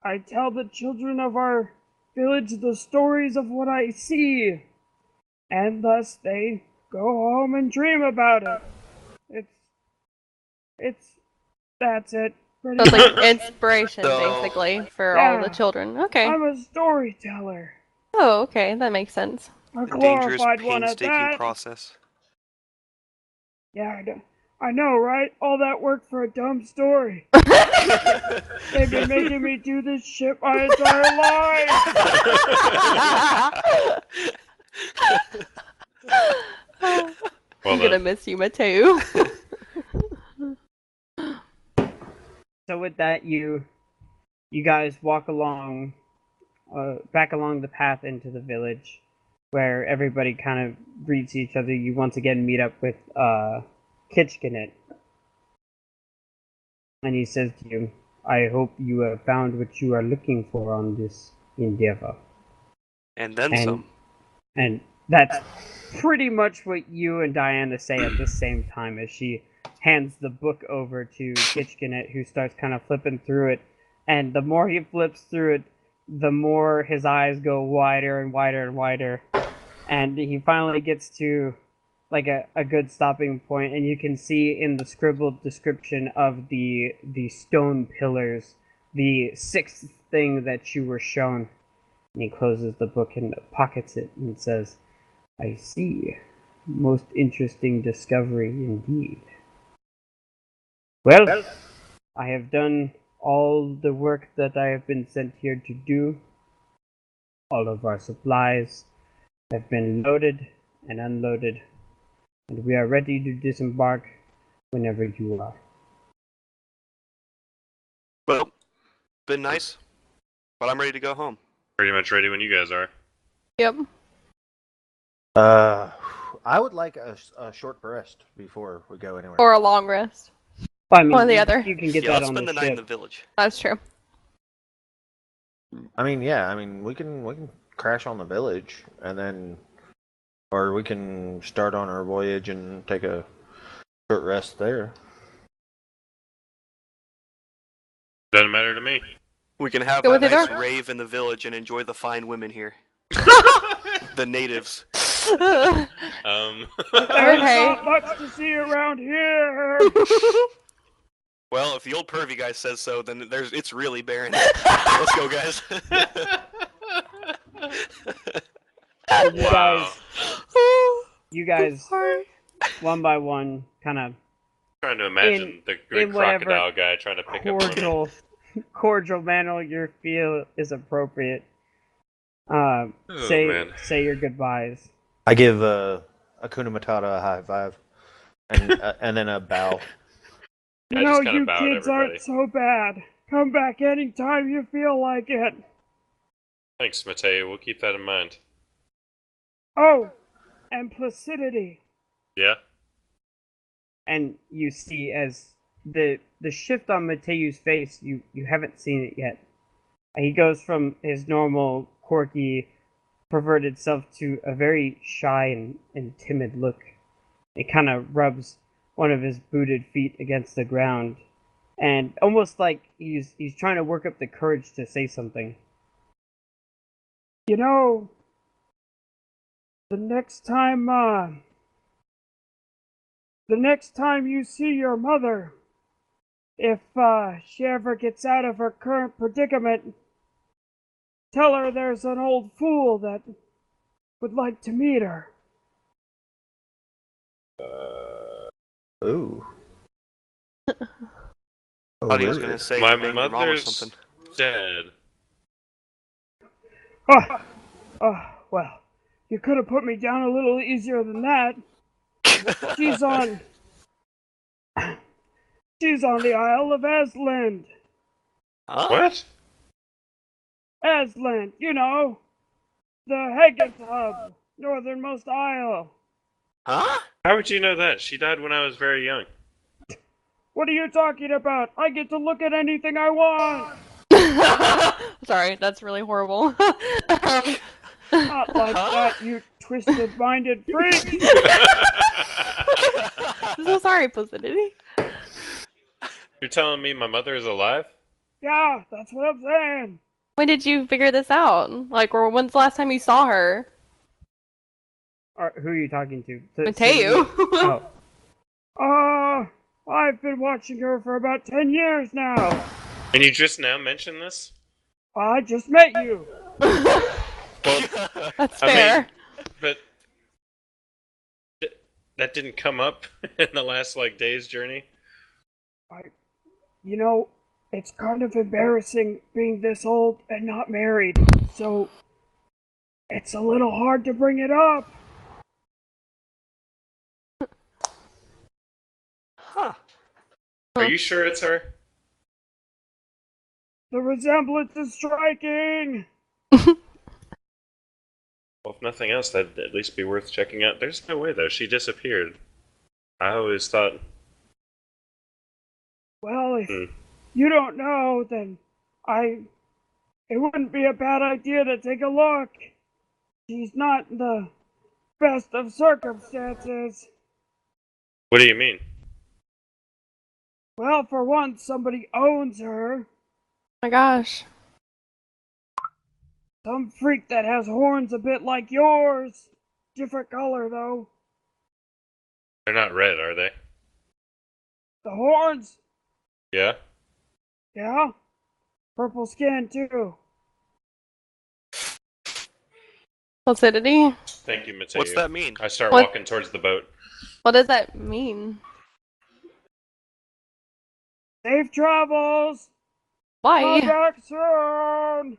I tell the children of our village the stories of what I see, and thus they go home and dream about it. It's, that's it. so it's like inspiration, So- basically, for all the Yeah. children. Okay. I'm a storyteller. Oh, okay, that makes sense. A A dangerous, glorified one at painstaking that. process. Yeah, I know, right? All that work for a dumb story. They've been making me do this shit my entire life. I'm gonna miss you, Mateo. So with that, you guys walk along, back along the path into the village, where everybody kind of greets each other. You once again meet up with Kitchkinet, and he says to you, "I hope you have found what you are looking for on this endeavor." And then And some. and that's pretty much what you and Diana say at the same time as she hands the book over to Kitchkinet, who starts kind of flipping through it. And the more he flips through it, the more his eyes go wider and wider and wider. And he finally gets to like a good stopping point, and you can see in the scribbled description of the stone pillars the sixth thing that you were shown. And he closes the book and pockets it and says, "I see. Most interesting discovery indeed. Well, I have done all the work that I have been sent here to do. All of our supplies have been loaded and unloaded, and we are ready to disembark whenever you are." Well, been nice, but I'm ready to go home. Pretty much ready when you guys are. Yep. I would like a short rest before we go anywhere. Or a long rest. Well, I mean, One or the other. you can get Yeah, that let's on spend the the night in the ship. village. That's true. I mean, yeah. I mean, we can crash on the village, and then, or we can start on our voyage and take a short rest there. Doesn't matter to me. We can have Go a with nice either. rave in the village and enjoy the fine women here. The natives. Um. There's Okay. not much to see around here. Well, if the old pervy guy says so, then it's really barren. Let's go, guys. Wow. You guys, one by one, kind of Trying to imagine the great in whatever crocodile guy trying to pick up cordial manner you feel is appropriate. Oh, Say man. your goodbyes. I give Akuna Matata a high five, and then a bow. You I know, just kinda you bow to kids aren't everybody. so bad. Come back anytime you feel like it. Thanks, Mateo. We'll keep that in mind. Oh, and Placidity. Yeah? And you see as the shift on Mateo's face, you haven't seen it yet. He goes from his normal quirky, perverted self to a very shy and timid look. It kind of rubs one of his booted feet against the ground, and almost like he's trying to work up the courage to say something. You know, the next time The next time you see your mother, if she ever gets out of her current predicament, tell her there's an old fool that would like to meet her. Ooh. Thought he was gonna say My you banged your mom or mother's something. dead. Well, you could have put me down a little easier than that. She's on. She's on the Isle of Asland. Huh? What? Asland, you know, the Haggis Hub, northernmost isle. Huh? How would you know that? She died when I was very young. What are you talking about? I get to look at anything I want. Sorry, that's really horrible. Not like that, you twisted-minded freak. I'm so sorry, Placidity. You're telling me my mother is alive? Yeah, that's what I'm saying. When did you figure this out? Like, or when's the last time you saw her? Who are you talking to? Mateo. Oh. I've been watching her for about 10 years now. And you just now mentioned this? I just met you. Well, That's I fair. mean, but that didn't come up in the last day's journey. You know, it's kind of embarrassing being this old and not married, so it's a little hard to bring it up. Huh. Are you sure it's her? The resemblance is striking. Well, if nothing else, that'd at least be worth checking out. There's no way though. She disappeared. I always thought. Well, if you don't know, then it wouldn't be a bad idea to take a look. She's not in the best of circumstances. What do you mean? Well, for one, somebody owns her. Oh my gosh. Some freak that has horns a bit like yours. Different color, though. They're not red, are they? The horns? Yeah. Yeah. Purple skin, too. Placidity? Thank you, Mateo. What's that mean? I start What? walking towards the boat. What does that mean? Safe travels! Why? Come back soon!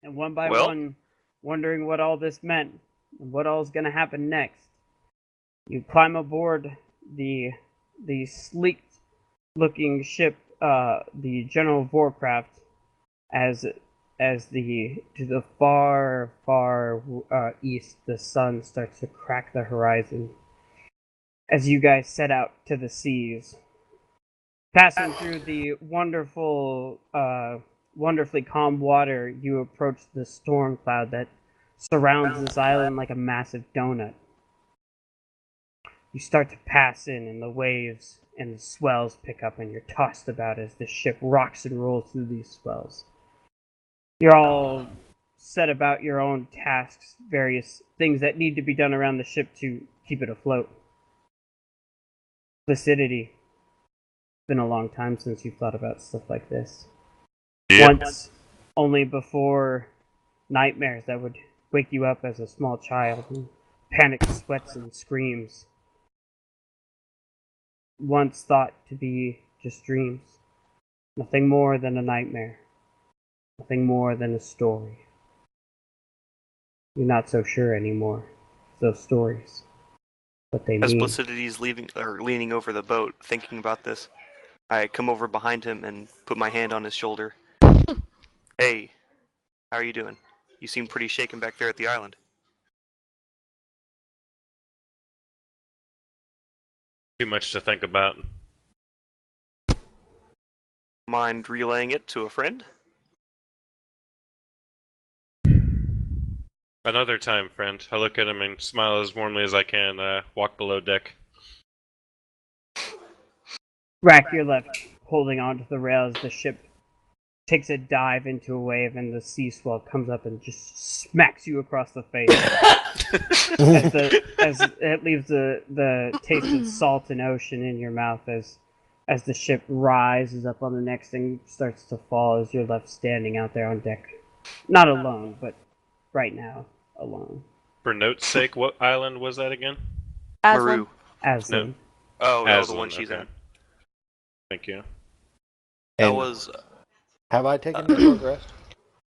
And one by one, wondering what all this meant and what all's gonna happen next, you climb aboard the sleek-looking ship, the General Vorcraft, as to the far east, the sun starts to crack the horizon. As you guys set out to the seas, passing through the wonderfully calm water, you approach the storm cloud that surrounds this island like a massive donut. You start to pass in, and the waves and the swells pick up, and you're tossed about as the ship rocks and rolls through these swells. You're all set about your own tasks, various things that need to be done around the ship to keep it afloat. Placidity. It's been a long time since you've thought about stuff like this. Yeah. Once, only before nightmares that would wake you up as a small child and panic sweats and screams. Once thought to be just dreams. Nothing more than a nightmare. Nothing more than a story. You're not so sure anymore. Those stories. What they As mean. Placidity's leaning over the boat, thinking about this, I come over behind him and put my hand on his shoulder. Hey, how are you doing? You seem pretty shaken back there at the island. Too much to think about. Mind relaying it to a friend? Another time, friend. I look at him and smile as warmly as I can, walk below deck. Rack, you're left holding onto the rail as the ship takes a dive into a wave, and the sea swell comes up and just smacks you across the face. as it leaves the taste of salt and ocean in your mouth as the ship rises up on the next and starts to fall as you're left standing out there on deck. Not alone, but right now, alone. For note's sake, what island was that again? Maru. Aslan. Oh, no, the Aslan, one she's okay. in. Thank you. That And was. have I taken a short rest?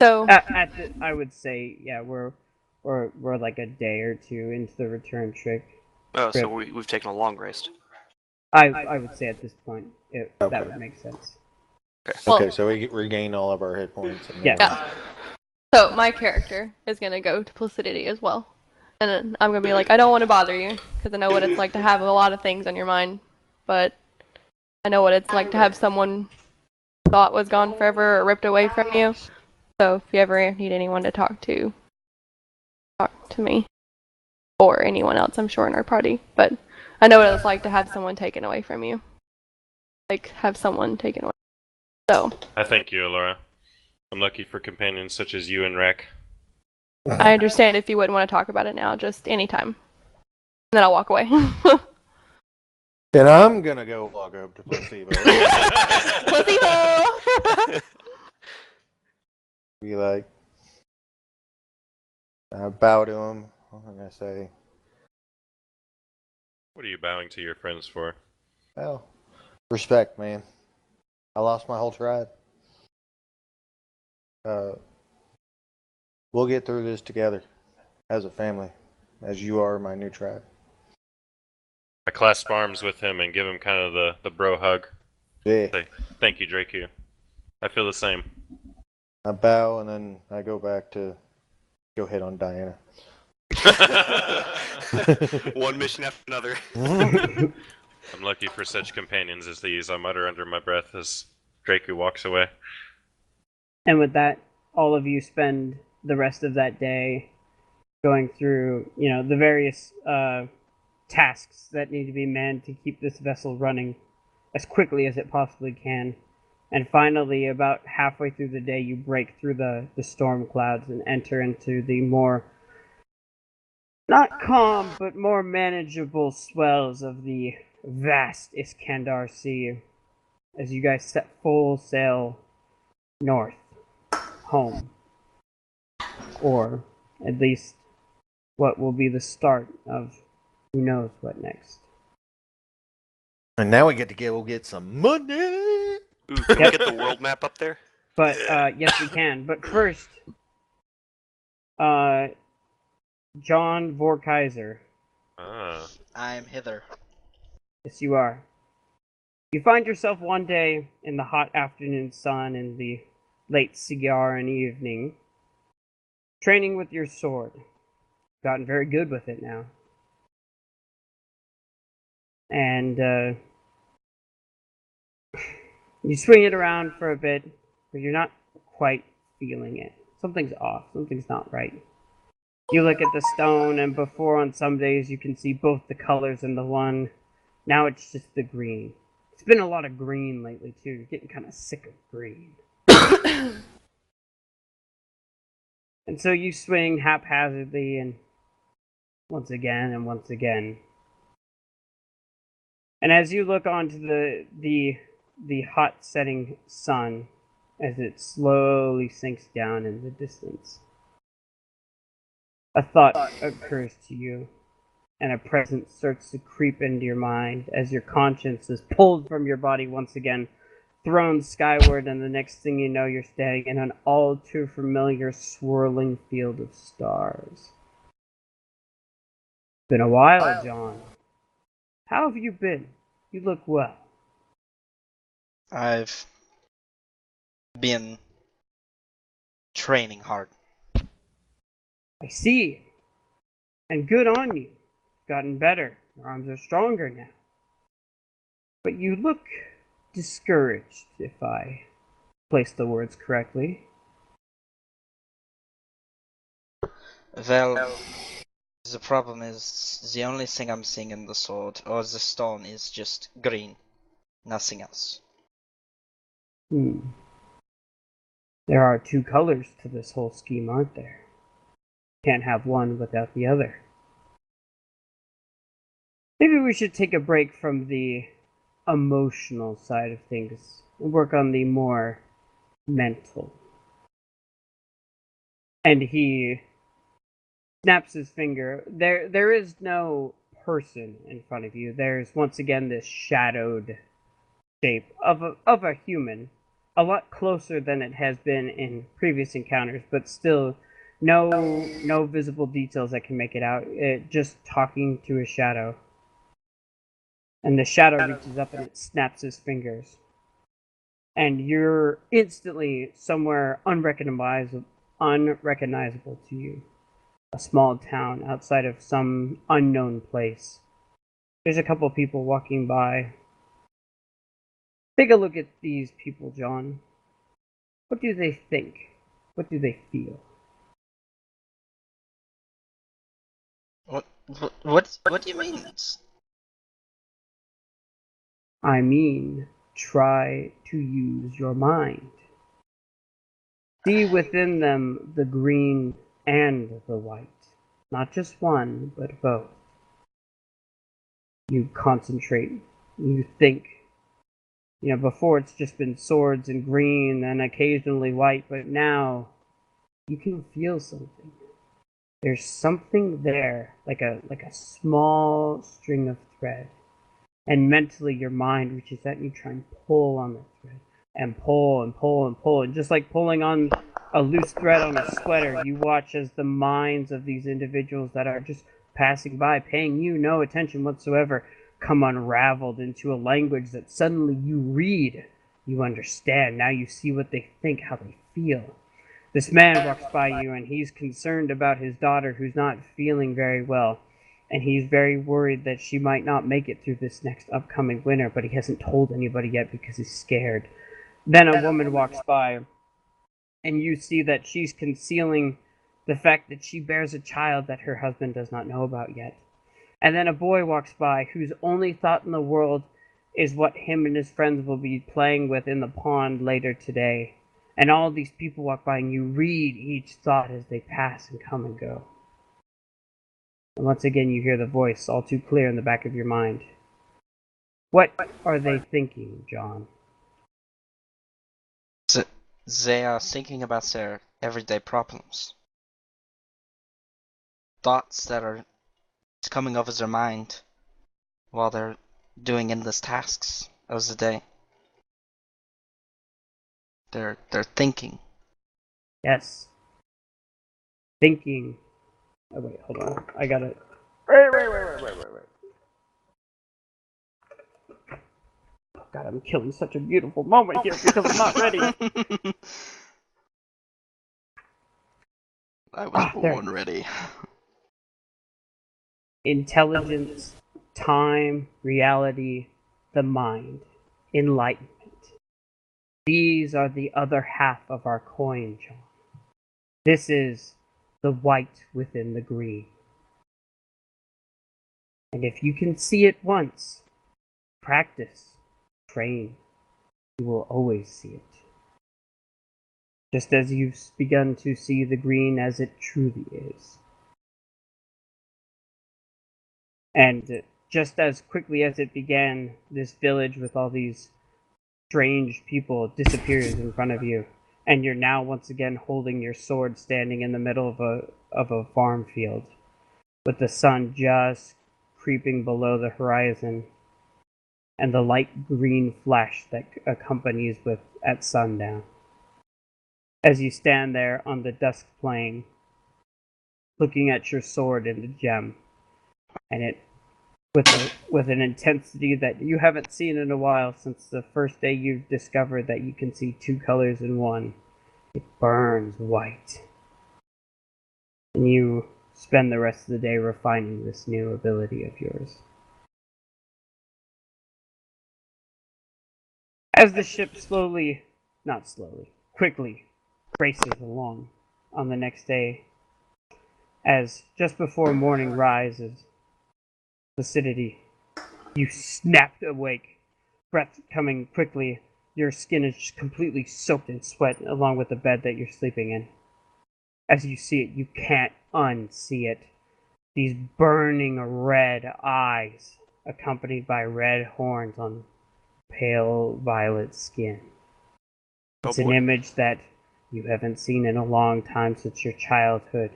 So, I would say, yeah, we're like a day or two into the return trip. Oh, so we've taken a long rest. I would say at this point, that Okay. would make sense. Okay, so we regain all of our hit points. And Yeah. yeah. So my character is gonna go to Placidity as well, and then I'm gonna be like, I don't want to bother you because I know what it's like to have a lot of things on your mind, but I know what it's like to have someone thought was gone forever or ripped away from you. So if you ever need anyone to talk to me or anyone else, I'm sure in our party. But I know what it's like to have someone taken away from you, like have someone taken away. So I thank you, Laura. I'm lucky for companions such as you and Rack. I understand if you wouldn't want to talk about it now, just anytime. And then I'll walk away. And I'm gonna go walk up to Placebo. Placebo! Be like, I bow to him. And I say, What are you bowing to your friends for? well, respect, man. I lost my whole tribe. We'll get through this together as a family, as you are my new tribe. I clasp arms with him and give him kind of the bro hug. Yeah. Say, thank you, Draku. I feel the same. I bow and then I go back to go hit on Diana. One mission after another. I'm lucky for such companions as these, I mutter under my breath as Draku walks away. And with that, all of you spend the rest of that day going through, the various tasks that need to be manned to keep this vessel running as quickly as it possibly can. And finally, about halfway through the day, you break through the storm clouds and enter into the more, not calm, but more manageable swells of the vast Iskandar Sea as you guys set full sail north, home. Or at least what will be the start of who knows what next. And now we get to go get some money. Ooh, can we get the world map up there? But yes, we can. But first, John Vorkaiser. I'm hither. Yes, you are. You find yourself one day in the hot afternoon sun in the late Cigaran evening, training with your sword. Gotten very good with it now. And you swing it around for a bit, but you're not quite feeling it. Something's off. Something's not right. You look at the stone, and before on some days you can see both the colors in the one. Now it's just the green. It's been a lot of green lately, too. You're getting kind of sick of green. And so you swing haphazardly, and once again, and once again. And as you look onto the hot setting sun, as it slowly sinks down in the distance, a thought occurs to you, and a presence starts to creep into your mind as your conscience is pulled from your body once again, thrown skyward, and the next thing you know, you're standing in an all too familiar swirling field of stars. Been a while, John. How have you been? You look well. I've been training hard. I see. And good on you. Gotten better. Your arms are stronger now. But you look discouraged, if I place the words correctly. Well, the problem is the only thing I'm seeing in the sword or the stone is just green, nothing else. There are two colors to this whole scheme, aren't there? Can't have one without the other. Maybe we should take a break from the emotional side of things and work on the more mental. And he snaps his finger. There is no person in front of you. There's once again this shadowed shape of a human, a lot closer than it has been in previous encounters, but still no visible details that can make it out. It just talking to a shadow. And the shadow reaches up and it snaps his fingers. And you're instantly somewhere unrecognizable to you. A small town outside of some unknown place. There's a couple people walking by. Take a look at these people, John. What do they think? What do they feel? What do you mean? I mean, try to use your mind. See within them the green and the white. Not just one, but both. You concentrate. You think. You know, before it's just been swords and green and occasionally white, but now you can feel something. There's something there, like a small string of thread. And mentally your mind reaches out and you try and pull on the thread. And pull and pull and pull. And just like pulling on a loose thread on a sweater, you watch as the minds of these individuals that are just passing by, paying you no attention whatsoever, come unraveled into a language that suddenly you read, you understand. Now you see what they think, how they feel. This man walks by you and he's concerned about his daughter who's not feeling very well. And he's very worried that she might not make it through this next upcoming winter, but he hasn't told anybody yet because he's scared. Then a woman walks by and you see that she's concealing the fact that she bears a child that her husband does not know about yet. And then a boy walks by whose only thought in the world is what him and his friends will be playing with in the pond later today. And all these people walk by and you read each thought as they pass and come and go. And once again you hear the voice all too clear in the back of your mind. What are they thinking, John? They are thinking about their everyday problems. Thoughts that are coming over their mind while they're doing endless tasks of the day. They're thinking. Yes. Thinking. Oh wait, hold on. I got it. Wait. God, I'm killing such a beautiful moment here because I'm not ready. I was born ready. Intelligence, time, reality, the mind, enlightenment. These are the other half of our coin, John. This is the white within the green. And if you can see it once, practice, train, you will always see it. Just as you've begun to see the green as it truly is. And just as quickly as it began, this village with all these strange people disappears in front of you. And you're now once again holding your sword standing in the middle of a farm field. With the sun just creeping below the horizon. And the light green flash that accompanies with at sundown. As you stand there on the dusk plain, looking at your sword in the gem, and it with an intensity that you haven't seen in a while since the first day you've discovered that you can see two colors in one. It burns white. And you spend the rest of the day refining this new ability of yours. As the ship quickly races along on the next day, as just before morning rises, lucidity, you snapped awake, breath coming quickly, your skin is just completely soaked in sweat along with the bed that you're sleeping in. As you see it, you can't unsee it. These burning red eyes, accompanied by red horns on pale violet skin. It's an image that you haven't seen in a long time since your childhood,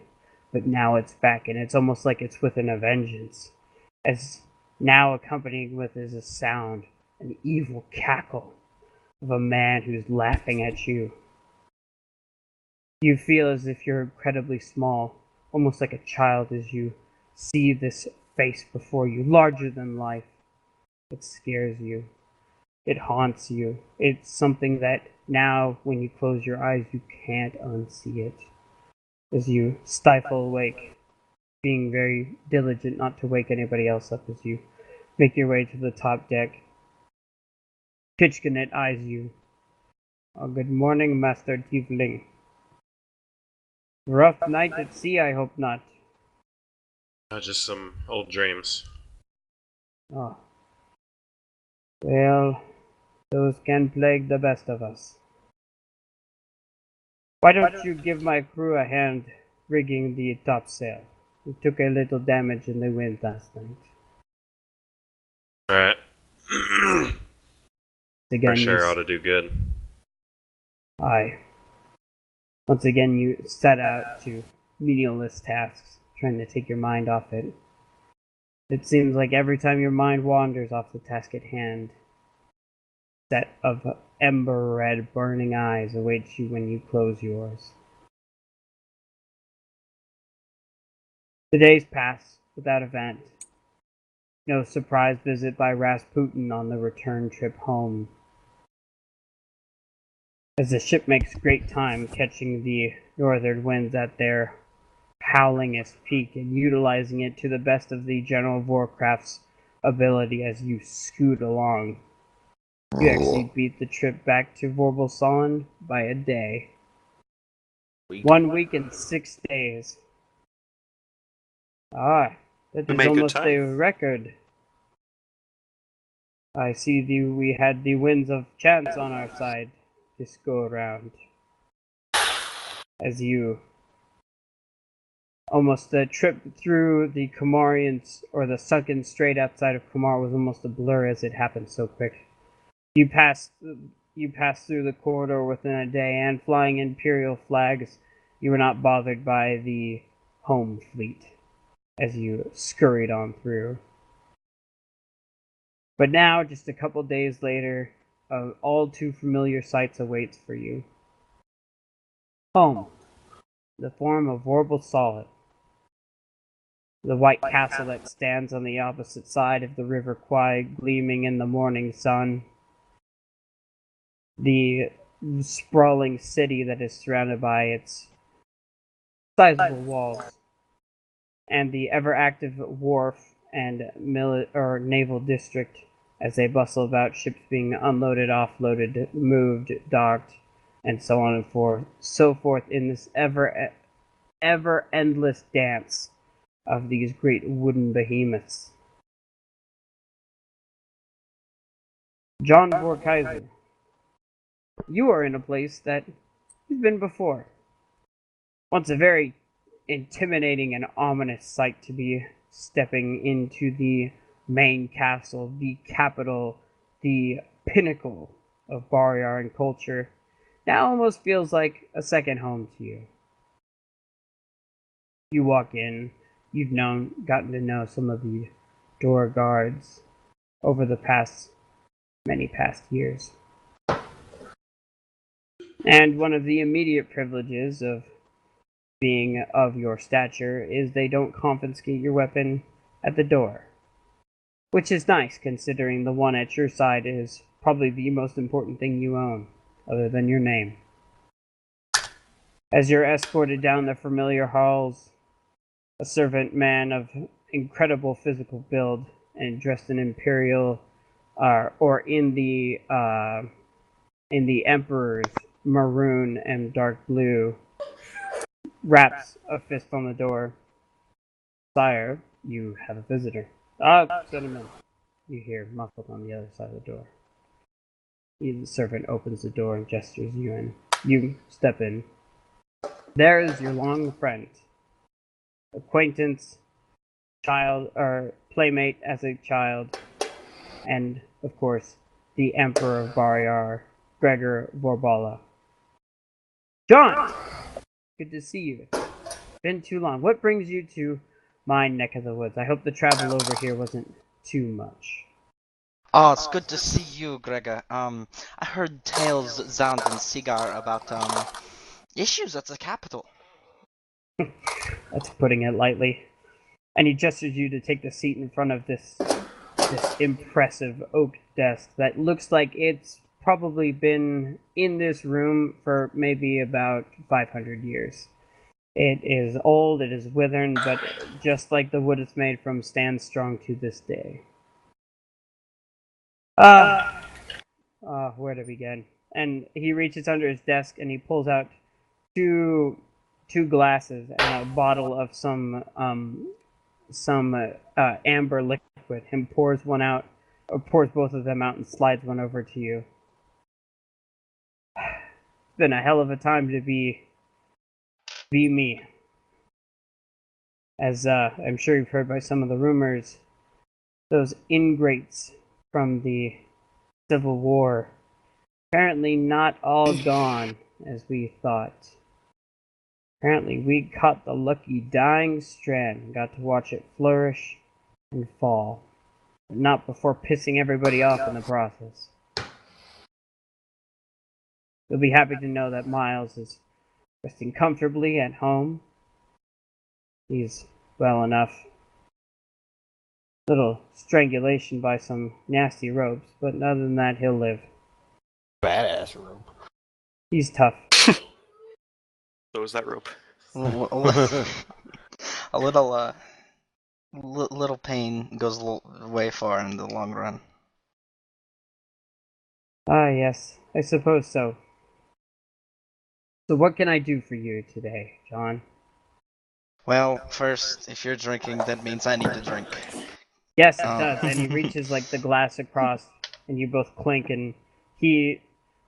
but now it's back, and it's almost like it's within a vengeance. As now accompanied with is a sound, an evil cackle of a man who's laughing at you. You feel as if you're incredibly small, almost like a child as you see this face before you, larger than life. It scares you. It haunts you. It's something that now, when you close your eyes, you can't unsee it. As you stifle awake, being very diligent not to wake anybody else up as you make your way to the top deck. Kitchkanet eyes you. Oh, good morning, Master Tiefling. Rough night at sea, I hope not. Just some old dreams. Oh. Well, those can plague the best of us. Why don't you give my crew a hand rigging the topsail? We took a little damage in the wind last night. Alright. Again, Fresh air ought to do good. Aye. Once again, you set out to meaningless tasks, trying to take your mind off it. It seems like every time your mind wanders off the task at hand, a set of ember red burning eyes awaits you when you close yours. The days pass without event. No surprise visit by Rasputin on the return trip home. As the ship makes great time catching the northern winds at their howlingest peak and utilizing it to the best of the General Warcraft's ability as you scoot along. You actually beat the trip back to Vorbelsollen by a day. 1 week and 6 days. Ah, that is almost a record. I see we had the winds of chance on our side this go around. As you almost the trip through the Kamarians, or the sunken strait outside of Kamar, was almost a blur as it happened so quick. You passed through the corridor within a day, and flying Imperial flags, you were not bothered by the home fleet as you scurried on through. But now, just a couple days later, all too familiar sights awaits for you. Home, the form of Vorbelsollen. The white castle that stands on the opposite side of the River Kwai, gleaming in the morning sun. The sprawling city that is surrounded by its sizable walls. And the ever-active wharf and naval district as they bustle about, ships being unloaded, offloaded, moved, docked, and so on and so forth in this ever endless dance of these great wooden behemoths. John Vorkaiser, you are in a place that you've been before. Once a very intimidating and ominous sight to be stepping into the main castle, the capital, the pinnacle of Baryaran culture, now almost feels like a second home to you. You walk in, you've gotten to know some of the door guards over the many past years. And one of the immediate privileges of being of your stature is they don't confiscate your weapon at the door. Which is nice, considering the one at your side is probably the most important thing you own, other than your name. As you're escorted down the familiar halls, a servant man of incredible physical build and dressed in imperial, or in the Emperor's maroon and dark blue, raps a fist on the door. Sire, you have a visitor. Ah, gentlemen, you hear muffled on the other side of the door. The servant opens the door and gestures you in. You step in. There is your long friend, acquaintance, child, or playmate as a child, and, of course, the Emperor of Bariar, Gregor Vorbala. John! Good to see you. Been too long. What brings you to my neck of the woods? I hope the travel over here wasn't too much. Oh, it's good to see you, Gregor. I heard tales, Zand and Sigar about, issues at the capital. That's putting it lightly. And he gestures you to take the seat in front of this impressive oak desk that looks like it's probably been in this room for maybe about 500 years. It is old, it is withered, but just like the wood it's made from, stands strong to this day. Where to begin? And he reaches under his desk and he pulls out two glasses and a bottle of some amber liquid, and pours one out, or pours both of them out and slides one over to you. It's been a hell of a time to be me. As I'm sure you've heard by some of the rumors, those ingrates from the Civil War, apparently not all gone as we thought. Apparently we caught the lucky dying strand and got to watch it flourish and fall, but not before pissing everybody off in the process. You'll be happy to know that Miles is resting comfortably at home. He's well enough. Little strangulation by some nasty ropes, but other than that, he'll live. Badass rope. He's tough. So is that rope. A little, little pain goes way far in the long run. Ah, yes, I suppose so. So what can I do for you today, John? Well, first, if you're drinking, that means I need to drink. Yes, it does. And he reaches like the glass across, and you both clink, and he,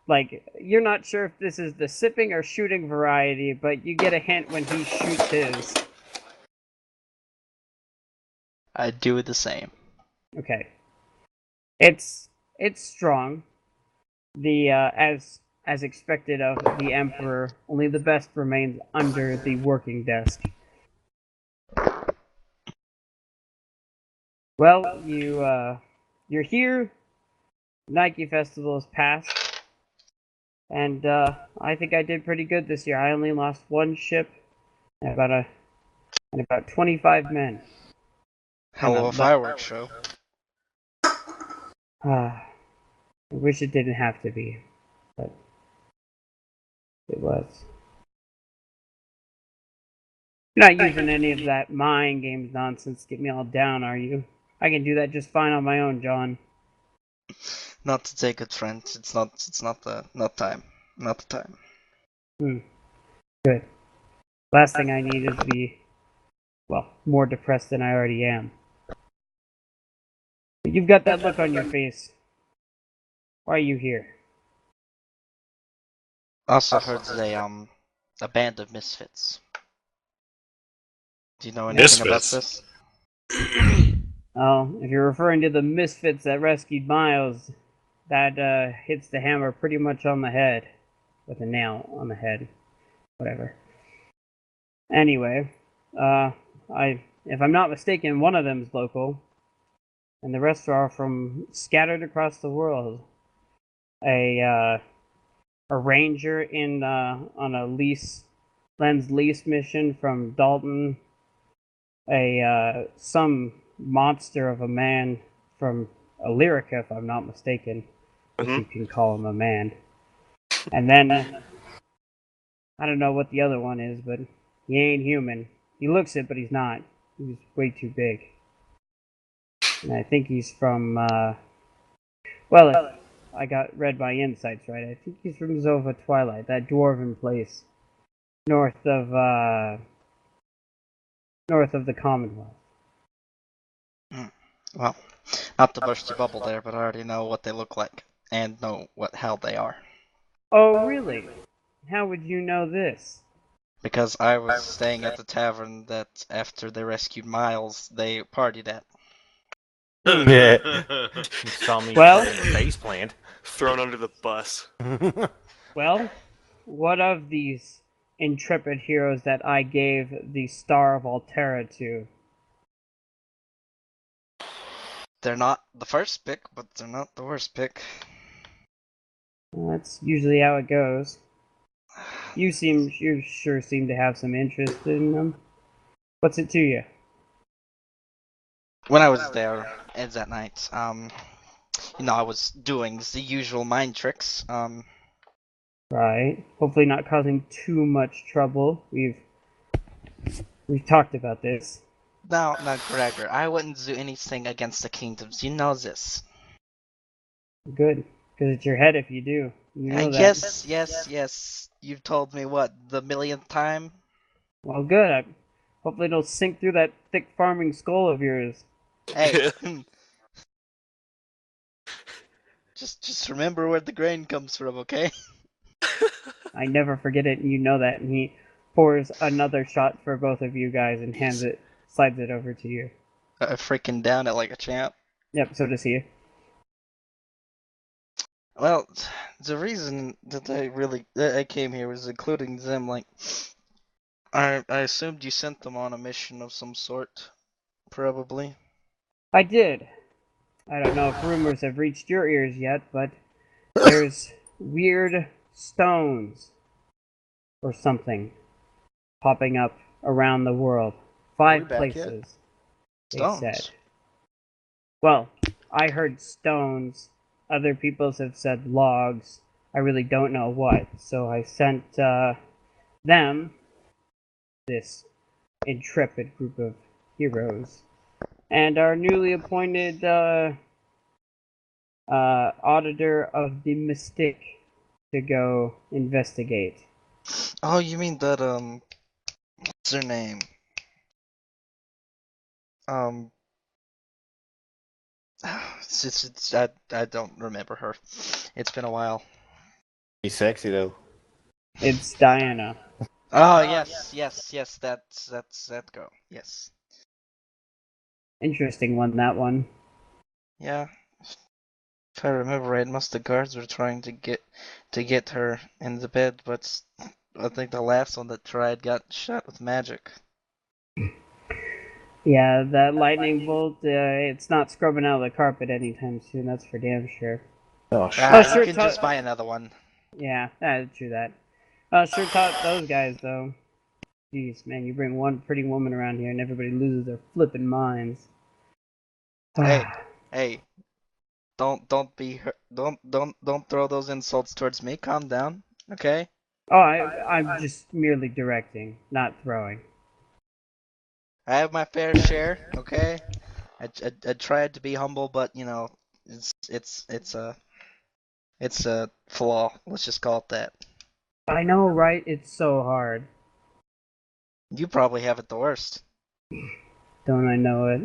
like, you're not sure if this is the sipping or shooting variety, but you get a hint when he shoots his. I do the same. Okay. It's strong. The as expected of the Emperor, only the best remains under the working desk. Well, you're here. Nike Festival has passed, and I think I did pretty good this year. I only lost one ship and about 25 men. Hell of a fireworks show. I wish it didn't have to be, but it was. You're not using any of that mind games nonsense to get me all down, are you? I can do that just fine on my own, John. Not to take it, friends. It's not the time. Not the time. Good. Last thing I need is to be, well, more depressed than I already am. But you've got that look on your face. Why are you here? Also heard a band of misfits. Do you know anything about this? Oh, if you're referring to the misfits that rescued Miles, that hits the hammer pretty much on the head. With a nail on the head. Whatever. Anyway, if I'm not mistaken, one of them's local, and the rest are from scattered across the world. A ranger in on a lens lease mission from Dalton. Some monster of a man from Illyrica, if I'm not mistaken, if you can call him a man. And then I don't know what the other one is, but he ain't human. He looks it, but he's not. He's way too big. And I think he's from well, if I got read my insights right, I think he's from Zova Twilight, that dwarven place north of the Commonwealth. Well, not to burst your bubble there, but I already know what they look like. and know what hell they are. Oh, really? How would you know this? Because I was staying at the tavern that after they rescued Miles, they partied at. Yeah. You saw me Well- fucking face plant. Thrown under the bus. Well, what of these intrepid heroes that I gave the Star of Altera to? They're not the first pick, but they're not the worst pick. Well, that's usually how it goes. You sure seem to have some interest in them. What's it to you? When I was there, it's at night. I was doing the usual mind tricks. Right. Hopefully not causing too much trouble. We've talked about this. Now, Gregor, I wouldn't do anything against the kingdoms. You know this. Good. Because it's your head if you do. You know that. Yes. You've told me what, the millionth time? Well, good. Hopefully it'll sink through that thick farming skull of yours. Hey. just remember where the grain comes from, okay? I never forget it, and you know that. And he pours another shot for both of you guys and slides it over to you. Freaking down it like a champ. Yep, so does he. Well, the reason that I came here was including them, like, I assumed you sent them on a mission of some sort, probably. I did. I don't know if rumors have reached your ears yet, but there's weird stones or something popping up around the world. 5 back yet? places, they Stones. said. Well, I heard stones. Other people have said logs. I really don't know what. So I sent them, this intrepid group of heroes, and our newly appointed auditor of the Mystic to go investigate. Oh, you mean that, what's her name? Um, I don't remember her. It's been a while. He's sexy though. It's Diana. Oh, yes, that's that girl. Yes. Interesting one, that one. Yeah. If I remember right, most of the guards were trying to get her in the bed, but I think the last one that tried got shot with magic. Yeah, that lightning bolt, it's not scrubbing out of the carpet anytime soon, that's for damn sure. Oh shit. Ah, sure, you can just buy another one. Yeah, true that. Sure taught those guys, though. Jeez, man, you bring one pretty woman around here and everybody loses their flippin' minds. Hey, don't be hurt. Don't throw those insults towards me. Calm down, okay? Oh, I'm just merely directing, not throwing. I have my fair share, okay? I tried to be humble, but it's a flaw. Let's just call it that. I know, right? It's so hard. You probably have it the worst. Don't I know it?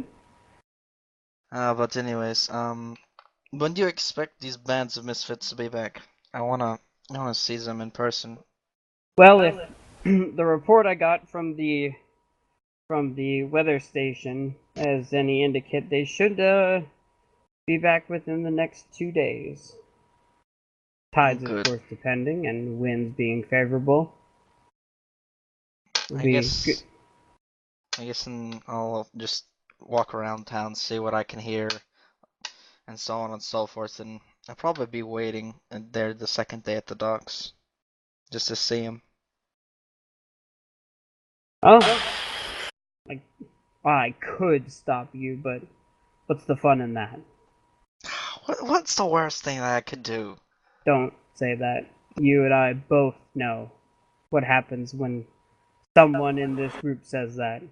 But anyways, when do you expect these bands of misfits to be back? I wanna see them in person. Well, if the report I got from the weather station as any indicate, they should be back within the next 2 days. Tides, of Good. course, depending, and winds being favorable. I guess I'll just walk around town, see what I can hear, and so on and so forth, and I'll probably be waiting there the second day at the docks, just to see him. Oh, I could stop you, but what's the fun in that? What's the worst thing that I could do? Don't say that. You and I both know what happens when someone in this group says that.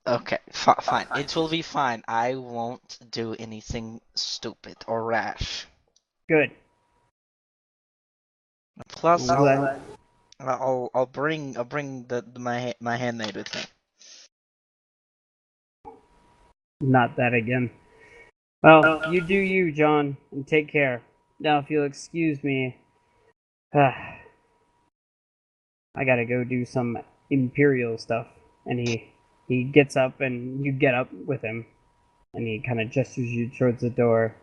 Okay, fine. It will be fine. I won't do anything stupid or rash. Good. Plus, I'm glad. I'll bring my handmaid with me. Not that again. Well, you do you, John, and take care. Now, if you'll excuse me, I gotta go do some Imperial stuff. And he gets up, and you get up with him, and he kind of gestures you towards the door.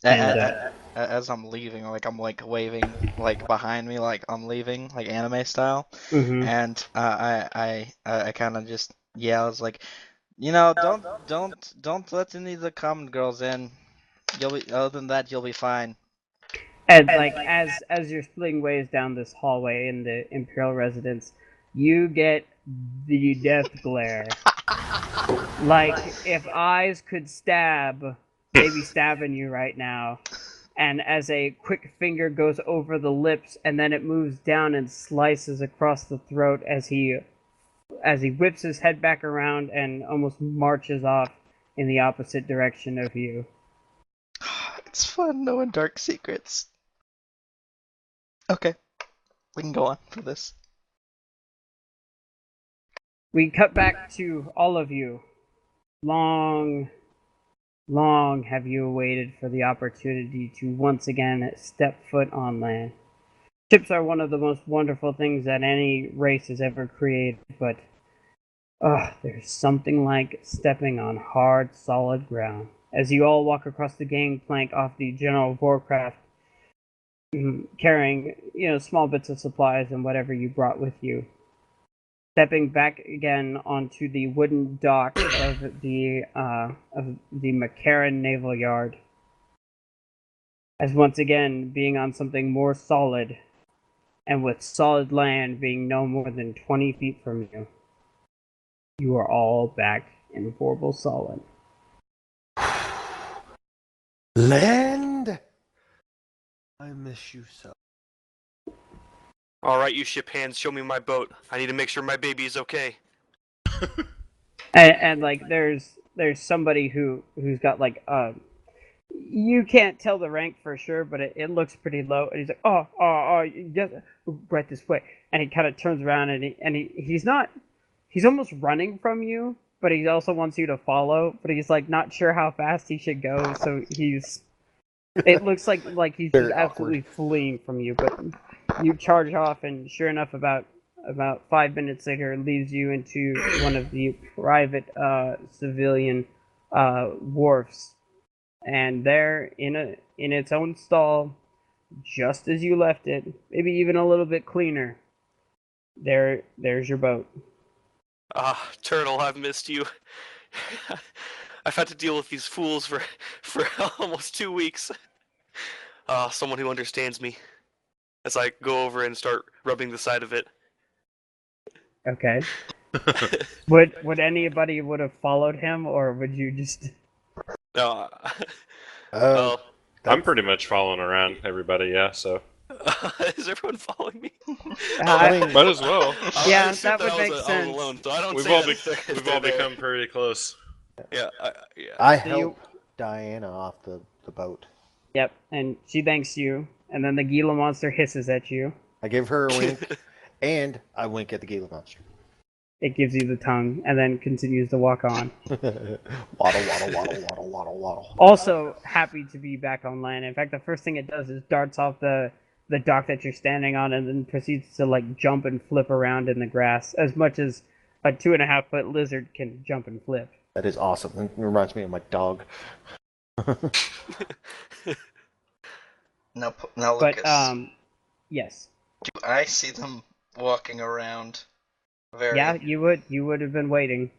And As I'm leaving, like I'm like waving like behind me, like I'm leaving, like anime style, mhm. and I kind of just I was like, don't let any of the common girls in. You'll be other than that, you'll be fine. And like as you're splitting ways down this hallway in the Imperial residence, you get the death glare. Like if eyes could stab, they'd be stabbing you right now. And as a quick finger goes over the lips, and then it moves down and slices across the throat as he whips his head back around and almost marches off in the opposite direction of you. It's fun knowing dark secrets. Okay, we can go on for this. We cut back to all of you. Long, long have you awaited for the opportunity to once again step foot on land. Ships are one of the most wonderful things that any race has ever created, but there's something like stepping on hard, solid ground. As you all walk across the gangplank off the General Warcraft, carrying, small bits of supplies and whatever you brought with you. Stepping back again onto the wooden dock of the McCarran Naval Yard, as once again being on something more solid, and with solid land being no more than 20 feet from you, you are all back in Vorpal Solid. Land! I miss you so. All right, you ship hands, show me my boat. I need to make sure my baby is okay. And like there's somebody who's got like you can't tell the rank for sure, but it looks pretty low. And he's like, oh, just right this way. And he kind of turns around and he's almost running from you, but he also wants you to follow. But he's like not sure how fast he should go, so it looks like he's just absolutely fleeing from you. But you charge off, and sure enough, about 5 minutes later, it leads you into one of the private civilian wharfs. And there, in its own stall, just as you left it, maybe even a little bit cleaner, there's your boat. Turtle, I've missed you. I've had to deal with these fools for almost 2 weeks. Someone who understands me. As I go over and start rubbing the side of it. Okay. Would anybody would have followed him, or would you just? No. I'm pretty much following around everybody, yeah, so. Is everyone following me? Might as well. Yeah, that would make sense. I was alone, so I don't We've say all, that we've all become pretty close. Yeah, I help Diana off the boat. Yep, and she thanks you, and then the Gila monster hisses at you. I give her a wink, and I wink at the Gila monster. It gives you the tongue, and then continues to walk on. Waddle, waddle, waddle, waddle, waddle, waddle. Also happy to be back on land. In fact, the first thing it does is darts off the dock that you're standing on, and then proceeds to like jump and flip around in the grass as much as a 2.5-foot lizard can jump and flip. That is awesome. It reminds me of my dog. Now, Lucas. But yes. Do I see them walking around? Yeah, you would have been waiting.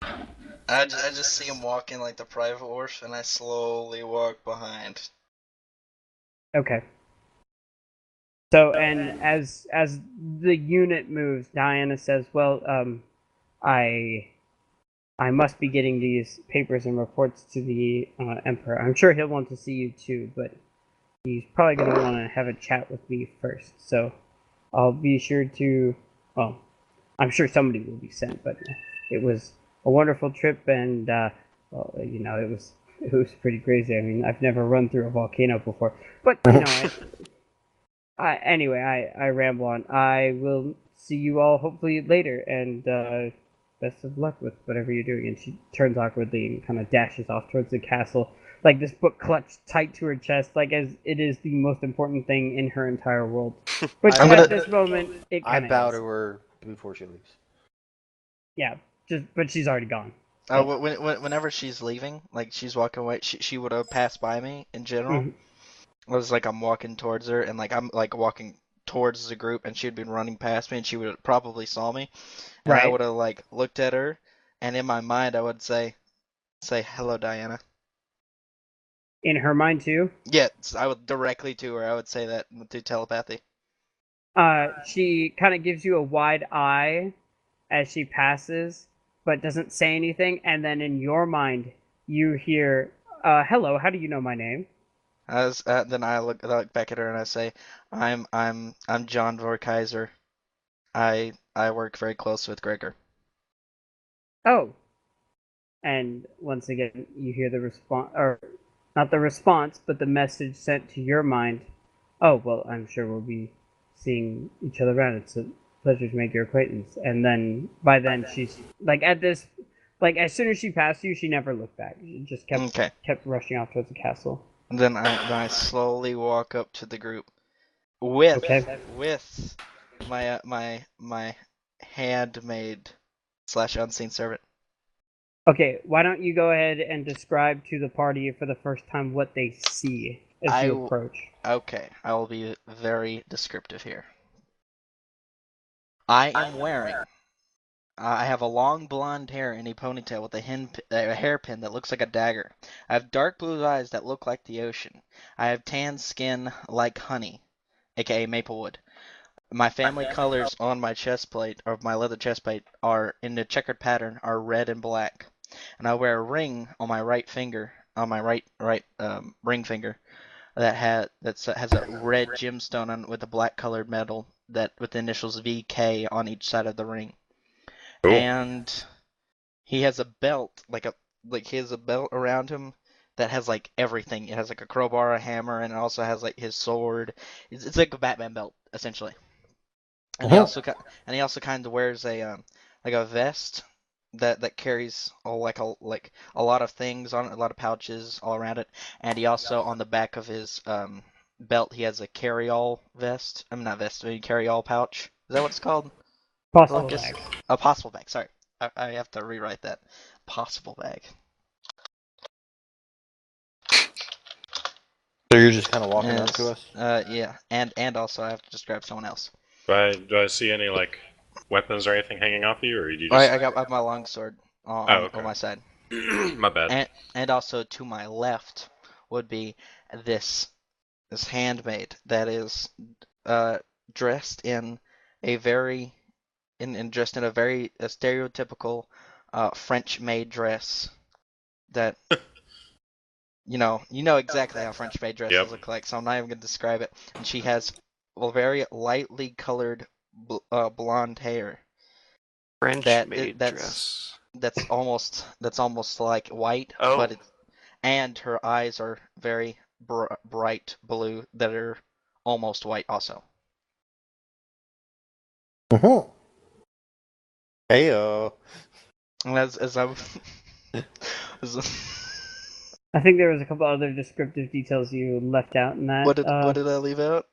I just see him walking like the private wharf, and I slowly walk behind. Okay. So, and as the unit moves, Diana says, "Well, I must be getting these papers and reports to the Emperor. I'm sure he'll want to see you too, but he's probably going to want to have a chat with me first. So, I'll be sure to. Well, I'm sure somebody will be sent, but it was a wonderful trip, and well, it was pretty crazy. I mean, I've never run through a volcano before, but anyway, I ramble on. I will see you all hopefully later, and best of luck with whatever you're doing. And she turns awkwardly and kind of dashes off towards the castle, like this book clutched tight to her chest, like as it is the most important thing in her entire world. Which I'm at gonna- this moment, it I kind of bow is. to her before she leaves. Yeah, but she's already gone. Whenever she's leaving, like she's walking away, she would have passed by me in general. Mhm. It was like I'm walking towards her, and like I'm like walking towards the group, and she'd been running past me, and she would have probably saw me, and I Right. would have like looked at her, and in my mind I would say hello, Diana. In her mind too. Yeah, I would directly to her. I would say that through telepathy. She kind of gives you a wide eye as she passes, but doesn't say anything. And then in your mind, you hear, "Hello, how do you know my name?" Then I look back at her and I say, I'm John Vorkaiser. I work very close with Gregor. Oh. And once again, you hear the response, or not the response, but the message sent to your mind. Oh, well, I'm sure we'll be seeing each other around. It's a pleasure to make your acquaintance. And then, by then, she's, like, at this, like, as soon as she passed you, she never looked back. She just kept rushing off towards the castle. And then I slowly walk up to the group with my handmaid / unseen servant. Okay, why don't you go ahead and describe to the party for the first time what they see as you approach? Okay, I will be very descriptive here. I am wearing. I have a long blonde hair in a ponytail with a hairpin that looks like a dagger. I have dark blue eyes that look like the ocean. I have tan skin like honey, aka maplewood. My family colors on my chest plate, or my leather chest plate, are in the checkered pattern, are red and black. And I wear a ring on my right finger, on my right ring finger, that has a red gemstone on with a black colored metal that with the initials VK on each side of the ring. Cool. And he has a belt, he has a belt around him that has like everything. It has like a crowbar, a hammer, and it also has like his sword. It's like a Batman belt essentially. And he also kind of wears a like a vest that carries a lot of things on it, a lot of pouches all around it. And he also on the back of his belt he has a carry-all vest. I'm not vest, a carry-all pouch. Is that what it's called? Possible bag. A possible bag. Sorry, I have to rewrite that. Possible bag. So you're just kind of walking up to us? Yeah, and also I have to describe someone else. Do I see any like weapons or anything hanging off you, or do you just? I got my longsword on my side. My bad. And also to my left would be this handmaid that is dressed in a very dressed in a very stereotypical French-made dress that you know exactly how French-made dresses look like, so I'm not even gonna describe it. And she has very lightly colored blonde hair. French-made dress. That's almost like white, but and her eyes are very bright blue that are almost white also. Heyo. And as I'm I think there was a couple other descriptive details you left out in that. What did I leave out?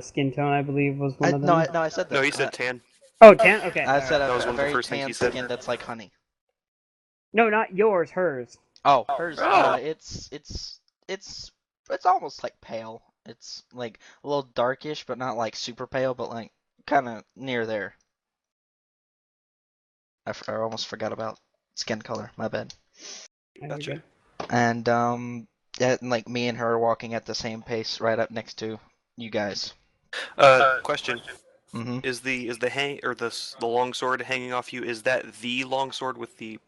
Skin tone, I believe, was one of them. No, I said that. No, he said tan. Oh, tan? Okay. I said that was a one of the very first things tan he said. skin that's like honey. No, not yours, hers. Oh, hers. It's almost like pale. It's like a little darkish, but not like super pale, but like kind of near there. I almost forgot about skin color. My bad. Gotcha. And like me and her are walking at the same pace, right up next to you guys. Question. Mm-hmm. Is the long sword hanging off you? Is that the long sword with the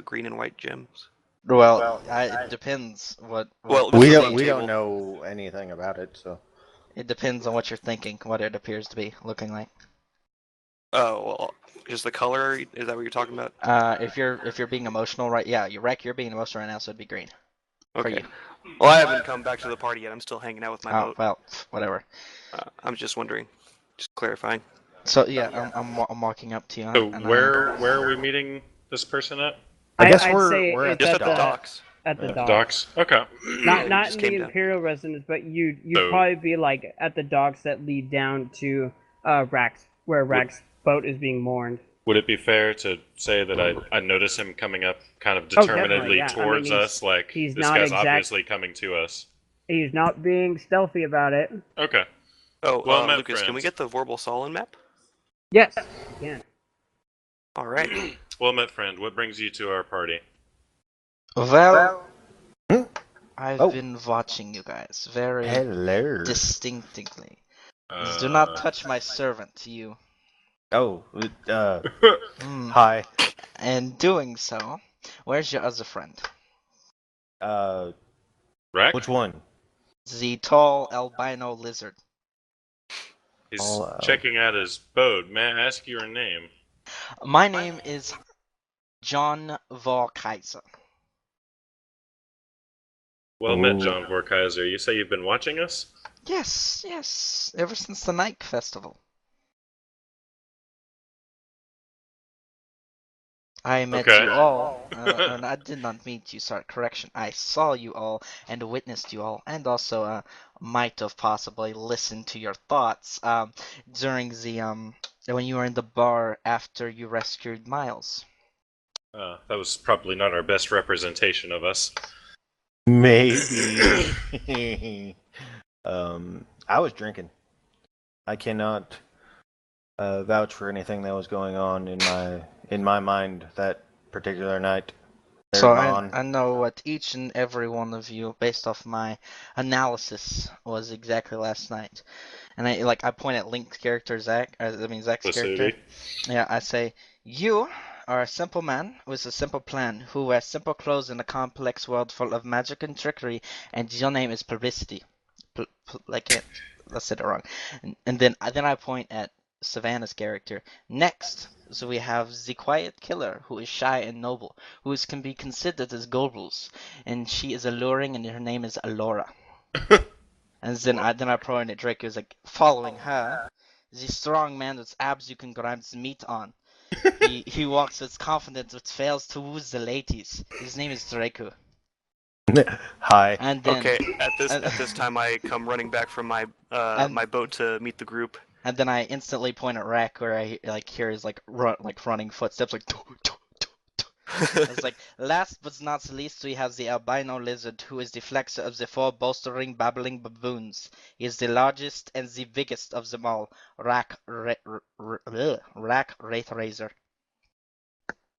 green and white gems? Well, it depends what we don't know anything about it, so it depends on what you're thinking, what it appears to be looking like. Oh, well, just the color? Is that what you're talking about? If you're being emotional, right? Yeah, you're being emotional right now, so it'd be green. Okay. For you. Well, I haven't come back to the party yet. I'm still hanging out with my boat. Well, whatever. I'm just wondering. Just clarifying. So yeah, I'm walking up to you, So and where are we meeting this person at? I guess I'd say we're at it's Just at at the the docks. at the The dock. docks. Okay. Not we not just in came the down. Imperial residence, but you'd So- probably be like at the docks that lead down to Rax, where Rax's boat is being mourned. Would it be fair to say that I notice him coming up kind of Oh, definitely, determinedly yeah. I mean, towards he's- us? Like, he's this not guy's exact- obviously coming to us. He's not being stealthy about it. Okay. Oh, Well met, Lucas, can we friends. get the Vorpal Solon map? Yes, again. All right. Well met, friend. What brings you to our party? well, Hmm? I've Oh. been watching you guys very Hello. distinctly. Do not touch my servant, you. Oh, Hmm. hi. And doing so, where's your other friend? Rack? Which one? The tall albino lizard. He's Oh, checking out his boat. May I ask your name? My name is John Vorkaiser. Well met, Ooh. John Vorkaiser. You say you've been watching us? Yes, ever since the Nike Festival. I met Okay. you all, and I did not meet you, sorry, correction. I saw you all and witnessed you all, and also might have possibly listened to your thoughts during the when you were in the bar after you rescued Miles. That was probably not our best representation of us. Maybe. I was drinking. I cannot vouch for anything that was going on in my mind that particular night. So Vaughn. I know what each and every one of you, based off my analysis, was exactly last night. And I point at Link's character, Zach's character. Felicity. Yeah, I say, you are a simple man with a simple plan who wears simple clothes in a complex world full of magic and trickery, and your name is Publicity. I said it wrong. And then I point at Savannah's character. Next, so we have the quiet killer who is shy and noble, who can be considered as Goebbels, and she is alluring, and her name is Alora. And then I point at Drake, who's like following her. The strong man with abs you can grind meat on. He walks with confidence but fails to woo the ladies. His name is Draco. Hi. And then Okay, at this time I come running back from my my boat to meet the group. and then I instantly point at Rack where I hear his running footsteps like It's like, last but not least, we have the albino lizard, who is the flexor of the four bolstering, babbling baboons. He is the largest and the biggest of them all. Rack Wraithraiser.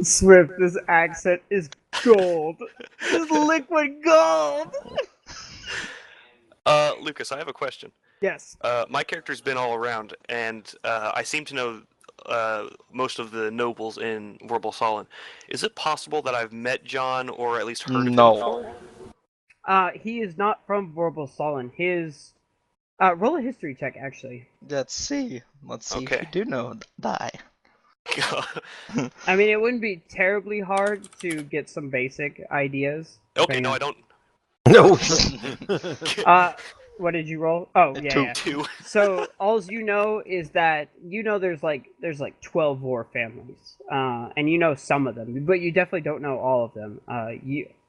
Swift, this accent is gold. This is liquid gold. Lucas, I have a question. Yes. My character's been all around, and I seem to know most of the nobles in Vorpal Solon. Is it possible that I've met John or at least heard of him before? He is not from Vorpal Solon. His roll a history check, actually. Let's see if Okay. you do know die. I mean, it wouldn't be terribly hard to get some basic ideas. Okay, no, I don't. No. What did you roll? Oh, yeah. Two. So all you know is that there's like 12 Vor families, and you know some of them, but you definitely don't know all of them.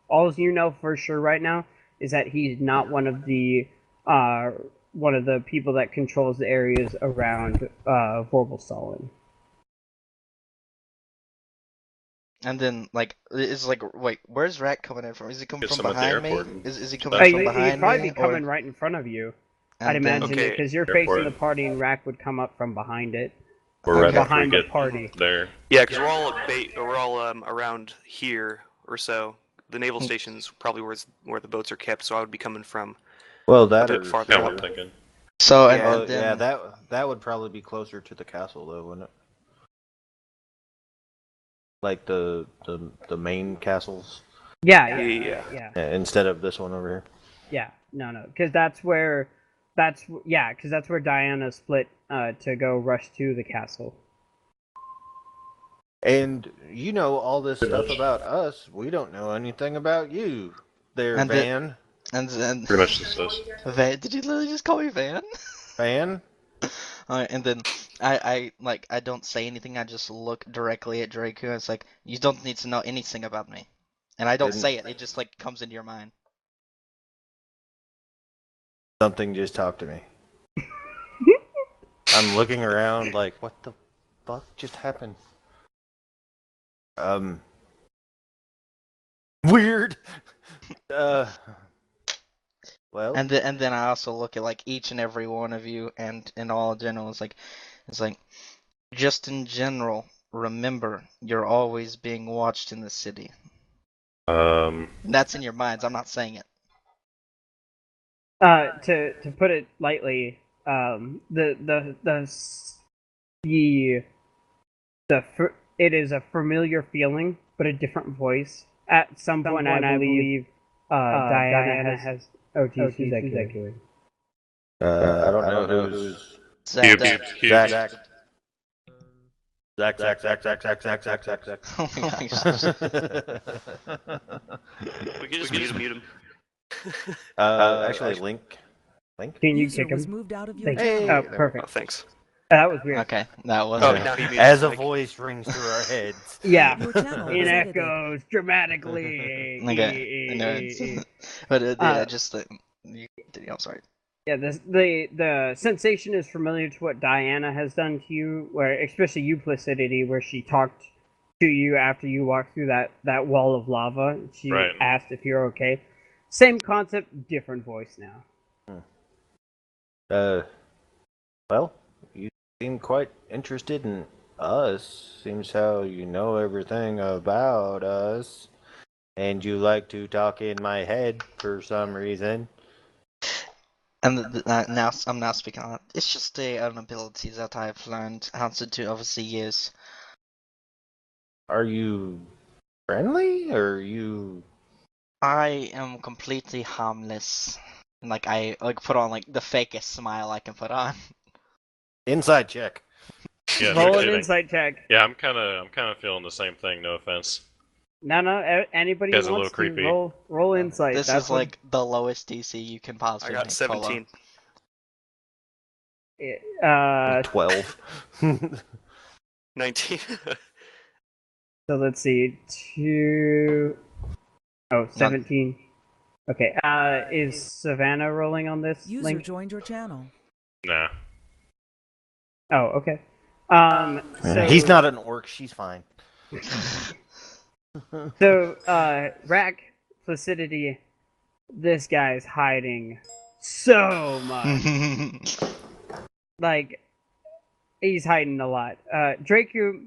All you know for sure right now is that he's not one of the people that controls the areas around Vorpal Solon. And then, it's like, wait, where's Rack coming in from? Is he coming Get from some at the behind me? airport. Is he coming from He'd behind probably me? be coming right in front of you. I'd And then- imagine Okay. because you're Airport. facing the party, and Rack would come up from behind it, We're right after we behind the get party. there. Yeah, because we're all around here or so. The naval station's probably where the boats are kept, so I would be coming from Well, a that bit or farther Yeah, what I'm up. thinking. So, Yeah. and then, that would probably be closer to the castle, though, wouldn't it? Like the main castles, Yeah. instead of this one over here. Yeah, no, because that's where Diana split to go rush to the castle. And you know all this stuff about us. We don't know anything about you, there, And Van. and then, Pretty much just this. Van, did you literally just call me Van? Van? And then I don't say anything. I just look directly at Draku. And it's like, you don't need to know anything about me, and I don't Didn't- say it. It just like comes into your mind. Something just talked to me. I'm looking around like, what the fuck just happened? Weird. Well, And then I also look at like each and every one of you, and in all general, it's like just in general, remember you're always being watched in the city. Um, And that's in your minds. I'm not saying it. To put it lightly, it is a familiar feeling, but a different voice. At some point, I believe Diana has. Oh, geez, who's that kid? I don't know who's Zach. Hugh. Zach. Zach. Oh my gosh. We can just mute him. Actually, Link. Can you User kick was him? moved out of your Thank you. channel. Oh, Oh, perfect. thanks. That was weird. Okay, that was Oh, weird. now he muted As a Mike. voice rings through our heads. Yeah, Your channel it was edited. echoes dramatically. Okay, I know it's, but yeah, just the. I'm sorry. Yeah, the sensation is familiar to what Diana has done to you, where especially you, Placidity, where she talked to you after you walked through that wall of lava. She Right. asked if you're okay. Same concept, different voice now. Well, you seem quite interested in us. Seems how you know everything about us. And you like to talk in my head for some reason. And now I'm now speaking on it. It's just an ability that I've learned how to do over the years. Are you friendly? Or are you... I am completely harmless. And like I put on like the fakest smile I can put on. Inside check. Yeah, Roll no an kidding. insight check. Yeah, I'm kind of feeling the same thing. No offense. No, anybody who Guy's a wants little to creepy. roll insight. This That's is like the lowest DC you can I possibly got pull 17. 12. 19. So let's see. 17. Okay. Is Savannah rolling on this User link? joined your channel. Nah. Oh, okay. So He's not an orc, she's fine. So, Rack, Placidity, this guy's hiding so much. Like, he's hiding a lot. Draku,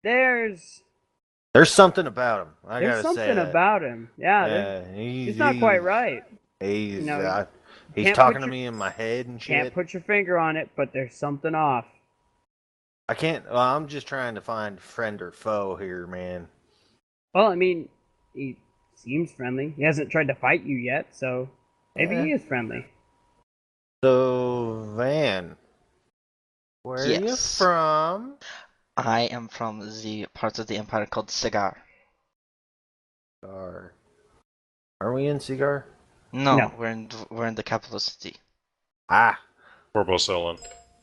there's something about him. I there's gotta something say that. about him. Yeah, he's not quite right. He's, You know, he's can't talking put to your- me in my head and Can't shit. put your finger on it, but there's something off. I can't. Well, I'm just trying to find friend or foe here, man. Well, I mean, he seems friendly. He hasn't tried to fight you yet, so maybe he is friendly. So, Van, where are you Yes. from? I am from the part of the empire called Cigar. Cigar. Are we in Cigar? No, No. we're in the capital city. Ah, Corporal Solon.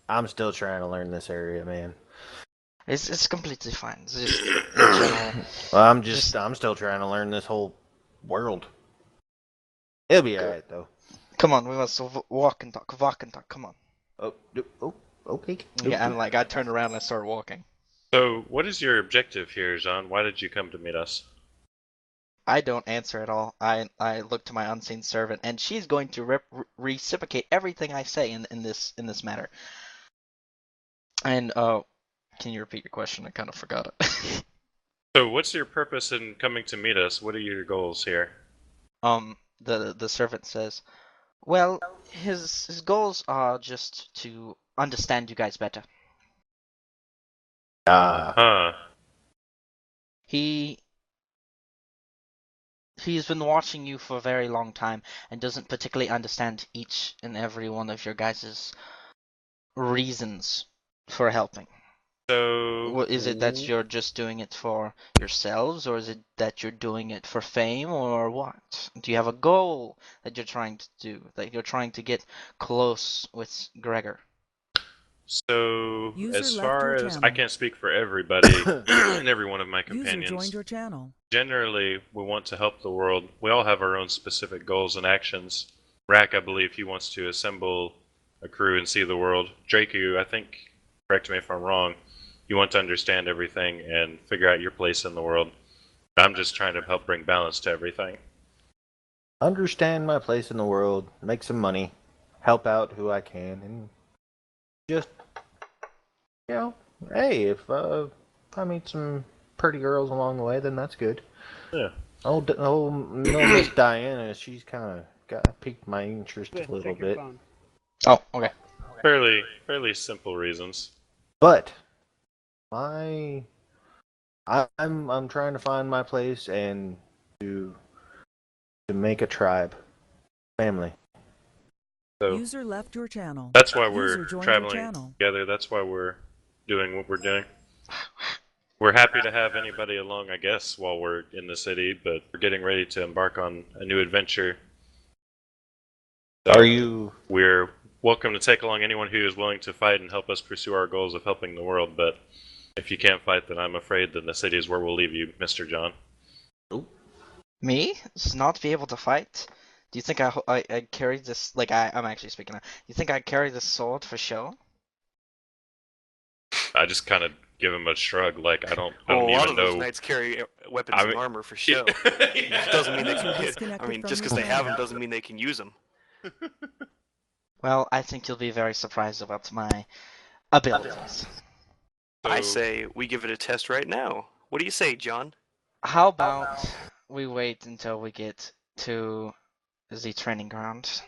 I'm still trying to learn this area, man. It's completely fine. It's just in general. Well, I'm still trying to learn this whole world. It'll be alright though. Come on, we must walk and talk. Come on. Oh, okay. Yeah, and like I turned around and I started walking. So, what is your objective here, Jean? Why did you come to meet us? I don't answer at all. I look to my unseen servant, and she's going to reciprocate everything I say in this matter. And can you repeat your question? I kind of forgot it. So, what's your purpose in coming to meet us? What are your goals here? The servant says, well, his goals are just to understand you guys better. Huh. He's been watching you for a very long time and doesn't particularly understand each and every one of your guys' reasons for helping. So, Is it that you're just doing it for yourselves, or is it that you're doing it for fame, or what? Do you have a goal that you're trying to do, that you're trying to get close with Gregor? So, User as left far your as I channel. can't speak for everybody and every one of my User joined companions, your channel. generally we want to help the world. We all have our own specific goals and actions. Rack, I believe he wants to assemble a crew and see the world. Draku, I think, correct me if I'm wrong, you want to understand everything and figure out your place in the world. I'm just trying to help bring balance to everything. Understand my place in the world, make some money, help out who I can, and just, hey, if I meet some pretty girls along the way, then that's good. Yeah. Oh, no, Miss Diana, she's kind of got piqued my interest a little Check your bit. phone. Oh, okay. Fairly simple reasons. But I'm trying to find my place and to make a tribe, family. So User left your channel. that's why User we're joined your traveling channel. together. That's why we're doing what we're doing. We're happy to have anybody along, I guess, while we're in the city, but we're getting ready to embark on a new adventure. So Are you? we're welcome to take along anyone who is willing to fight and help us pursue our goals of helping the world, but if you can't fight, then I'm afraid that the city is where we'll leave you, Mr. John. Me? Just not be able to fight? Do you think I carry this, like, I'm actually speaking now. You think I carry this sword for show? I just kind of give him a shrug, like I don't Well, a lot even of those know. knights carry weapons I and mean- armor for show. Yeah. Doesn't mean they User can. I disconnected mean, from just your because they have them channel. doesn't mean they can use them. Well, I think you'll be very surprised about my abilities. I So- say we give it a test right now. What do you say, John? How about we wait until we get to the training ground?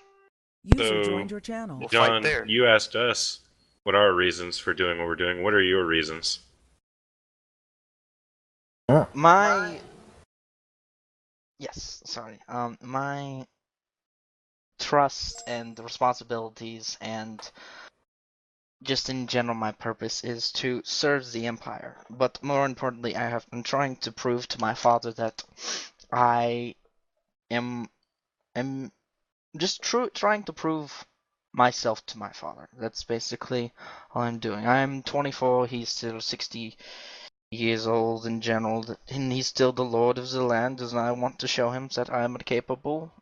User So, joined your channel. We'll fight John, there. you asked us what are our reasons for doing what we're doing. What are your reasons? My my trust and responsibilities and just in general my purpose is to serve the Empire. But more importantly, I have been trying to prove to my father that I am just trying to prove myself to my father. That's basically all I'm doing. I'm 24, he's still 60 years old in general, and he's still the lord of the land, and I want to show him that I am a capable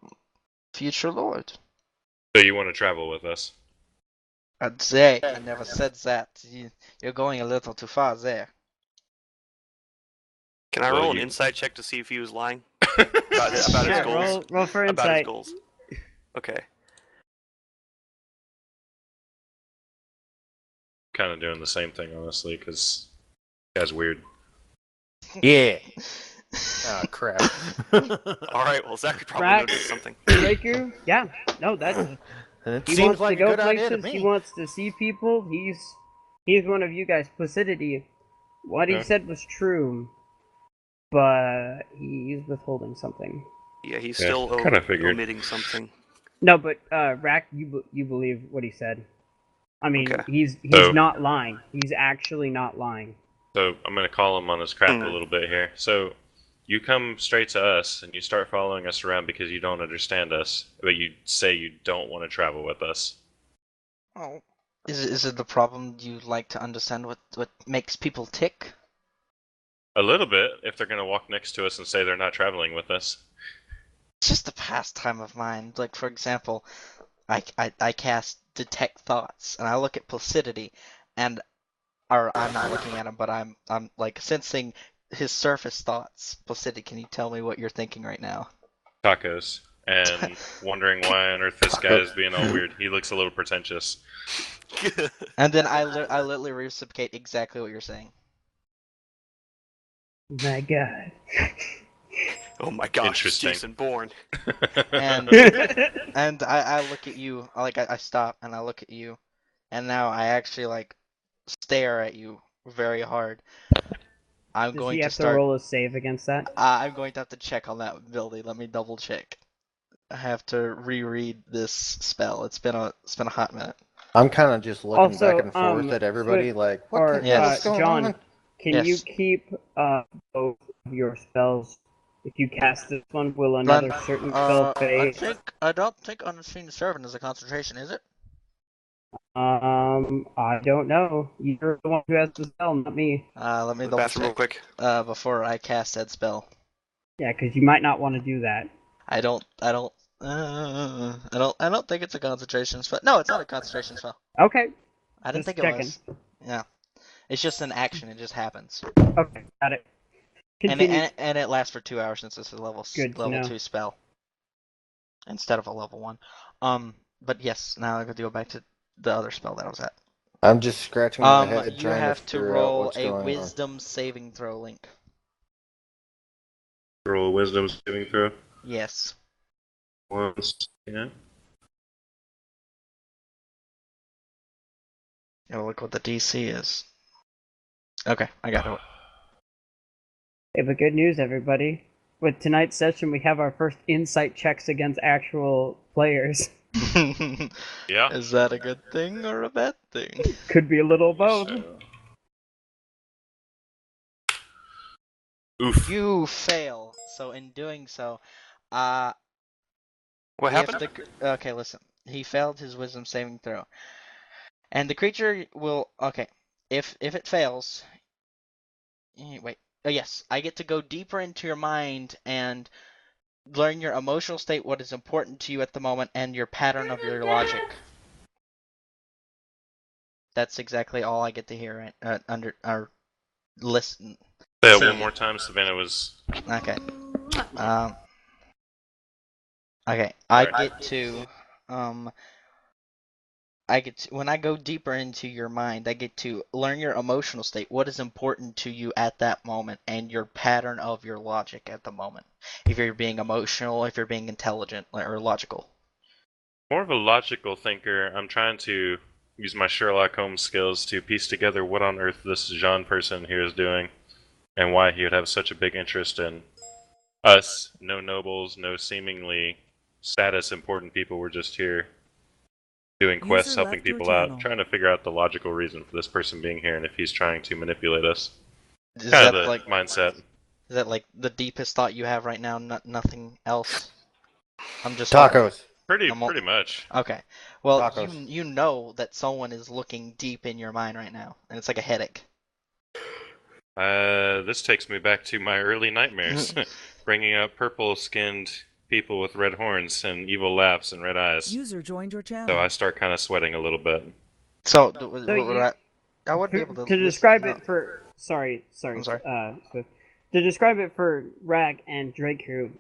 future lord. So you want to travel with us? I'd say, I never said that. You're going a little too far there. Can I Well, roll an you- insight check to see if he was lying about his Yeah, goals? roll for About his insight. goals. Okay. Kind of doing the same thing, honestly, because this guy's weird. Yeah. Ah, crap. All right. Well, Zachary probably Rack. noticed something. Draku? Yeah. No, that's It he seems wants like to a go good idea to places. He me. wants to see people. He's one of you guys. Placidity. What he Yeah. said was true, but he's withholding something. Yeah, he's Yeah, still kinda figured. omitting something. No, but Rack, you believe what he said. I mean, Okay. he's So- not lying. He's actually not lying. So I'm going to call him on his crap a little bit here. So you come straight to us and you start following us around because you don't understand us, but you say you don't want to travel with us. Oh, is it the problem you like to understand what makes people tick? A little bit, if they're going to walk next to us and say they're not traveling with us. It's just a pastime of mine. Like, for example, I cast Detect Thoughts, and I look at Placidity, and or I'm not looking at him, but I'm like sensing his surface thoughts. Placidity, can you tell me what you're thinking right now? Tacos. And wondering why on earth this guy is being all weird. He looks a little pretentious. And then I literally reciprocate exactly what you're saying. My God. Oh my gosh, it's Interesting. Jason Bourne. And and I look at you, like I stop and I look at you, and now I actually like stare at you very hard. I'm Does going he to have to start. roll a save against that? I'm going to have to check on that ability. Let me double check. I have to reread this spell. It's been a hot minute. I'm kind of just looking Also, back and forth at everybody, Swift, like, what or the Yes. hell's going John, on? can Yes. you keep both of your spells? If you cast this one, will another certain spell fade? I don't think Unseen Servant is a concentration, is it? I don't know. You're the one who has the spell, not me. Let me The double bathroom real check. quick. Before I cast that spell. Yeah, because you might not want to do that. I don't think it's a concentration spell. No, it's not a concentration spell. Okay, I didn't just think it checking. was. Yeah. It's just an action, it just happens. Okay, got it. And Continue. it lasts for 2 hours since it's a level Good to know. 2 spell. Instead of a level 1. But yes, now I got to go back to the other spell that I was at. I'm just scratching my head You trying to have to figure out roll what's a going on. wisdom saving throw, Link. Roll a wisdom saving throw. Yes. Once. Yeah. Oh, look what the DC is. Okay, I got it. Hey, but good news, everybody. With tonight's session, we have our first insight checks against actual players. Yeah. Is that a good thing or a bad thing? Could be a little both. So. Oof. You fail. So in doing so, What if happened? okay, listen. He failed his wisdom saving throw. And the creature will okay. If it fails, wait. Oh yes, I get to go deeper into your mind and learn your emotional state, what is important to you at the moment, and your pattern of your logic. That's exactly all I get to hear under our listen. Say it one more time. Savannah was. Okay. Okay. I get to when I go deeper into your mind, I get to learn your emotional state, what is important to you at that moment, and your pattern of your logic at the moment. If you're being emotional, if you're being intelligent or logical. More of a logical thinker. I'm trying to use my Sherlock Holmes skills to piece together what on earth this Jean person here is doing, and why he would have such a big interest in us. No nobles, no seemingly status important people. We're just here doing quests, helping people out, trying to figure out the logical reason for this person being here, and if he's trying to manipulate us. Is Kind of that the like mindset. Is that like the deepest thought you have right now? Nothing else. I'm just Tacos. Pretty much. Okay. Well, Tacos. you know that someone is looking deep in your mind right now, and it's like a headache. This takes me back to my early nightmares, bringing up purple-skinned people with red horns and evil laughs and red eyes. User joined your channel. So I start kind of sweating a little bit. So, I wouldn't be able to describe it for. Sorry. I'm sorry. Swift. To describe it for Rag and Drake Crew,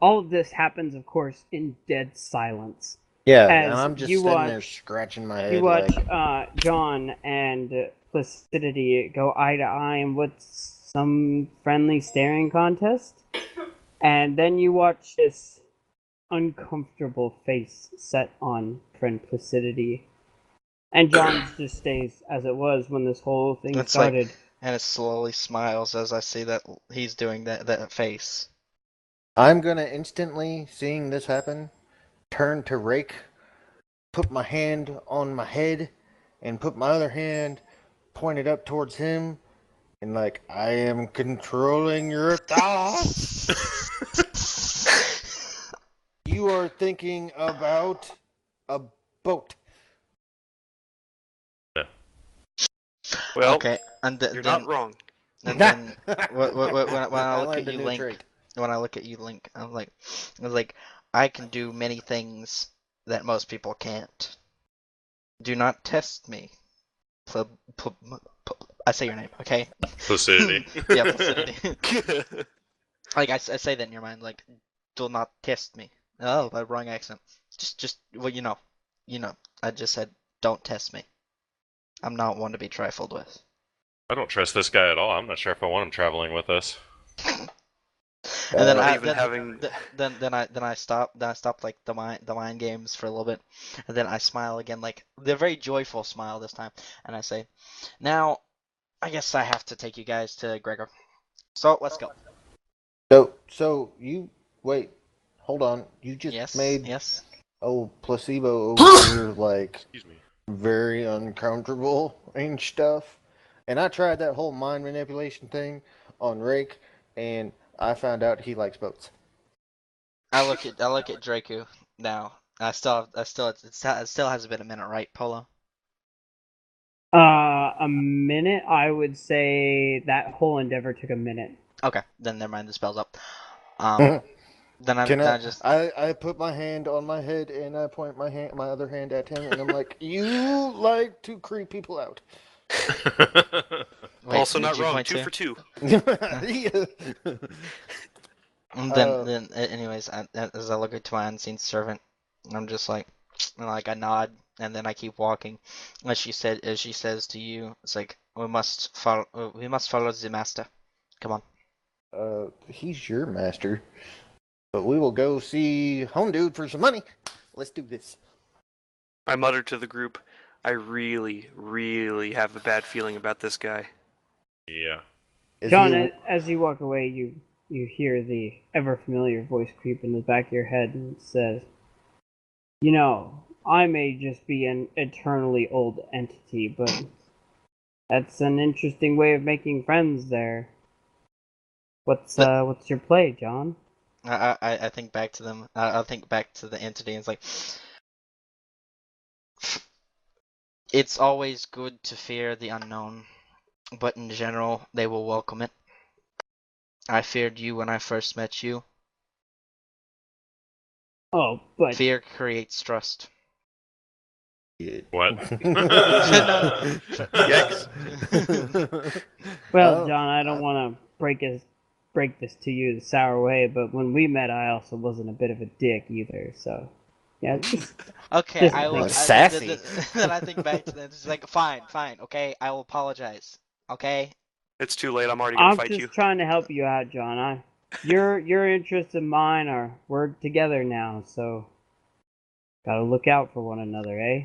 all of this happens, of course, in dead silence. Yeah, As and I'm just you sitting there watch- scratching my head. You watch like, John and Placidity go eye to eye in what's some friendly staring contest, and then you watch this uncomfortable face set on friend Placidity, and John's just stays as it was when this whole thing It's started. and it slowly smiles as I see that he's doing that face. I'm gonna instantly, seeing this happen, turn to Rake, put my hand on my head, and put my other hand pointed up towards him, and like, I am controlling your thoughts. You are thinking about a boat. Well, okay, and you're not wrong. And then when I look at learned a you, new Link, trait. when I look at you, Link, I was like, I can do many things that most people can't. Do not test me. I say your name, okay? Placidity. Yeah, Placidity. Like I say that in your mind, like, do not test me. Oh, by wrong accent. Just well, you know. I just said, don't test me. I'm not one to be trifled with. I don't trust this guy at all. I'm not sure if I want him traveling with us. And then I stop like the mind games for a little bit, and then I smile again, like the very joyful smile this time, and I say, now I guess I have to take you guys to Gregor. So let's go. So you wait, hold on. You just made yes. Placebo over here like Excuse me. very uncomfortable and stuff. And I tried that whole mind manipulation thing on Rake, and I found out he likes boats. I look at Draku now. It still hasn't been a minute, right, Polo? A minute. I would say that whole endeavor took a minute. Okay, then never mind. The spell's up. Mhm. Then Can I just I put my hand on my head and I point my other hand at him and I'm like, you like to creep people out. wait. Also Who'd not you wrong. point 2 to? for 2. And Uh, then, anyways, as I look to my unseen servant, I'm just like, I nod, and then I keep walking. As she says to you, it's like we must follow the master. Come on. he's your master, but we will go see Home Dude for some money. Let's do this. I muttered to the group, I really, really have a bad feeling about this guy. Yeah. Is John, he? as you walk away, you hear the ever familiar voice creep in the back of your head, and it says, "You know, I may just be an eternally old entity, but that's an interesting way of making friends there. What's your play, John?" I think back to them. I'll think back to the entity, and it's like, it's always good to fear the unknown, but in general, they will welcome it. I feared you when I first met you. Oh, but Fear creates trust. What? Yikes. well, Oh, John, I don't want to break this to you the sour way, but when we met, I also wasn't a bit of a dick either. So, yeah, Okay, just I will. think. Sassy. Then I think back to them. It's like, fine, okay, I will apologize. Okay. It's too late. I'm already gonna I'm fight just you. trying to help you out, John. Your interests and mine we're together now, so gotta look out for one another, eh?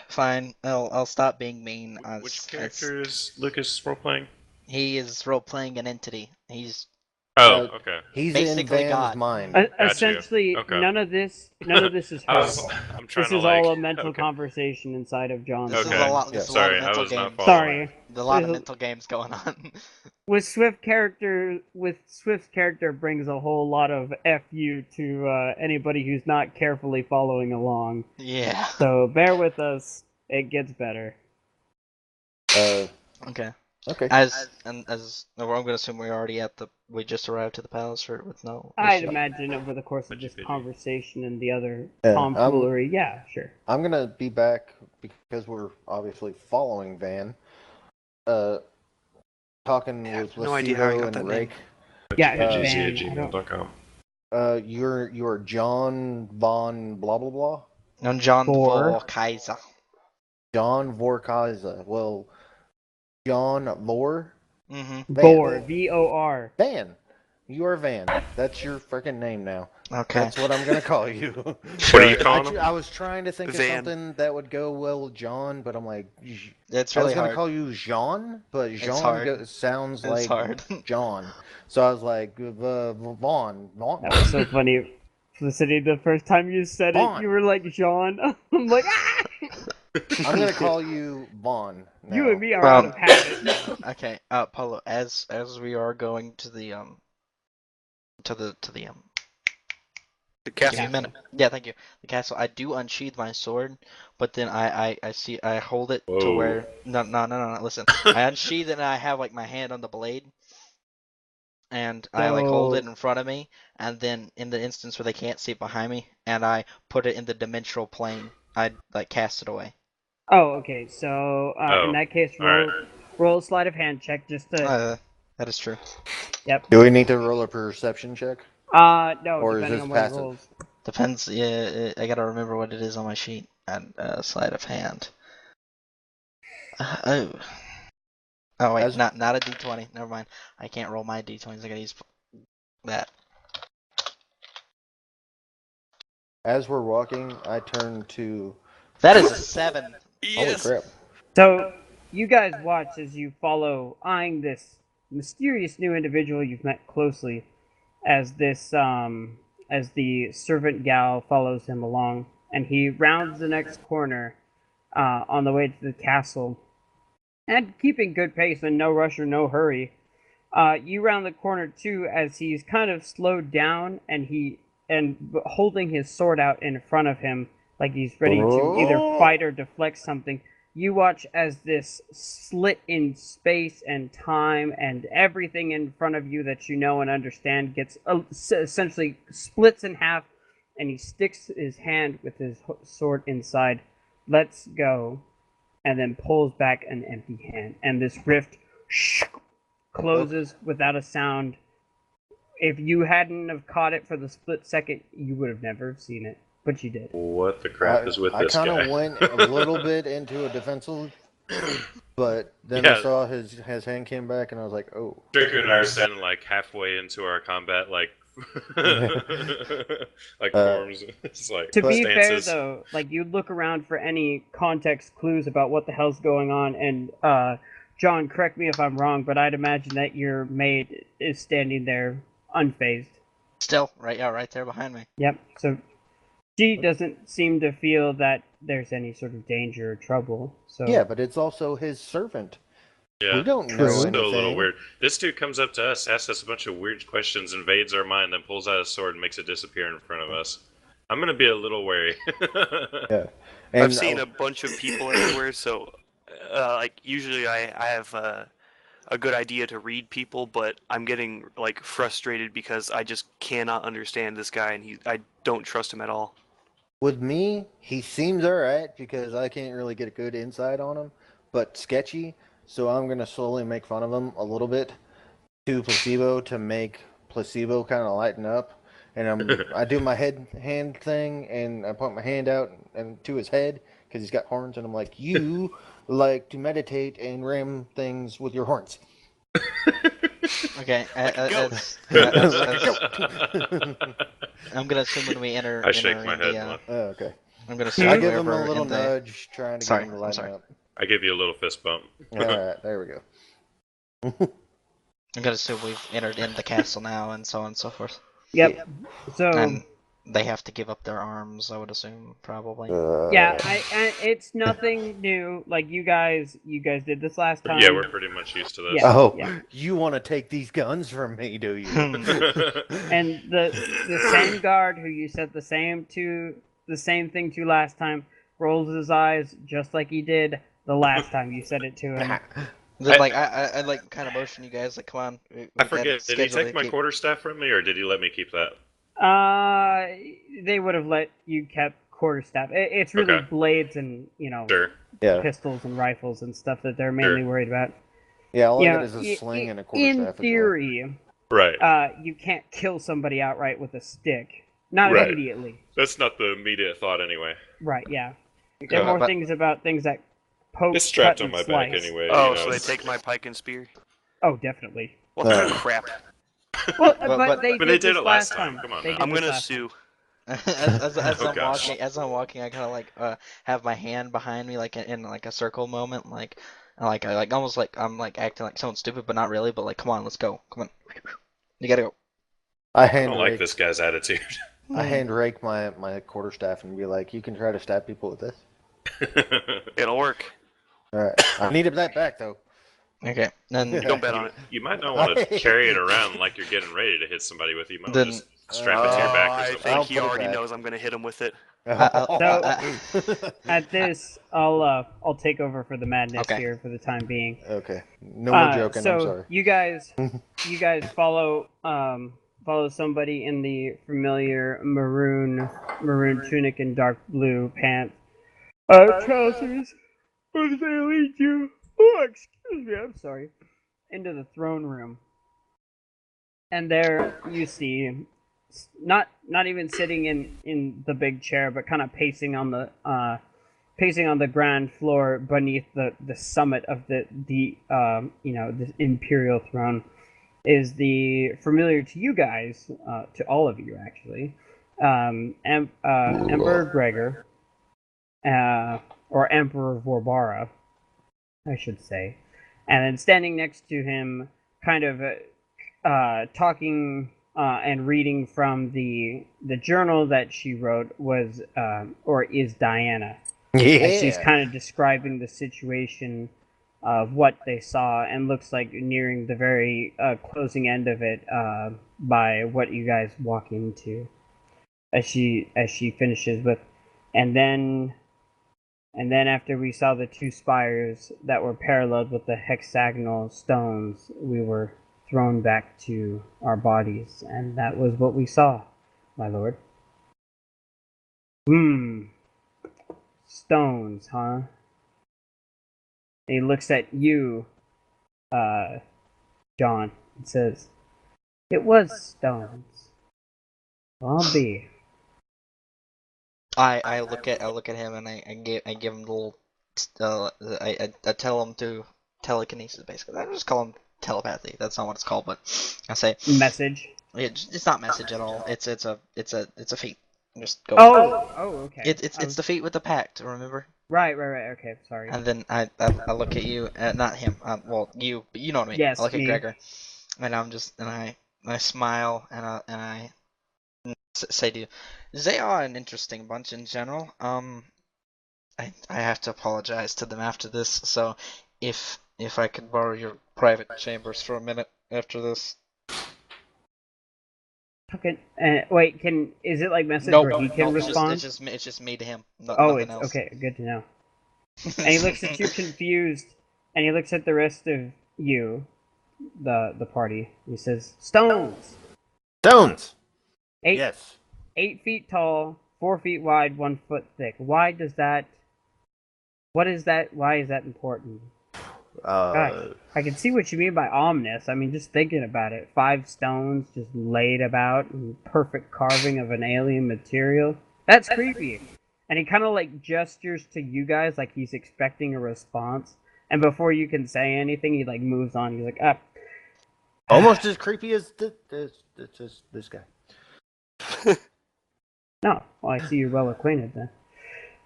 Fine. I'll stop being mean. Which character is Lucas role playing? He is role playing an entity. He's Oh, okay. He's in basically Van's God. mind. Got you. Essentially, Okay. none of this is I her. was. I'm trying This to is all a like. mental Okay. conversation inside of John's This is Okay. a lot. Yeah. This is a lot Sorry, of I mental was not games. following. Sorry. A lot of mental games going on. With Swift's character brings a whole lot of fu to anybody who's not carefully following along. Yeah. So bear with us. It gets better. Okay. Okay. As I'm gonna assume we just arrived at the palace with no I'd issue. imagine over the course of this Pidgey. conversation and the other Yeah, tomfoolery, yeah, sure. I'm gonna be back because we're obviously following Van. Talking with no idea how I Lucido got and that Rake. Yeah, PidgeyZ@gmail.com. You're John Von blah blah blah. And John Vor. Vor Kaiser. John Vorkaza. Well, John Vor. Mm-hmm. Vor, Vor. Van. You are Van. That's your freaking name now. Okay. That's what I'm gonna call you. What are you calling him? I was trying to think Van. of something that would go well with John, but I'm like, It's I was really gonna hard. call you Jean, but It's Jean hard. sounds It's like hard. John. So I was like, Vaughn. That was so funny. Felicity, the first time you said it, Vaughn. you were like, Jean. I'm like, ah! I'm gonna call you Vaughn. Now. You and me are out of habit. Okay, Paulo, as we are going to the to the The give castle. me a minute. Yeah, thank you. The castle. I do unsheathe my sword, but then I see I hold it to Whoa. where no. Listen, I unsheathe it and I have like my hand on the blade, and I like hold it in front of me, and then in the instance where they can't see it behind me, and I put it in the dimensional plane. I like cast it away. Oh, okay. So in Oh, that case, alright. roll a sleight of hand check just to. That is true. Yep. Do we need to roll a perception check? No, Or is depending this on what he passive? rolls. Depends. Yeah, I gotta remember what it is on my sheet. And sleight of hand. Oh. Oh wait, As- not a d20. Never mind. I can't roll my d20s. I gotta use that. As we're walking, I turn to. That is a 7. Holy crap! So you guys watch as you follow, eyeing this mysterious new individual you've met closely, as as the servant gal follows him along, and he rounds the next corner, on the way to the castle, and keeping good pace and no rush or no hurry. You round the corner too, as he's kind of slowed down, and holding his sword out in front of him, like he's ready to either fight or deflect something. you watch as this slit in space and time and everything in front of you that you know and understand gets essentially splits in half, and he sticks his hand with his sword inside, lets go, and then pulls back an empty hand. And this rift closes without a sound. If you hadn't have caught it for the split second, you would have never seen it. But you did. What the crap is with this I guy? kind of went a little bit into a defensive, but then I saw his hand came back, and I was like, oh. Draco and I are standing like halfway into our combat, like like forms. It's like to be stances. fair, though, like you look around for any context clues about what the hell's going on, and John, correct me if I'm wrong, but I'd imagine that your maid is standing there unfazed. Still, right there behind me. Yep. So she doesn't seem to feel that there's any sort of danger or trouble. So yeah, but it's also his servant. Yeah, we don't know it's anything. still a little weird. This dude comes up to us, asks us a bunch of weird questions, invades our mind, then pulls out his sword and makes it disappear in front of us. I'm gonna be a little wary. Yeah, and I've seen a bunch of people everywhere, so like usually I have a good idea to read people, but I'm getting like frustrated because I just cannot understand this guy, and I don't trust him at all. With me, he seems alright because I can't really get a good insight on him, but sketchy. So I'm gonna slowly make fun of him a little bit to placebo to make placebo kind of lighten up, and I do my hand thing, and I put my hand out and to his head because he's got horns, and I'm like, you like to meditate and ram things with your horns. Okay, I'm gonna assume when we enter. I shake my head. Okay. I'm gonna assume I give him a little nudge, trying to get him to lighten up. I give you a little fist bump. Alright, there we go. I'm gonna assume we've entered in the castle now, and so on and so forth. Yep. So and they have to give up their arms, I would assume, probably. Yeah, it's nothing new. Like you guys did this last time. Yeah, we're pretty much used to this. Yeah. Oh, yeah. You want to take these guns from me, do you? And the same guard who you said the same thing to last time rolls his eyes just like he did the last time you said it to him. Then, like I like kind of motion you guys like, come on. I forget. Did he take my quarterstaff from me, or did he let me keep that? They would have let you kept quarterstaff. It's really blades and pistols and rifles and stuff that they're mainly worried about. Yeah, all I got is a sling and a quarterstaff. In theory, right? You can't kill somebody outright with a stick. Not immediately. That's not the immediate thought, anyway. Right. Yeah. There are more things about things that poke. It's strapped on my slice. back anyway. Oh, so they take my pike and spear? Oh, definitely. What kind of crap? Well, but they did it last time. Come on, I'm gonna sue. As I'm walking, I kind of like have my hand behind me, like in like a circle moment, like almost like I'm like acting like someone stupid, but not really. But like, come on, let's go. Come on, you gotta go. I don't like this guy's attitude. I hand rake my quarterstaff and be like, you can try to stab people with this. It'll work. All right, I need that back though. Okay, then don't bet on it. You might not want to carry it around like you're getting ready to hit somebody with it. You might want to just strap it to your back or something. I think he already knows I'm gonna hit him with it. So at this, I'll take over for the madness here for the time being. Okay, no more joking. So I'm sorry. you guys follow somebody in the familiar maroon tunic and dark blue pants, trousers. Where did they lead you? Oh, excuse me, I'm sorry. Into the throne room. And there you see, not even sitting in the big chair, but kind of pacing on the ground floor beneath the summit of the imperial throne, is the familiar to you guys, to all of you actually, Emperor Gregor, or Emperor Vorbara, I should say. And then standing next to him, kind of talking and reading from the journal that she wrote was is Diana. Yeah. And she's kind of describing the situation of what they saw, and looks like nearing the very closing end of it by what you guys walk into. As she finishes with, and then And then after we saw the two spires that were paralleled with the hexagonal stones, we were thrown back to our bodies, and that was what we saw, my lord. Stones, huh? And he looks at you, John, and says, "It was stones. I'll be." I look at him and I give him a little I tell him to telekinesis basically. I just call him telepathy. That's not what it's called, but I say Message. it's not message at all. It's a feat. Just go. Okay. It's the feat with the pact. Remember? Right. Okay, sorry. And then I look at you, not him. Well, you, but you know what I mean. Yes, I look at me. Gregor, and I smile and I say to you, they are an interesting bunch in general. I have to apologize to them after this. So, if I could borrow your private chambers for a minute after this. Okay. Wait, is it like message Nope, where he can nope. respond? It's just me to him. Oh, Nothing it's else. okay. Good to know. And he looks at you confused, and he looks at the rest of you, the party. He says, "Stones. Stones. Eight, Yes. 8 feet tall, 4 feet wide, 1 foot thick. Why does that? What is that? Why is that important?" Gosh, I can see what you mean by ominous. I mean, just thinking about it, 5 stones just laid about, and perfect carving of an alien material. That's creepy. And he kind of like gestures to you guys like he's expecting a response. And before you can say anything, he like moves on. He's like, "Up." Almost as creepy as this guy. No, well, I see you're well acquainted then.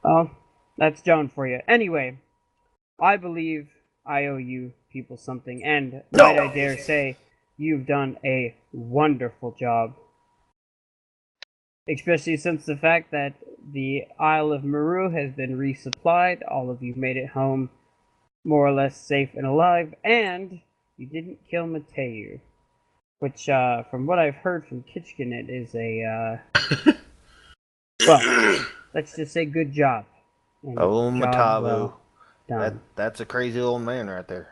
Well, that's John for you. Anyway, I believe I owe you people something, and might I dare say, you've done a wonderful job. Especially since the fact that the Isle of Meru has been resupplied, all of you made it home more or less safe and alive, and you didn't kill Mateu, which, from what I've heard from Kitchkinet, is a, well, let's just say good job. And Oh, job Matavu. well done. That's a crazy old man right there.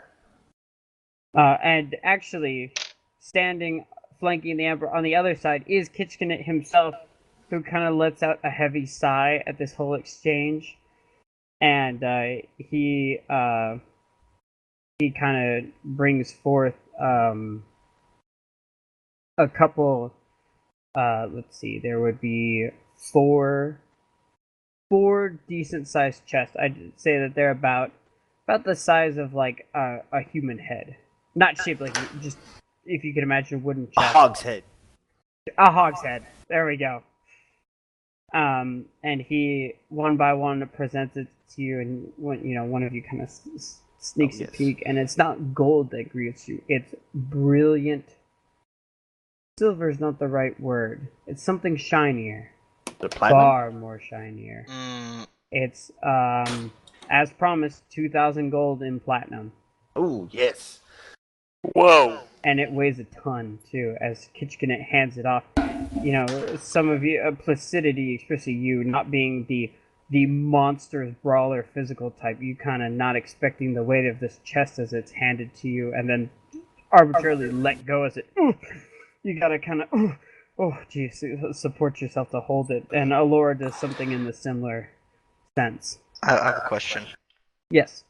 And actually, standing, flanking the Emperor on the other side is Kitchkinet himself, who kind of lets out a heavy sigh at this whole exchange. And he kind of brings forth a couple. Let's see, there would be four decent sized chests. I'd say that they're about the size of like a human head, not shaped like just if you can imagine a wooden A chest. hogshead. A hogshead. There we go. And he one by one presents it to you, and one of you kind of sneaks a peek, and it's not gold that greets you; it's brilliant. Silver is not the right word. It's something shinier. The platinum? Far more shinier. It's as promised, 2,000 gold in platinum. Oh yes. Whoa. And it weighs a ton too. As Kitchkinet hands it off, some of you, Placidity, especially you, not being the monstrous brawler physical type, you kind of not expecting the weight of this chest as it's handed to you, and then arbitrarily let go as it. You gotta kind of. Oh, geez, support yourself to hold it. And Alora does something in the similar sense. I have a question. Yes.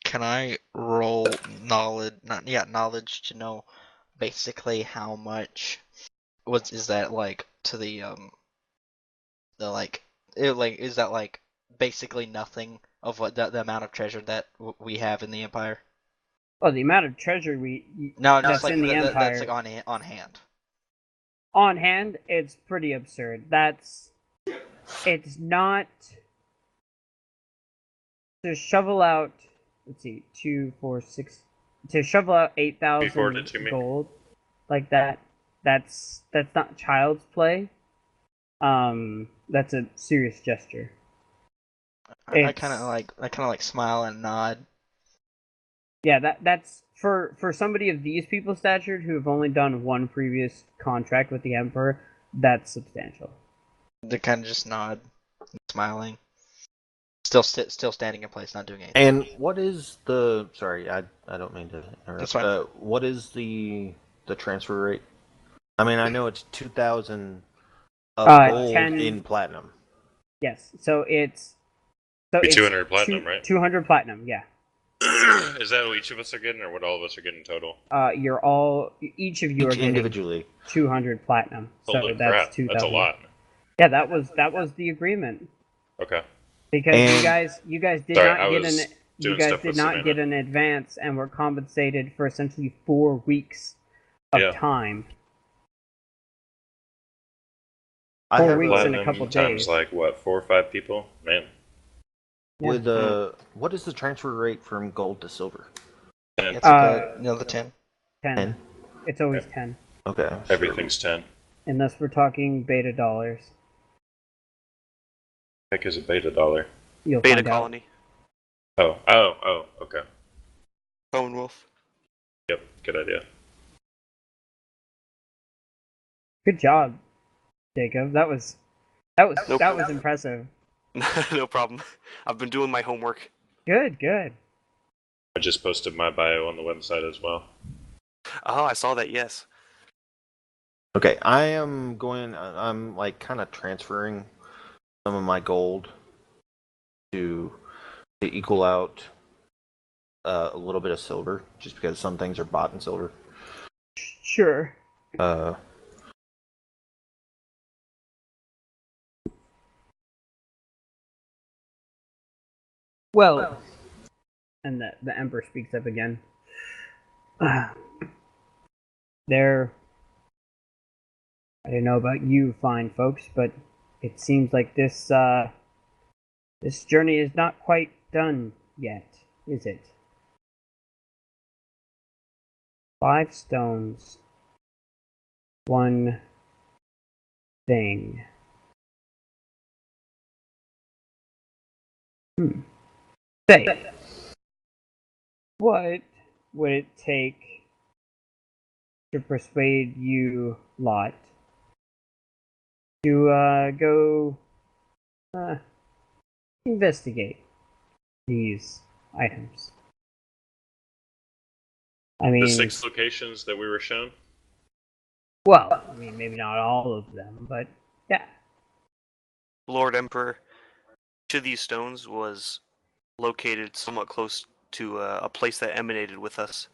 Can I roll knowledge to know basically how much is that like to the is that like basically nothing of what the amount of treasure that we have in the Empire? Oh, the amount of treasure No, that's just like in the Empire. that's like on hand. On hand, it's pretty absurd. It's not to shovel out. Let's see, 2, 4, 6. To shovel out 8,000 gold like that. That's not child's play. That's a serious gesture. I kind of like smile and nod. Yeah, that's for somebody of these people's stature who have only done one previous contract with the Emperor. That's substantial. They kind of just nod, smiling. Still standing in place, not doing anything. And what is the? Sorry, I don't mean to interrupt. That's fine. What is the transfer rate? I mean, I know it's 2,000 of gold 10. in platinum. Yes, so it's 200 platinum, right? 200 platinum. Yeah. Is that what each of us are getting, or what all of us are getting total? Each of you are Each getting individually. 200 platinum. Holy So that's crap, 2,000. that's a lot. Yeah, that was the agreement. Okay. Because And- you guys did Sorry, not I get was an you doing guys stuff did with not Savannah. get an advance and were compensated for essentially 4 weeks of Yeah. time. I 4 have weeks a, in a Platinum couple times days. like what, 4 or 5 people? Man. with what is the transfer rate from gold to silver? It's the 10. 10. 10? It's always 10. Okay. Everything's 10. Unless we're talking beta dollars. Heck is a beta dollar? You'll Beta find out. colony. Oh, okay. Bone wolf. Yep, good idea. Good job, Jacob. That was impressive. No problem. I've been doing my homework. Good, good. I just posted my bio on the website as well. Oh, I saw that. Yes. Okay, I'm like kind of transferring some of my gold to equal out a little bit of silver, just because some things are bought in silver. Sure. Well, and the Emperor speaks up again. There, I don't know about you fine folks, but it seems like this journey is not quite done yet, is it? 5 stones, 1 thing. Say, what would it take to persuade you lot to go investigate these items? I mean, The 6 locations that we were shown? well, I mean, maybe not all of them, but yeah. Lord Emperor, each of these stones was located somewhat close to a place that emanated with us.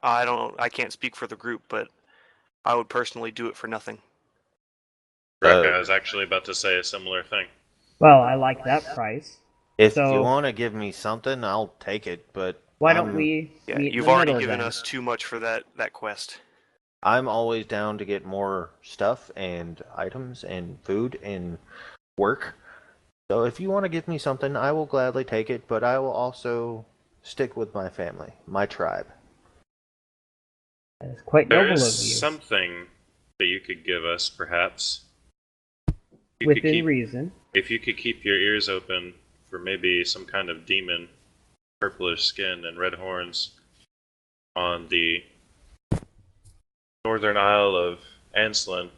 I can't speak for the group, but I would personally do it for nothing. I was actually about to say a similar thing. Well, I like that price. If So- you want to give me something, I'll take it. But Why don't we Yeah, meet in you've the already middle given then? us too much for that quest. I'm always down to get more stuff and items and food and work. So if you want to give me something, I will gladly take it. But I will also stick with my family, my tribe. That is quite There noble of you. is something that you could give us, perhaps. Within reason. If you could keep your ears open for maybe some kind of demon, purplish skin and red horns on the northern isle of Aslan.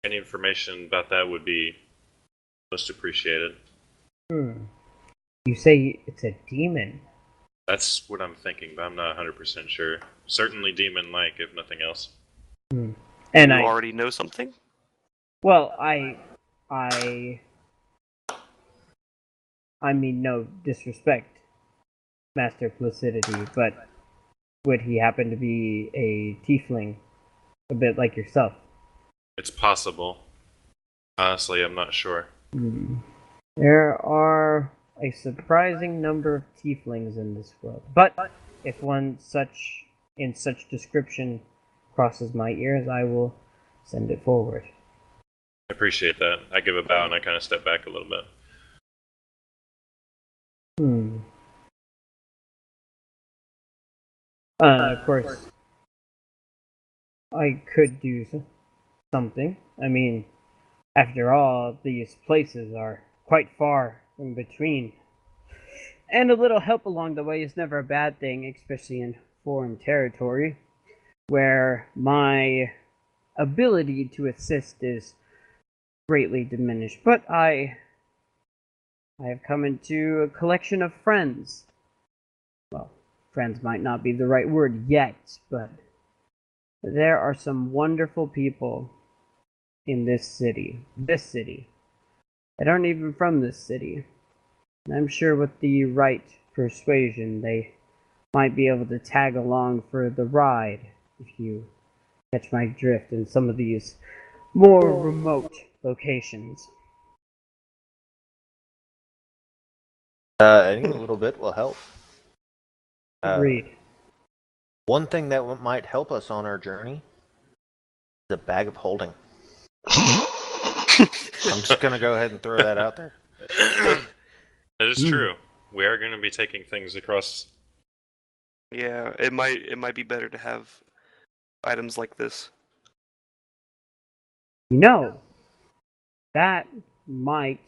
Any information about that would be most appreciated. You say it's a demon. That's what I'm thinking, but I'm not 100% sure. Certainly demon-like, if nothing else. And You I already know something? Well, I mean no disrespect, Master Placidity, but would he happen to be a tiefling, a bit like yourself? It's possible. Honestly, I'm not sure. There are a surprising number of tieflings in this world, but if one in such description crosses my ears, I will send it forward. I appreciate that. I give a bow and I kind of step back a little bit. Of course, I could do something. I mean, after all, these places are quite far in between. And a little help along the way is never a bad thing, especially in foreign territory, where my ability to assist is greatly diminished. But I I have come into a collection of friends. Well, friends might not be the right word yet, but there are some wonderful people in this city. This city. That aren't even from this city. And I'm sure with the right persuasion, they might be able to tag along for the ride, if you catch my drift, in some of these more remote locations. Any little bit will help. Agreed. One thing that might help us on our journey is a bag of holding. I'm just gonna go ahead and throw that out there. It is true. We are going to be taking things across. Yeah, it might be better to have items like this. You know, that might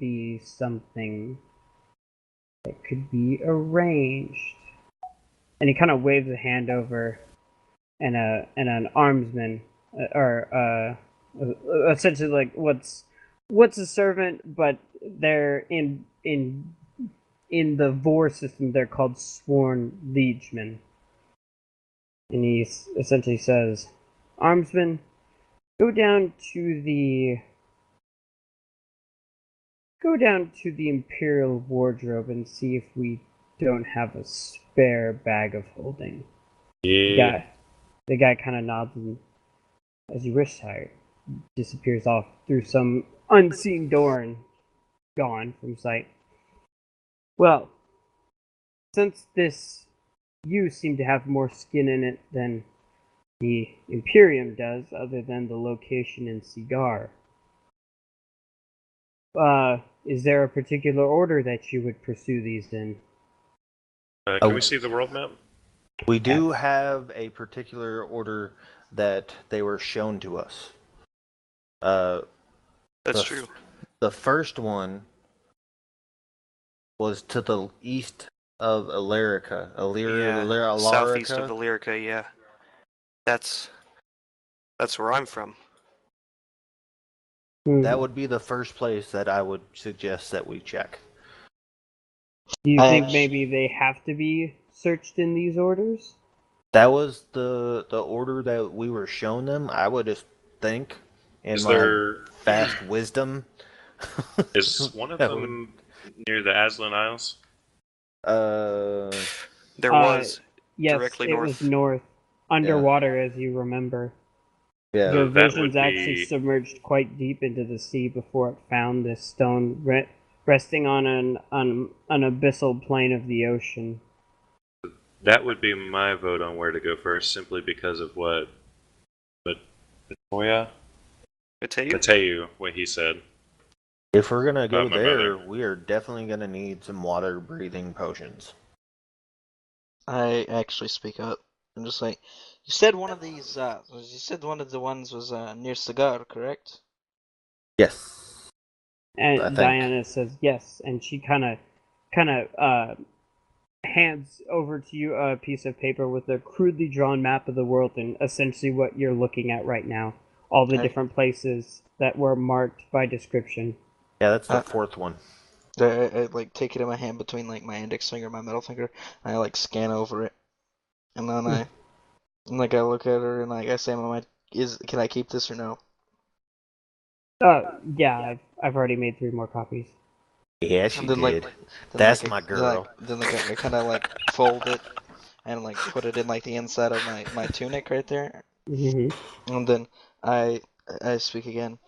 be something that could be arranged. And he kind of waves a hand over, and an armsman, or essentially like what's a servant, but they're in the Vor system. They're called sworn liegemen. And he essentially says, "Armsman, go down to the Imperial wardrobe and see if we don't have a spare bag of holding." Yeah. The guy kind of nods and, "As you wish, sire," disappears off through some unseen door and gone from sight. Well, since you seem to have more skin in it than the Imperium does, other than the location in Cigar, is there a particular order that you would pursue these in? Can we see the world map? We do have a particular order that they were shown to us. That's true. The first one was to the east of Illyrica. Southeast of Illyrica, yeah. That's where I'm from. That would be the first place that I would suggest that we check. Do you think maybe they have to be searched in these orders? That was the order that we were shown them. I would just think, in Is my there vast wisdom, is one of them near the Aslan Isles? There was yes, directly it north. was north, underwater, as you remember. Yeah, The that would visions actually be submerged quite deep into the sea before it found this stone resting on an abyssal plane of the ocean. that would be my vote on where to go first, simply because of what Mateu, what he said. if we're gonna go my there, mother. we are definitely gonna need some water breathing potions. I actually speak up. I'm just like, you said one of these. You said one of the ones was near Cigar, correct? Yes. And Diana says yes, and she kind of hands over to you a piece of paper with a crudely drawn map of the world and essentially what you're looking at right now. All the different places that were marked by description. Yeah, that's the fourth one. I like take it in my hand between like my index finger and my middle finger, and I like scan over it, and then I look at her and like I say in my mind, can I keep this or no? Yeah, I've already made 3 more copies. Yeah, she did. Then, that's my girl. Then I kind of like fold it and like put it in like the inside of my tunic right there, and then I speak again.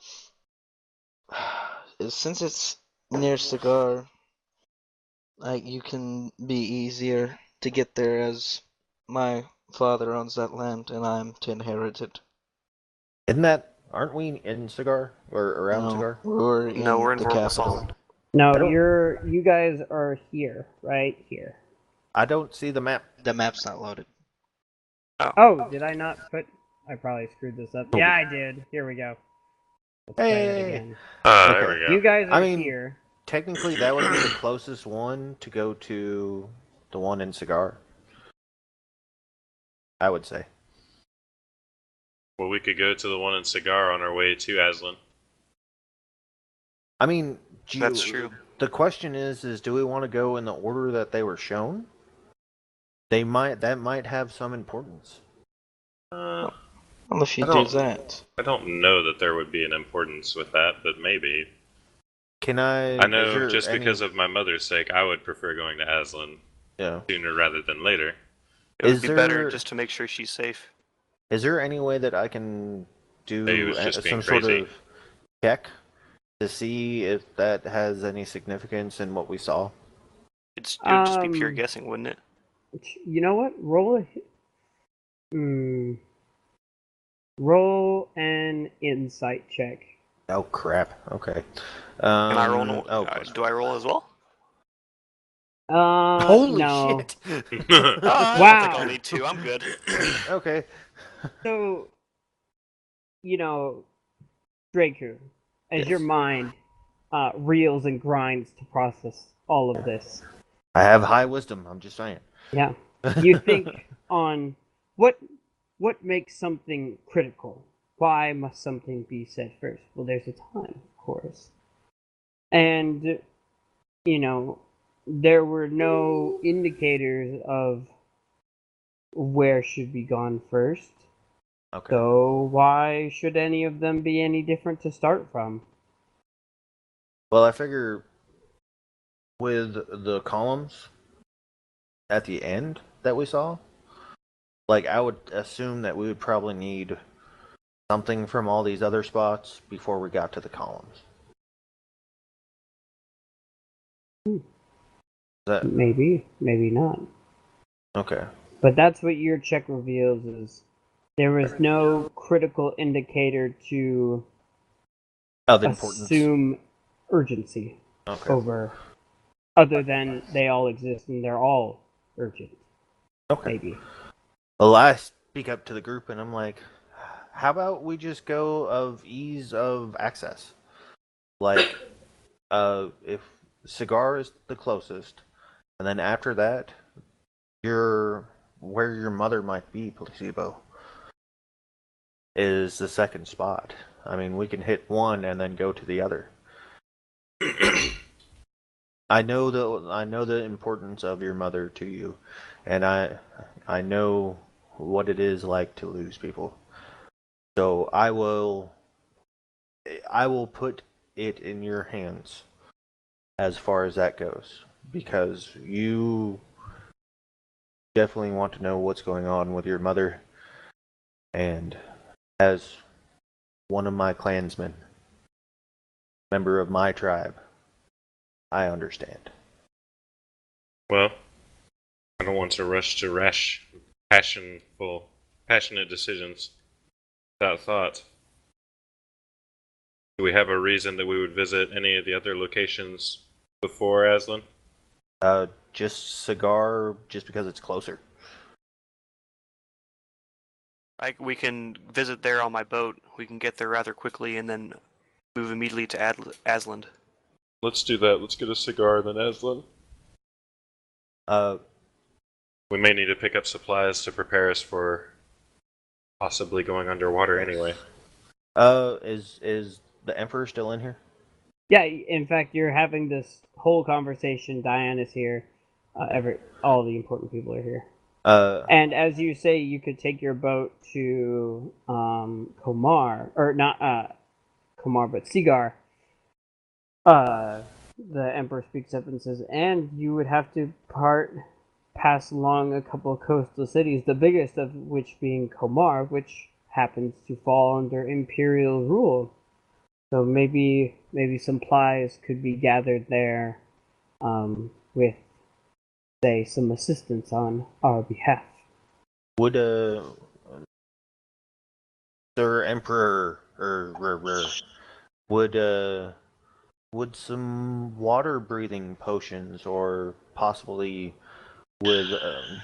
Since it's near Cigar, like you can be easier to get there as my father owns that land and I'm to inherit it. Aren't we in Cigar or around Cigar? We're in the capital. No, you guys are here, right here. I don't see the map. The map's not loaded. Oh, did I not put? I probably screwed this up. Yeah, I did. Here we go. Let's try that again. There we go. You guys are here. Technically, that would be the closest one to go to the one in Cigar. I would say. Well, we could go to the one in Cigar on our way to Aslan. I mean, that's true. the question is do we want to go in the order that they were shown? That might have some importance. Uh, Well, if you I do don't. that, I don't know that there would be an importance with that, but maybe. Can I? I Is know there just any? because of my mother's sake, I would prefer going to Aslan Yeah. sooner rather than later. It would Is be better there? just to make sure she's safe. Is there any way that I can He do was just being some sort crazy. of check to see if that has any significance in what we saw? It would just be pure guessing, wouldn't it? You know what? Roll an insight check. Oh crap! Okay. Can I roll? Do I roll as well? Holy No. shit! I don't think I'll Wow. need to. I'm good. Okay. So, Draku, as Yes. your mind reels and grinds to process all of this, I have high wisdom. I'm just saying. yeah, you think on what makes something critical. Why must something be said first? Well, there's a time, of course, and there were no indicators of where should be gone first. Okay. So why should any of them be any different to start from? Well, I figure with the columns at the end that we saw, like I would assume that we would probably need something from all these other spots before we got to the columns. That Maybe, maybe not. okay? But that's what your check reveals is there was no critical indicator to Of importance. assume urgency Okay. over other than they all exist and they're all urgent. Okay. Maybe. Well, I speak up to the group and I'm like, how about we just go of ease of access? Like, if Cigar is the closest, and then after that, where your mother might be, Placebo, is the second spot. I mean, we can hit one and then go to the other. I know the importance of your mother to you, and I know what it is like to lose people. So I will put it in your hands as far as that goes, because you definitely want to know what's going on with your mother, and as one of my clansmen, member of my tribe, I understand. Well, I don't want to rush to rash, passionate decisions without thought. Do we have a reason that we would visit any of the other locations before Aslan? Just Cigar, just because it's closer. We can visit there on my boat. We can get there rather quickly and then move immediately to Asland. Let's do that. Let's get a cigar, then Aslan. We may need to pick up supplies to prepare us for possibly going underwater anyway. Is the Emperor still in here? Yeah, in fact, you're having this whole conversation. Diane is here. All the important people are here. And as you say, you could take your boat to Komar, or not Komar, but Cigar. The Emperor speaks up and says, and you would have to pass along a couple of coastal cities, the biggest of which being Komar, which happens to fall under Imperial rule. So maybe supplies could be gathered there with, say, some assistance on our behalf. Would Sir Emperor would some water breathing potions, or possibly with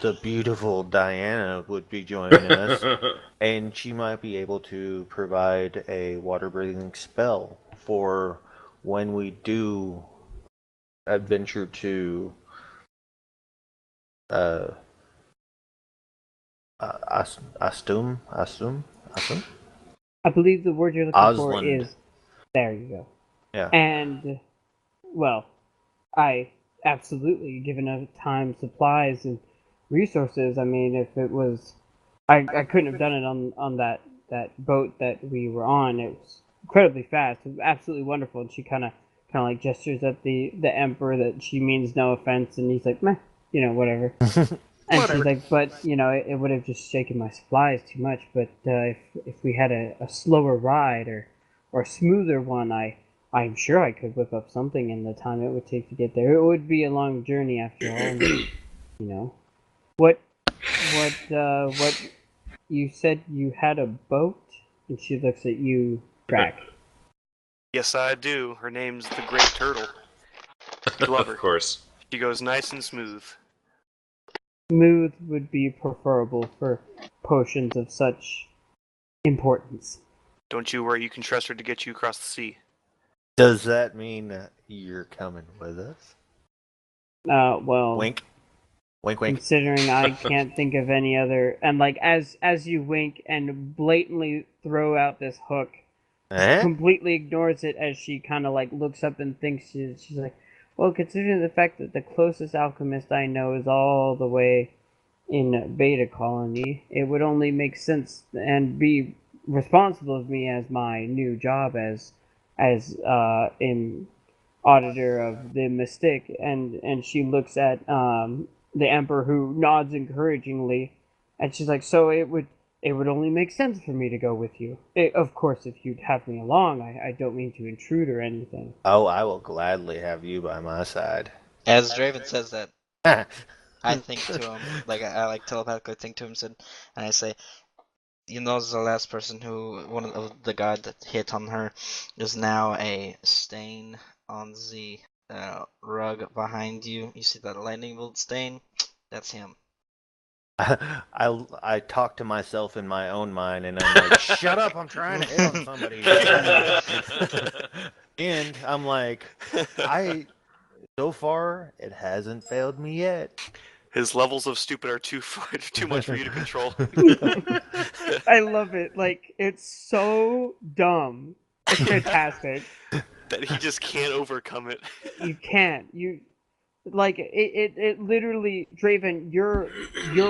the beautiful Diana would be joining us, and she might be able to provide a water breathing spell for when we do adventure to Astum. I believe the word you're looking for Osland. is, there you go. Yeah. And, well, I absolutely, given enough time, supplies, and resources. I mean, if it was, I couldn't have done it on that boat that we were on. It was incredibly fast. It was absolutely wonderful. And she kind of like gestures at the emperor that she means no offense, and he's like, meh, whatever. And she's like, but it would have just shaken my supplies too much. But if we had a slower ride or a smoother one, I'm sure I could whip up something in the time it would take to get there. It would be a long journey after all. And, what you said you had a boat, and she looks at you, Crack. Yes, I do. Her name's the Great Turtle. You love her. Of course. She goes nice and smooth. Smooth would be preferable for potions of such importance. Don't you worry, you can trust her to get you across the sea. Does that mean you're coming with us? Well, Wink. Wink, wink. considering I can't think of any other, and like as you wink and blatantly throw out this hook, completely ignores it as she kind of like looks up and thinks she's like, well, considering the fact that the closest alchemist I know is all the way in Beta Colony, it would only make sense and be responsible of me as my new job as in auditor of the Mystic, and she looks at the Emperor, who nods encouragingly, and she's like, so it would only make sense for me to go with you. Of course, if you'd have me along, I don't mean to intrude or anything. Oh, I will gladly have you by my side. As Draven says that, I think to him, like I like telepathically think to him, and I say, the last person one of the guy that hit on her is now a stain on the rug behind you. You see that lightning bolt stain? That's him. I talk to myself in my own mind, and I'm like, shut up, I'm trying to hit on somebody. And I'm like, so far, it hasn't failed me yet. His levels of stupid are too much for you to control. I love it. Like, it's so dumb. It's fantastic. That he just can't overcome it. You can't. It literally, Draven, your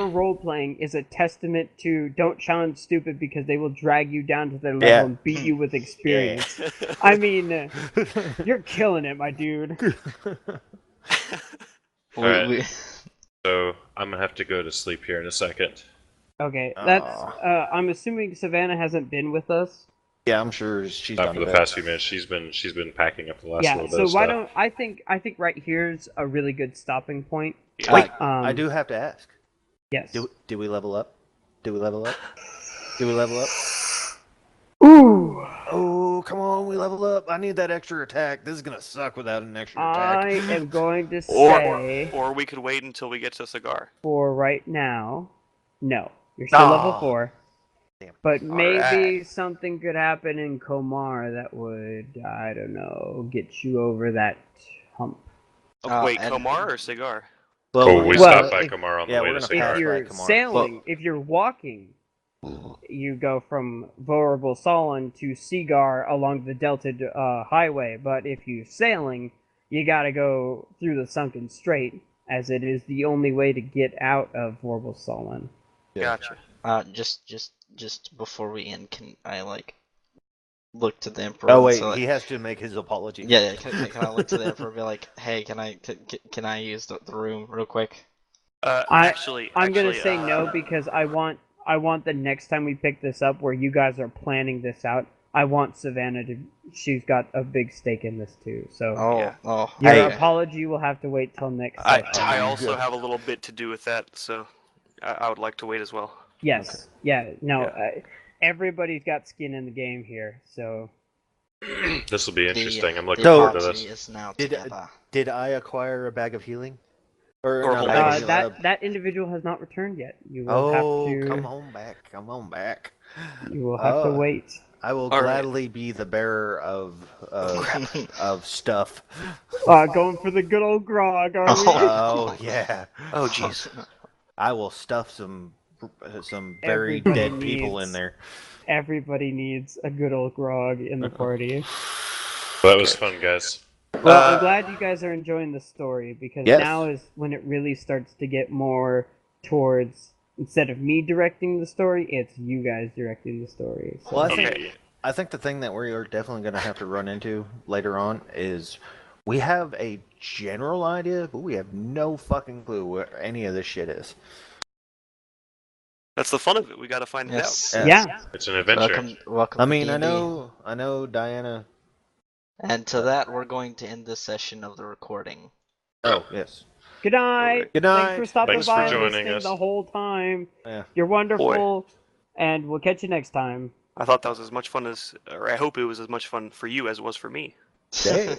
role playing is a testament to don't challenge stupid because they will drag you down to their level and beat you with experience. Yeah. I mean, you're killing it, my dude. Alright. So I'm gonna have to go to sleep here in a second. Okay, that's I'm assuming Savannah hasn't been with us. Yeah, I'm sure she's not for the past few minutes. She's been packing up the last little bit. So of why stuff. don't I think right here's a really good stopping point. Yeah. Wait, I do have to ask. Yes. Do we level up? Do we level up? Do we level up? Ooh. Oh, come on, we level up. I need that extra attack. This is gonna suck without an extra attack. I am going to say, or we could wait until we get to Cigar. For right now, no. You're still level 4. Damn. But maybe something could happen in Komar that would, I don't know, get you over that hump. Wait, Komar or Cigar? Well, we stopped by Komar on the way to Cigar. If you're sailing, if you're walking, you go from Vulnerable Solon to Seagar along the Delta Highway. But if you're sailing, you gotta go through the Sunken Strait, as it is the only way to get out of Vulnerable Solon. Yeah. Gotcha. Just before we end, can I look to the Emperor? Oh wait, he has to make his apology. Yeah. Can I look to the Emperor and be like, hey, can I use the room real quick? I'm gonna say no because I want the next time we pick this up where you guys are planning this out. I want Savannah to. She's got a big stake in this too. So your apology will have to wait till next. I also have a little bit to do with that, so I would like to wait as well. Yes. Okay. Yeah. No. Everybody's got skin in the game here, so. This will be interesting. I'm looking forward to this. Is now did I acquire a bag of healing? That individual has not returned yet. You will have to. Come on back! Come on back! You will have to wait. I will gladly be the bearer of stuff. Going for the good old grog, are we? Oh yeah. Oh jeez. I will stuff some very dead people in there. Everybody needs a good old grog in the party. Well, that was fun, guys. Well, I'm glad you guys are enjoying the story because Yes. now is when it really starts to get more towards instead of me directing the story, it's you guys directing the story. So. Well, Okay. I think the thing that we are definitely going to have to run into later on is we have a general idea, but we have no fucking clue where any of this shit is. That's the fun of it. We gotta find it out. Yes. Yeah. It's an adventure. Welcome I to mean, I D&D. know, Diana. And to that, we're going to end this session of the recording. Oh, yes. Good night. Good Thanks night. for stopping Thanks for by and joining listening us. the whole time. Yeah. You're wonderful, and we'll catch you next time. I thought that was as much fun as, or I hope it was as much fun for you as it was for me. Hey.